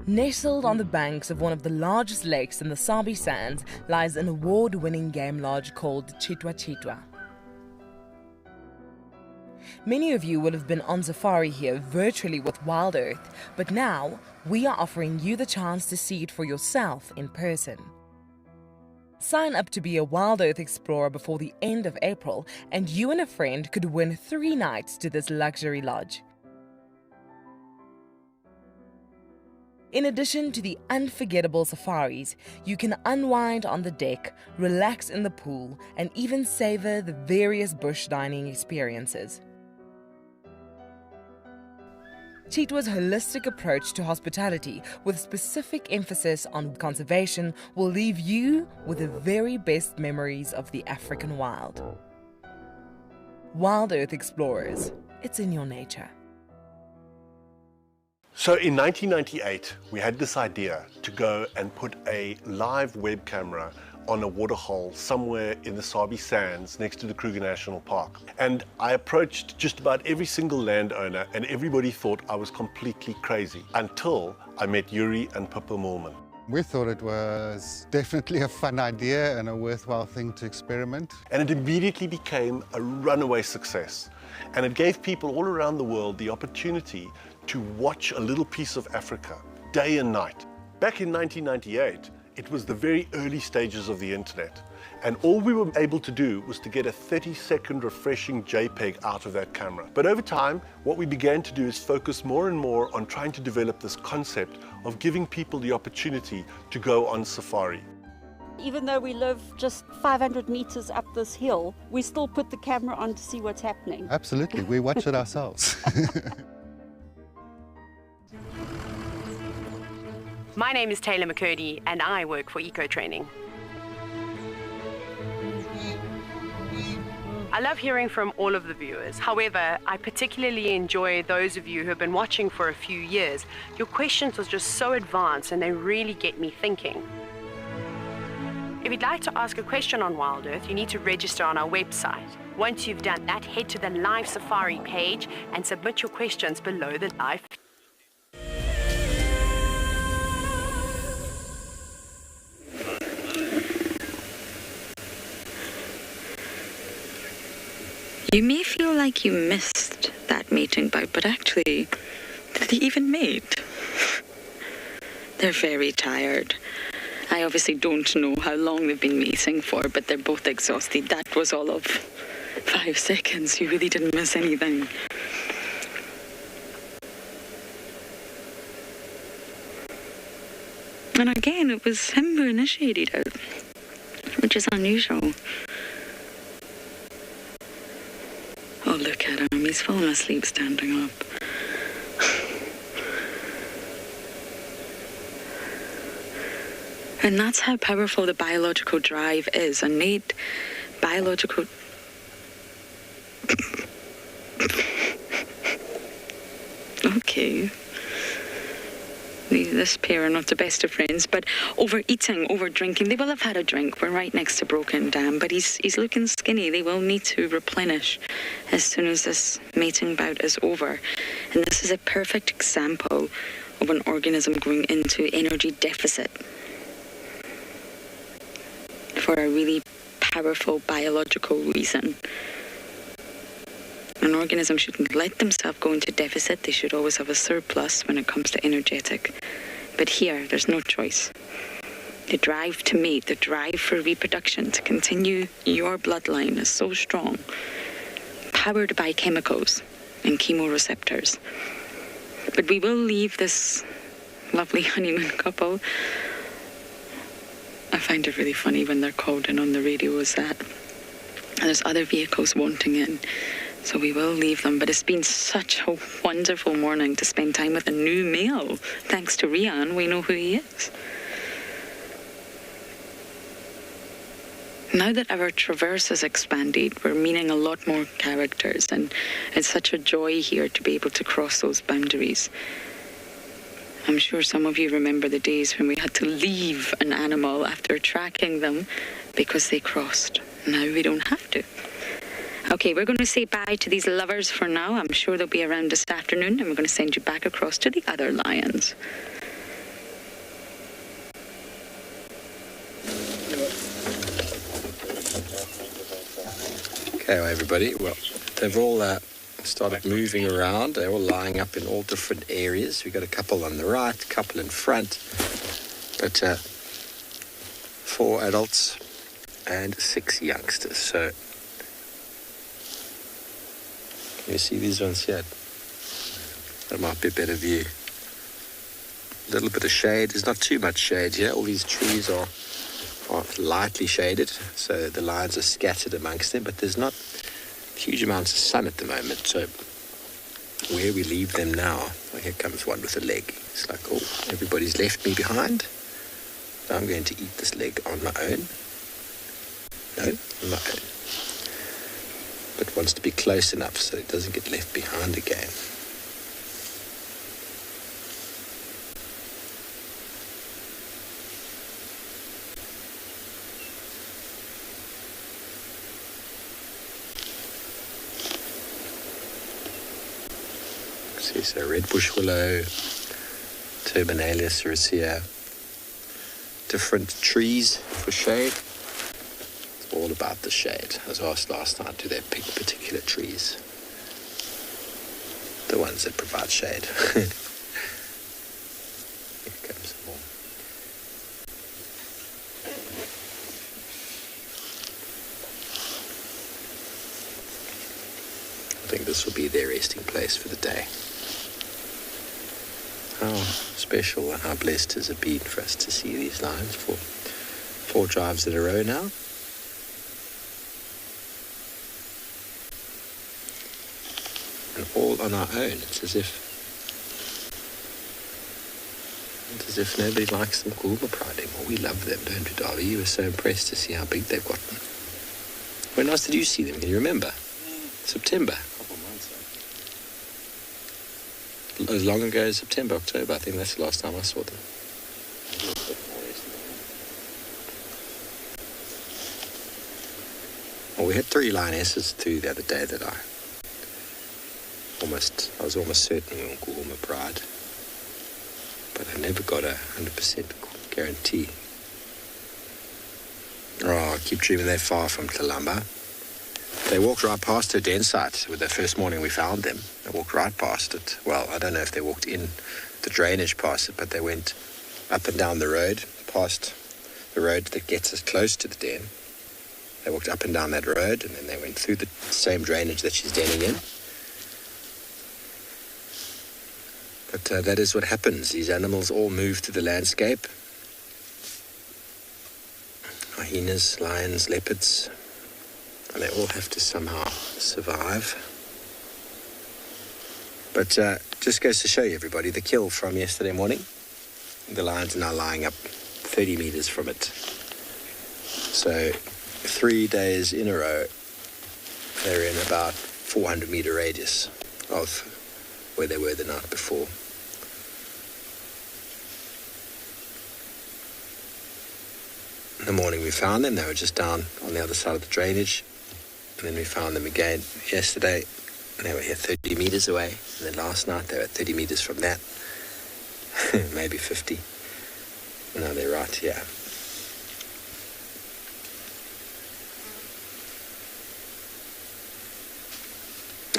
Nestled on the banks of one of the largest lakes in the Sabi Sands lies an award-winning game lodge called Cheetah. Many of you will have been on safari here virtually with Wild Earth, but now we are offering you the chance to see it for yourself in person. Sign up to be a Wild Earth explorer before the end of April, and you and a friend could win 3 nights to this luxury lodge. In addition to the unforgettable safaris, you can unwind on the deck, relax in the pool, and even savor the various bush dining experiences. Cheetah's holistic approach to hospitality, with specific emphasis on conservation, will leave you with the very best memories of the African wild. Wild Earth Explorers, it's in your nature. So in 1998, we had this idea to go and put a live web camera on a waterhole somewhere in the Sabi Sands next to the Kruger National Park. And I approached just about every single landowner, and everybody thought I was completely crazy until I met Yuri and Pippa Moorman. We thought it was definitely a fun idea and a worthwhile thing to experiment. And it immediately became a runaway success. And it gave people all around the world the opportunity to watch a little piece of Africa day and night. Back in 1998, it was the very early stages of the internet. And all we were able to do was to get a 30-second refreshing JPEG out of that camera. But over time, what we began to do is focus more and more on trying to develop this concept of giving people the opportunity to go on safari. Even though we live just 500 meters up this hill, we still put the camera on to see what's happening. Absolutely, we watch it ourselves. My name is Taylor McCurdy and I work for Eco Training. I love hearing from all of the viewers. However, I particularly enjoy those of you who have been watching for a few years. Your questions are just so advanced and they really get me thinking. If you'd like to ask a question on Wild Earth, you need to register on our website. Once you've done that, head to the live safari page and submit your questions below the live. You may feel like you missed that mating bite, but actually, Did they even mate? They're very tired. I obviously don't know how long they've been mating for, but they're both exhausted. That was all of 5 seconds. You really didn't miss anything. And again, it was him who initiated it, which is unusual. Oh, look at him. He's fallen asleep standing up. And that's how powerful the biological drive is. Innate biological... Okay. This pair are not the best of friends, but overeating, over-drinking. They will have had a drink. We're right next to Broken Dam, but he's looking skinny. They will need to replenish as soon as this mating bout is over. And this is a perfect example of an organism going into energy deficit for a really powerful biological reason. An organism shouldn't let themselves go into deficit. They should always have a surplus when it comes to energetic. But here, there's no choice. The drive to mate, the drive for reproduction, to continue your bloodline is so strong, powered by chemicals and chemoreceptors. But we will leave this lovely honeymoon couple. I find it really funny when they're called in on the radio as that. And there's other vehicles wanting in. So we will leave them, but it's been such a wonderful morning to spend time with a new male. Thanks to Rian, we know who he is. Now that our traverse has expanded, we're meeting a lot more characters, and it's such a joy here to be able to cross those boundaries. I'm sure some of you remember the days when we had to leave an animal after tracking them because they crossed. Now we don't have to. Okay, we're going to say bye to these lovers for now. I'm sure they'll be around this afternoon, and we're going to send you back across to the other lions. Okay, well, everybody, well, they've all started moving around. They're all lying up in all different areas. We've got a couple on the right, a couple in front, but 4 adults and 6 youngsters. So you see these ones here? That might be a better view. A little bit of shade. There's not too much shade here. All these trees are lightly shaded, so the lions are scattered amongst them, but there's not huge amounts of sun at the moment. So where we leave them now, well, here comes one with a leg. It's like, oh, everybody's left me behind. I'm going to eat this leg on my own. No, on my own. But wants to be close enough so it doesn't get left behind again. See, so red bush willow, Turbonalia sericea, different trees for shade. All about the shade. I was asked last night, do they pick particular trees? The ones that provide shade. Here comes some more. I think this will be their resting place for the day. How special and how blessed has it been for us to see these lions for 4 drives in a row now. And all on our own. It's as if nobody likes them Kruger Pride anymore. We love them, don't we, Darby? You were so impressed to see how big they've gotten. When last did you see them? Can you remember? September. A couple of months ago. As long ago as September, October. I think that's the last time I saw them. Well, we had 3 lionesses through the other day that I was almost certain on Kruger Pride, but I never got a 100% guarantee. Oh, I keep dreaming they're far from Kalamba. They walked right past her den site with the first morning we found them. They walked right past it. Well, I don't know if they walked in the drainage past it, but they went up and down the road, past the road that gets us close to the den. They walked up and down that road, and then they went through the same drainage that she's denning in. But that is what happens. These animals all move through the landscape. Hyenas, lions, leopards, and they all have to somehow survive. But just goes to show you, everybody, the kill from yesterday morning. The lions are now lying up 30 meters from it. So 3 days in a row, they're in about 400-meter radius of where they were the night before. In the morning we found them. They were just down on the other side of the drainage. And then we found them again yesterday. And they were here 30 meters away. And then last night they were 30 meters from that. Maybe 50. No, they're right here.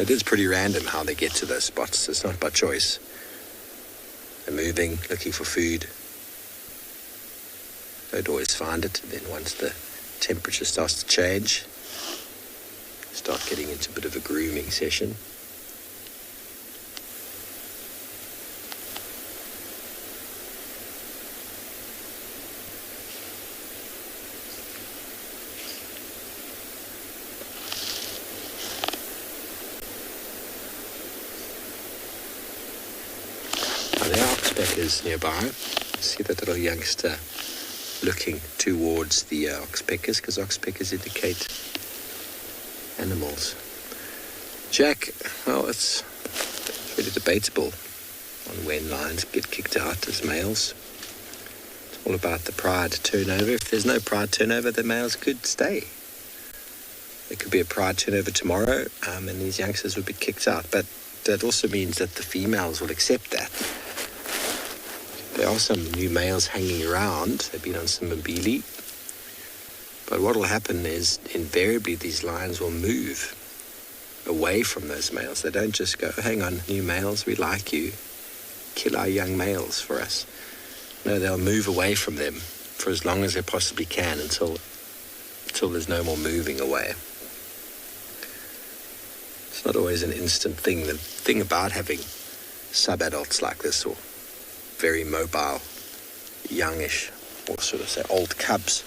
It is pretty random how they get to those spots. It's not by choice. They're moving, looking for food. They'd always find it. And then once the temperature starts to change, start getting into a bit of a grooming session. Now there are oxpeckers nearby. See that little youngster looking towards the oxpeckers, because oxpeckers indicate animals. Jack, well, it's really debatable on when lions get kicked out as males. It's all about the pride turnover. If there's no pride turnover, the males could stay. There could be a pride turnover tomorrow, and these youngsters would be kicked out. But that also means that the females will accept that. There are some new males hanging around. They've been on some mobili. But what will happen is, invariably, these lions will move away from those males. They don't just go, hang on, new males, we like you. Kill our young males for us. No, they'll move away from them for as long as they possibly can until there's no more moving away. It's not always an instant thing. The thing about having sub-adults like this, or very mobile, youngish, or sort of say old cubs,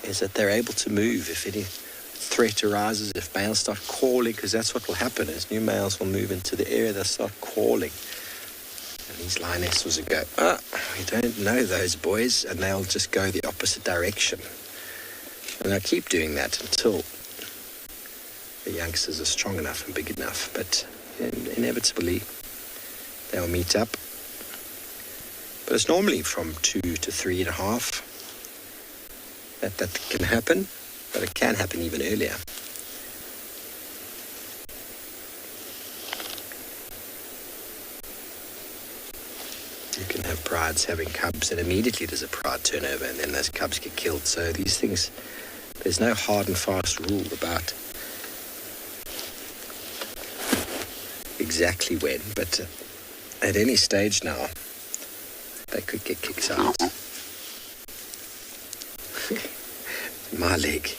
is that they're able to move if any threat arises, if males start calling, because that's what will happen, is new males will move into the area, they'll start calling. And these lionesses will go, we don't know those boys, and they'll just go the opposite direction. And they'll keep doing that until the youngsters are strong enough and big enough. But inevitably, they'll meet up. But it's normally from 2 to 3.5 that can happen, but it can happen even earlier. You can have prides having cubs, and immediately there's a pride turnover, and then those cubs get killed. So these things, there's no hard and fast rule about exactly when, but at any stage now, they could get kicked out. My leg.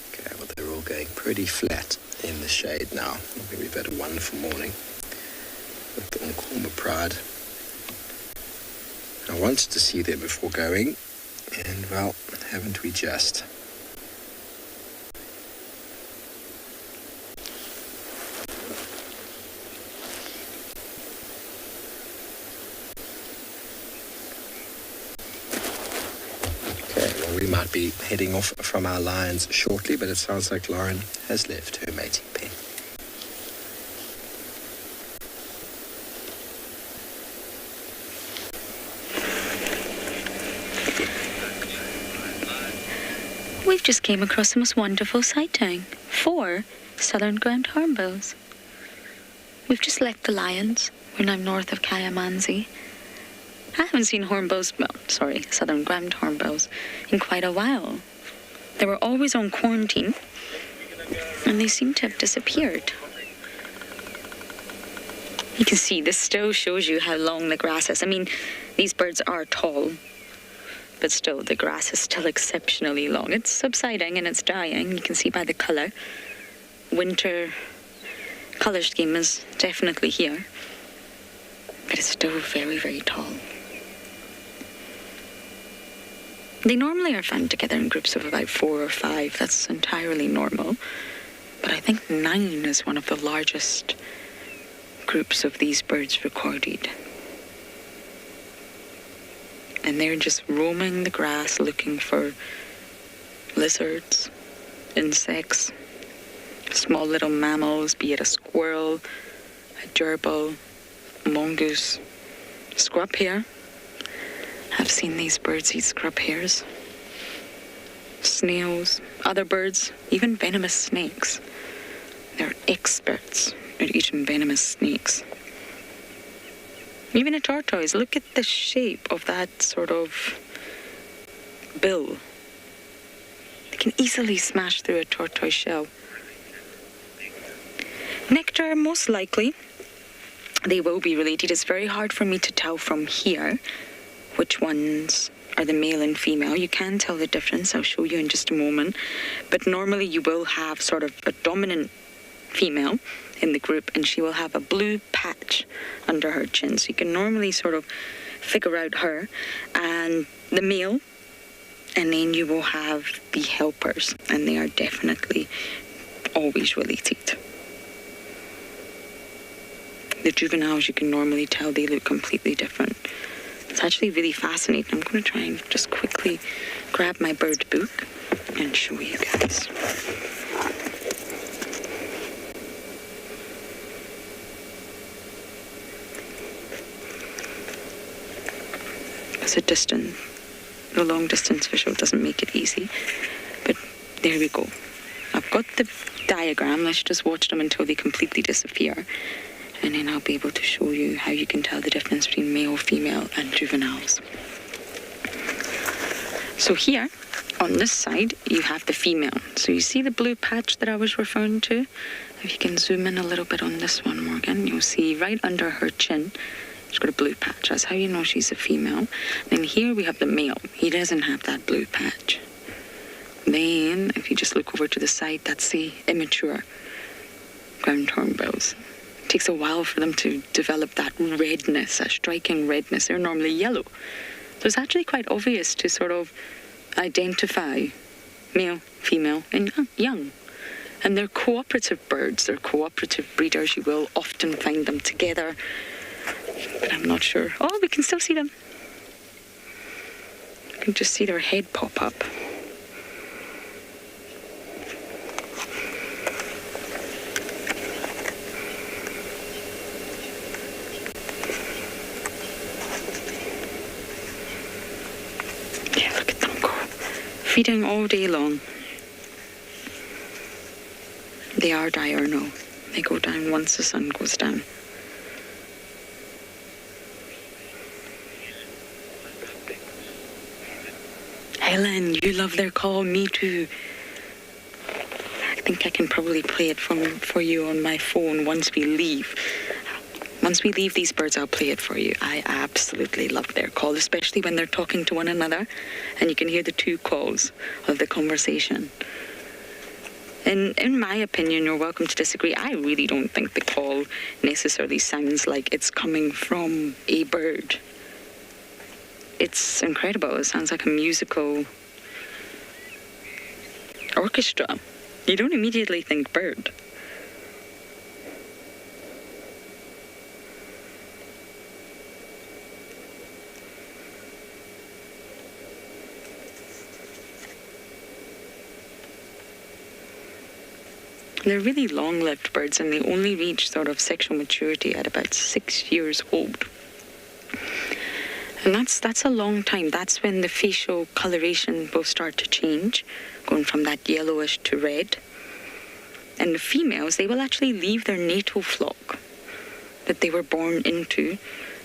Okay, well, they're all going pretty flat in the shade now. I think we've had a wonderful morning with the Unkorma Pride. I wanted to see them before going, and well, haven't we just? We might be heading off from our lions shortly, but it sounds like Lauren has left her mating pen. We've just came across the most wonderful sighting. 4 southern ground hornbills. We've just left the lions. We're now north of Kyamanzi. I haven't seen southern ground hornbills in quite a while. They were always on quarantine, and they seem to have disappeared. You can see this still shows you how long the grass is. I mean, these birds are tall, but still the grass is still exceptionally long. It's subsiding and it's dying. You can see by the colour. Winter colour scheme is definitely here, but it's still very, very tall. They normally are found together in groups of about 4 or 5. That's entirely normal. But I think 9 is one of the largest groups of these birds recorded. And they're just roaming the grass looking for lizards, insects, small little mammals, be it a squirrel, a gerbil, a mongoose, scrub hare. I've seen these birds eat scrub hares, snails, other birds, even venomous snakes. They're experts at eating venomous snakes. Even a tortoise, look at the shape of that sort of bill. They can easily smash through a tortoise shell. Nectar, most likely, they will be related. It's very hard for me to tell from here which ones are the male and female. You can tell the difference, I'll show you in just a moment. But normally you will have sort of a dominant female in the group, and she will have a blue patch under her chin. So you can normally sort of figure out her and the male, and then you will have the helpers, and they are definitely always related. The juveniles, you can normally tell they look completely different. It's actually really fascinating. I'm going to try and just quickly grab my bird book and show you guys. It's the long distance visual doesn't make it easy, but there we go. I've got the diagram. Let's just watch them until they completely disappear, and then I'll be able to show you how you can tell the difference between male, female, and juveniles. So here, on this side, you have the female. So you see the blue patch that I was referring to? If you can zoom in a little bit on this one, Morgan, you'll see right under her chin, she's got a blue patch. That's how you know she's a female. Then here we have the male. He doesn't have that blue patch. Then, if you just look over to the side, that's the immature ground hornbills. It takes a while for them to develop that redness, that striking redness. They're normally yellow. So it's actually quite obvious to sort of identify male, female, and young. And they're cooperative birds. They're cooperative breeders. You will often find them together. But I'm not sure. Oh, we can still see them. You can just see their head pop up. Yeah, look at them go. Feeding all day long. They are diurnal. They go down once the sun goes down. Helen, you love their call. Me too. I think I can probably play it for you on my phone once we leave. Once we leave these birds, I'll play it for you. I absolutely love their call, especially when they're talking to one another, and you can hear the two calls of the conversation. And in my opinion, you're welcome to disagree. I really don't think the call necessarily sounds like it's coming from a bird. It's incredible. It sounds like a musical orchestra. You don't immediately think bird. They're really long-lived birds, and they only reach sort of sexual maturity at about 6 years old. And that's a long time. That's when the facial coloration will start to change, going from that yellowish to red. And the females, they will actually leave their natal flock that they were born into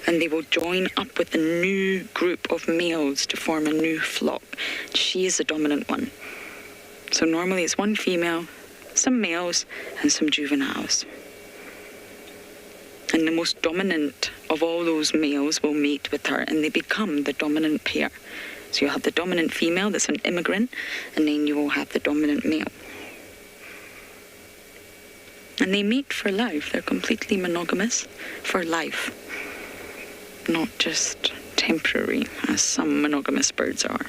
and they will join up with a new group of males to form a new flock. She is the dominant one. So normally it's one female, some males, and some juveniles. And the most dominant of all those males will mate with her, and they become the dominant pair. So you'll have the dominant female that's an immigrant, and then you will have the dominant male. And they mate for life. They're completely monogamous for life, not just temporary, as some monogamous birds are.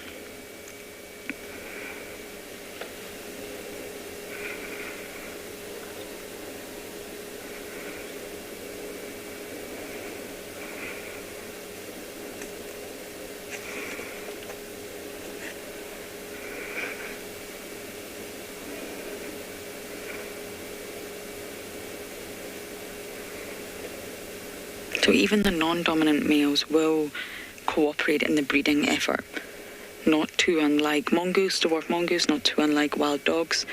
So even the non-dominant males will cooperate in the breeding effort. Not too unlike mongoose, dwarf mongoose, not too unlike wild dogs.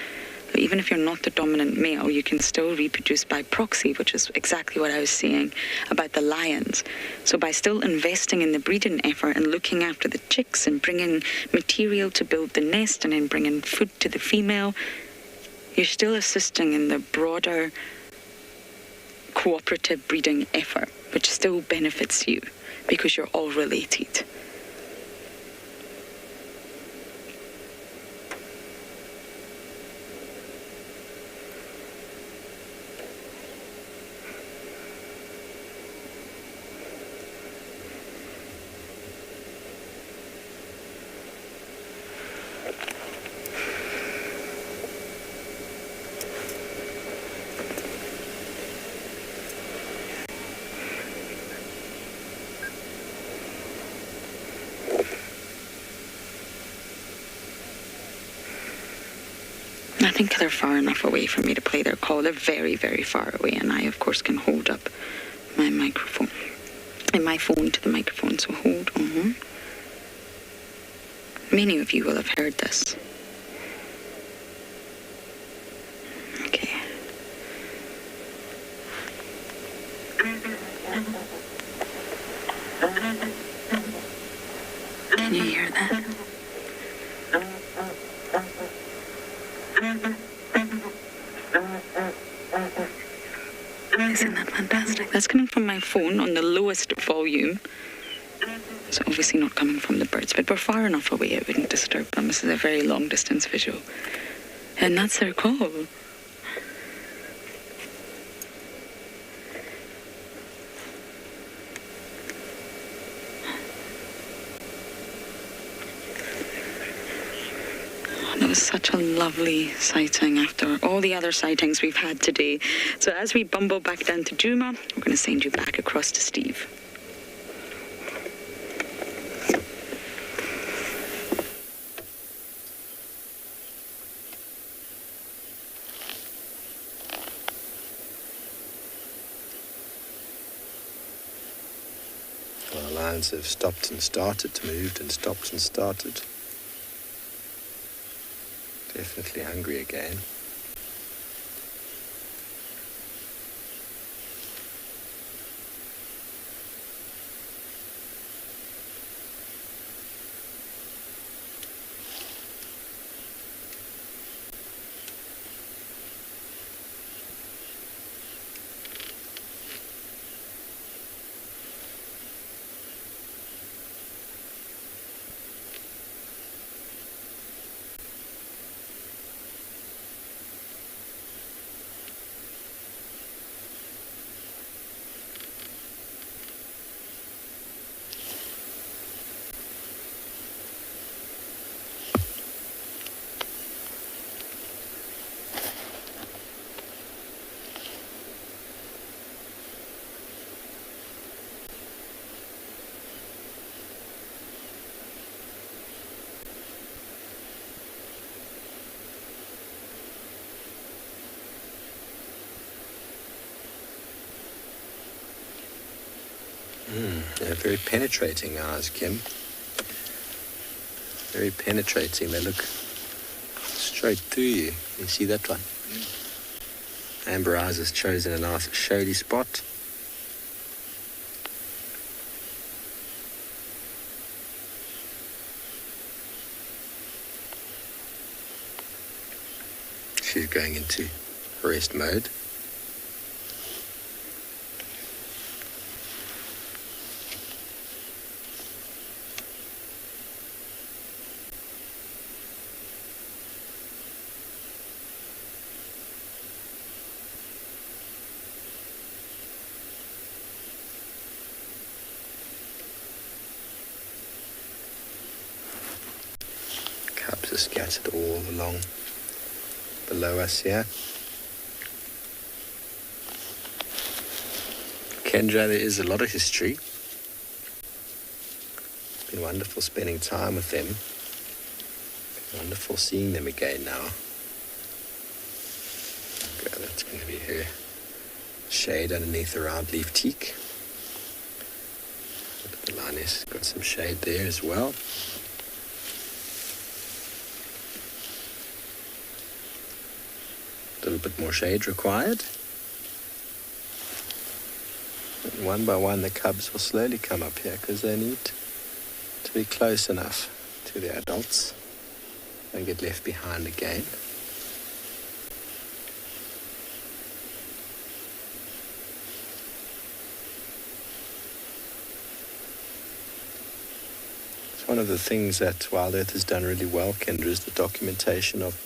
But even if you're not the dominant male, you can still reproduce by proxy, which is exactly what I was saying about the lions. So by still investing in the breeding effort and looking after the chicks and bringing material to build the nest and then bringing food to the female, you're still assisting in the broader cooperative breeding effort, which still benefits you because you're all related. I think they're far enough away for me to play their call. They're very, very far away, and I, of course, can hold up my microphone and my phone to the microphone, so hold on. Many of you will have heard this. Okay. Can you hear that? Isn't that fantastic? That's coming from my phone on the lowest volume. So obviously not coming from the birds, but we're far enough away it wouldn't disturb them. This is a very long distance visual. And that's their call. It was such a lovely sighting after all the other sightings we've had today. So as we bumble back down to Djuma, we're going to send you back across to Steve. Well, the lions have stopped and started, moved and stopped and started. Definitely hungry again. They're very penetrating eyes, Kim. Very penetrating. They look straight through you. You see that one? Amber Eyes has chosen a nice shady spot. to going into rest mode. Cubs are scattered all along below us here. Kendra, there is a lot of history. It's been wonderful spending time with them. Been wonderful seeing them again now. Okay, that's going to be her shade underneath the round leaf teak. The lioness has got some shade there as well. A little bit more shade required. And one by one the cubs will slowly come up here because they need to be close enough to the adults and get left behind again. It's one of the things that Wild Earth has done really well, Kendra, is the documentation of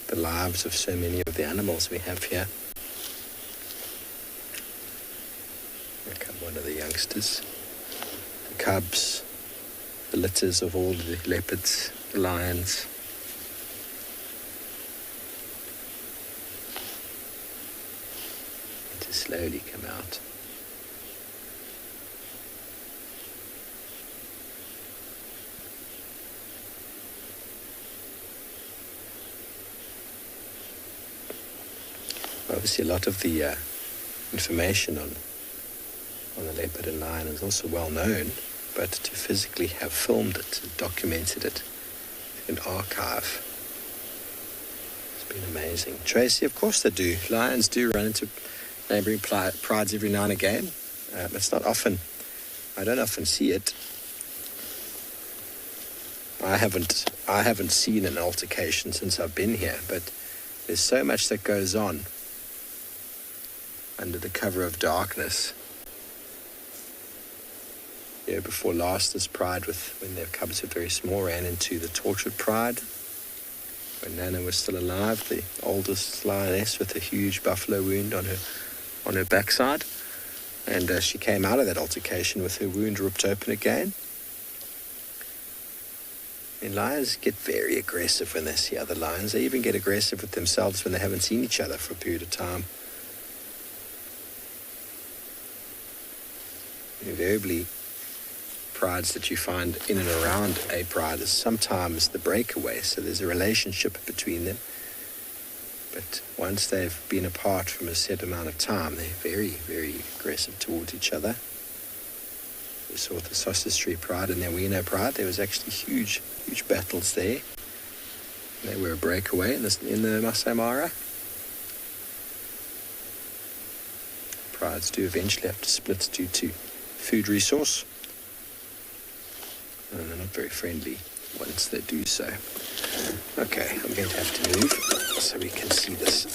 the lives of so many of the animals we have here. Here come one of the youngsters. The cubs, the litters of all the leopards, the lions. And to slowly come out. Obviously, a lot of the information on the leopard and lion is also well known, but to physically have filmed it, documented it in an archive, it's been amazing. Tracy, of course they do. Lions do run into neighbouring prides every now and again. It's not often. I don't often see it. I haven't seen an altercation since I've been here, but there's so much that goes on under the cover of darkness. Year before last, this pride, when their cubs were very small, ran into the tortured pride. When Nana was still alive, the oldest lioness with a huge buffalo wound on her backside, and she came out of that altercation with her wound ripped open again. And lions get very aggressive when they see other lions. They even get aggressive with themselves when they haven't seen each other for a period of time. Invariably, prides that you find in and around a pride is sometimes the breakaway, so there's a relationship between them. But once they've been apart from a set amount of time, they're very, very aggressive towards each other. We saw the Sossustree pride and the Awino pride. There was actually huge battles there. They were a breakaway in the Masai Mara. Prides do eventually have to split due to food resource, and they're not very friendly once they do so. Okay, I'm going to have to move so we can see this.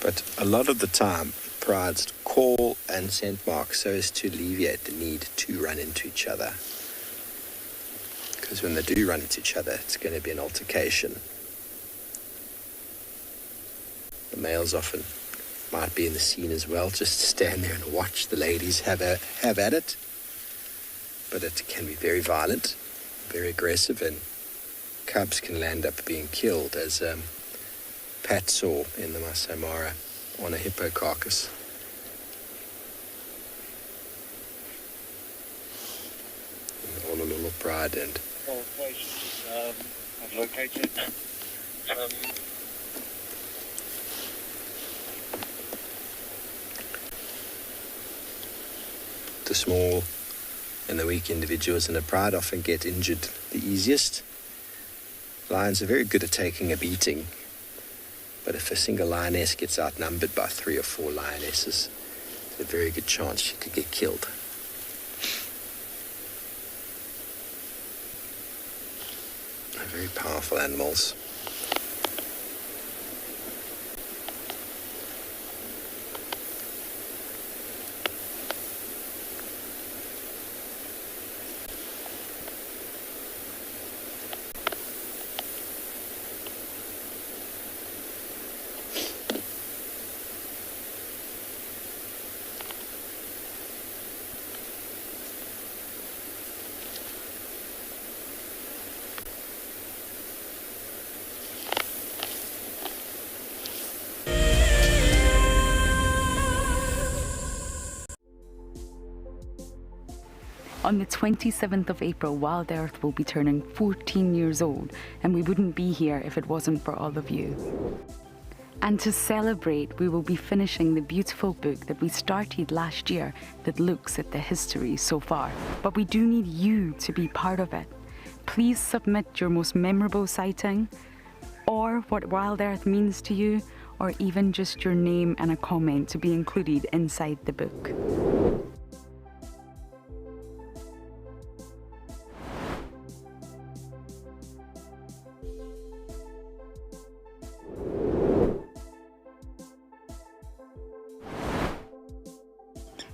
But a lot of the time, prides call and scent mark so as to alleviate the need to run into each other. Because when they do run into each other, it's going to be an altercation. The males often might be in the scene as well, just to stand there and watch the ladies have at it. But it can be very violent, very aggressive, and cubs can land up being killed, as Pat saw in the Masai Mara on a hippo carcass. All a little pride and I've located the small and the weak individuals in a pride often get injured the easiest. Lions are very good at taking a beating, but if a single lioness gets outnumbered by 3 or 4 lionesses, there's a very good chance she could get killed. They're very powerful animals. On the 27th of April, Wild Earth will be turning 14 years old, and we wouldn't be here if it wasn't for all of you. And to celebrate, we will be finishing the beautiful book that we started last year that looks at the history so far. But we do need you to be part of it. Please submit your most memorable sighting, or what Wild Earth means to you, or even just your name and a comment to be included inside the book.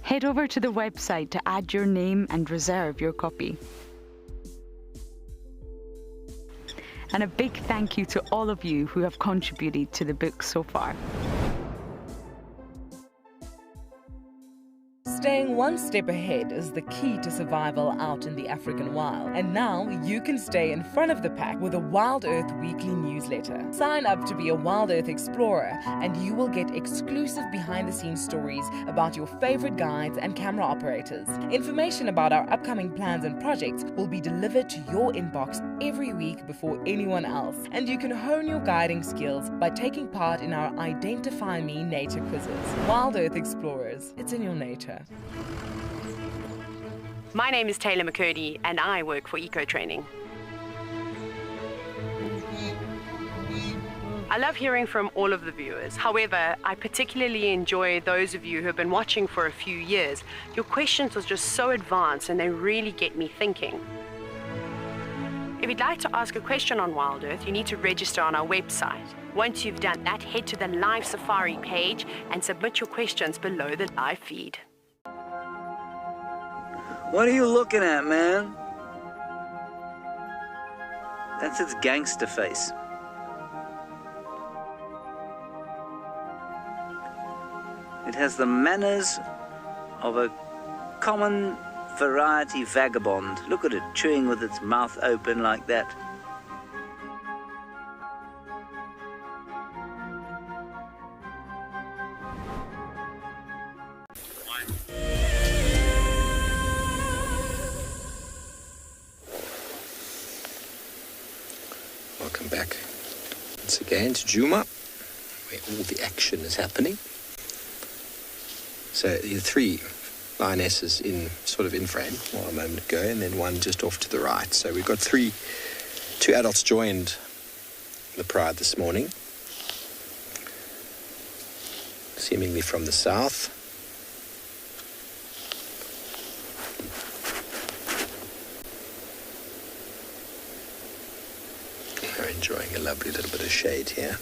Head over to the website to add your name and reserve your copy. And a big thank you to all of you who have contributed to the book so far. Staying one step ahead is the key to survival out in the African wild. And now you can stay in front of the pack with a Wild Earth weekly newsletter. Sign up to be a Wild Earth explorer and you will get exclusive behind-the-scenes stories about your favorite guides and camera operators. Information about our upcoming plans and projects will be delivered to your inbox every week before anyone else. And you can hone your guiding skills by taking part in our Identify Me nature quizzes. Wild Earth Explorers, it's in your nature. My name is Taylor McCurdy and I work for Eco Training. I love hearing from all of the viewers. However, I particularly enjoy those of you who have been watching for a few years. Your questions are just so advanced and they really get me thinking. If you'd like to ask a question on Wild Earth, you need to register on our website. Once you've done that, head to the live safari page and submit your questions below the live feed. What are you looking at, man? That's its gangster face. It has the manners of a common variety vagabond. Look at it, chewing with its mouth open like that. Welcome back once again to Djuma, where all the action is happening. So the 3 lionesses in frame a moment ago, and then one just off to the right. So we've got 2 adults joined the pride this morning, seemingly from the south. They're enjoying a lovely little bit of shade here.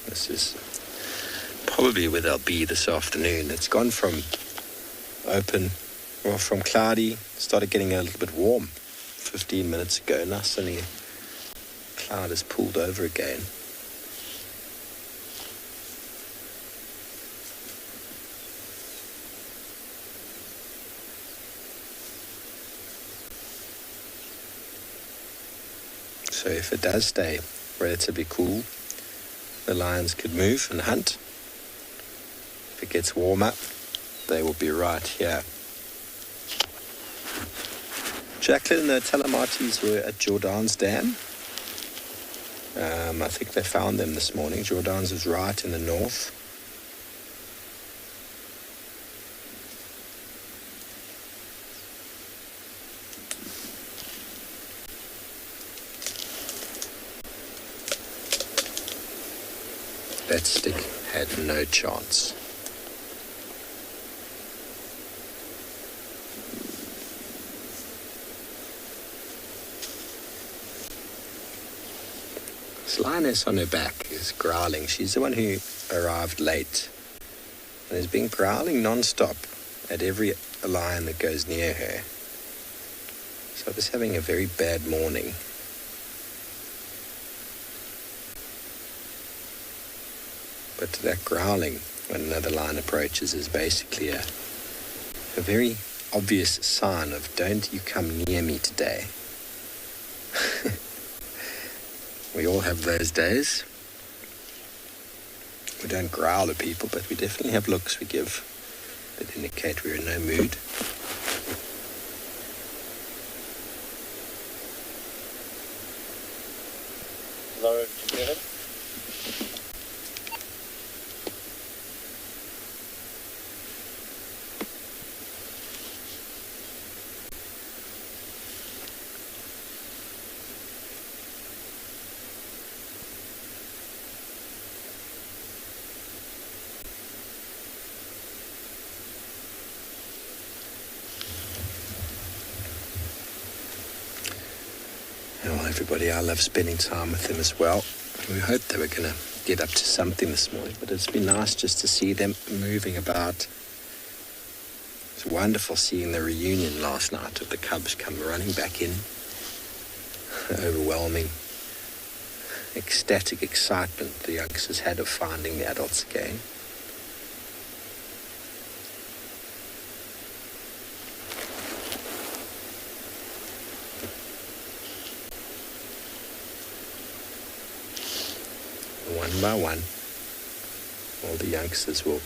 This is probably where they'll be this afternoon. It's gone from from cloudy, started getting a little bit warm 15 minutes ago. Now suddenly cloud has pulled over again. So if it does stay relatively cool, the lions could move and hunt. If it gets warmer, they will be right here. Jacqueline and the Telematis were at Jordan's Dam. I think they found them this morning. Jordan's is right in the north. That stick had no chance. This lioness on her back is growling. She's the one who arrived late and has been growling non-stop at every lion that goes near her. So I was having a very bad morning. But that growling when another lion approaches is basically a very obvious sign of don't you come near me today. We all have those days. We don't growl at people, but we definitely have looks we give that indicate we're in no mood. Laura, together. Well, everybody, I love spending time with them as well. We hoped they were going to get up to something this morning, but it's been nice just to see them moving about. It's wonderful seeing the reunion last night of the cubs come running back in. Overwhelming, ecstatic excitement the youngsters had of finding the adults again. One by one, all the youngsters will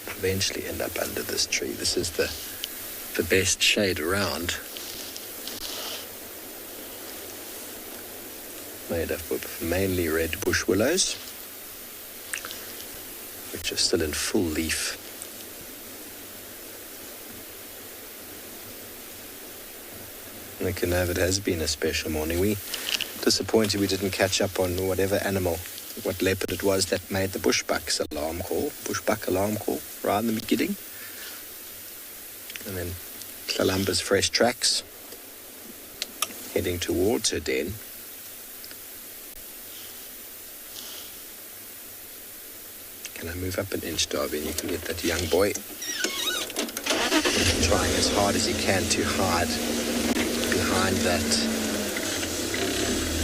eventually end up under this tree. This is the best shade around. Made up of mainly red bush willows, which are still in full leaf. Look, it has been a special morning. We disappointed we didn't catch up on whatever animal, what leopard it was that made the bushbuck alarm call right in the beginning. And then Kalamba's fresh tracks heading towards her den. Can I move up an inch, Darby, and you can get that young boy trying as hard as he can to hide behind that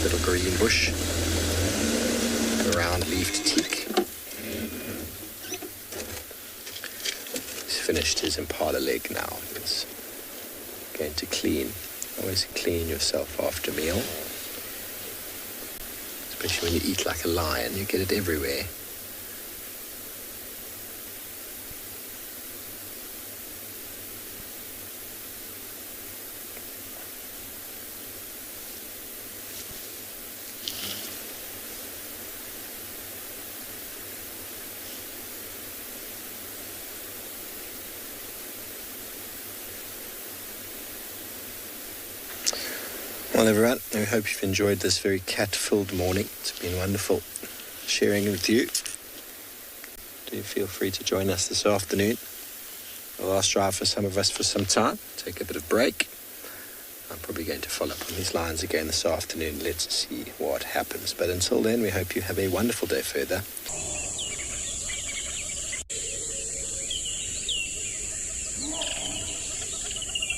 little green bush, the round-leafed teak. He's finished his impala leg now. He's going to clean. Always clean yourself after a meal. Especially when you eat like a lion, you get it everywhere. Well, everyone, we hope you've enjoyed this very cat-filled morning. It's been wonderful sharing with you. Do feel free to join us this afternoon. A last drive for some of us for some time. Take a bit of break. I'm probably going to follow up on these lines again this afternoon. Let's see what happens. But until then, we hope you have a wonderful day further.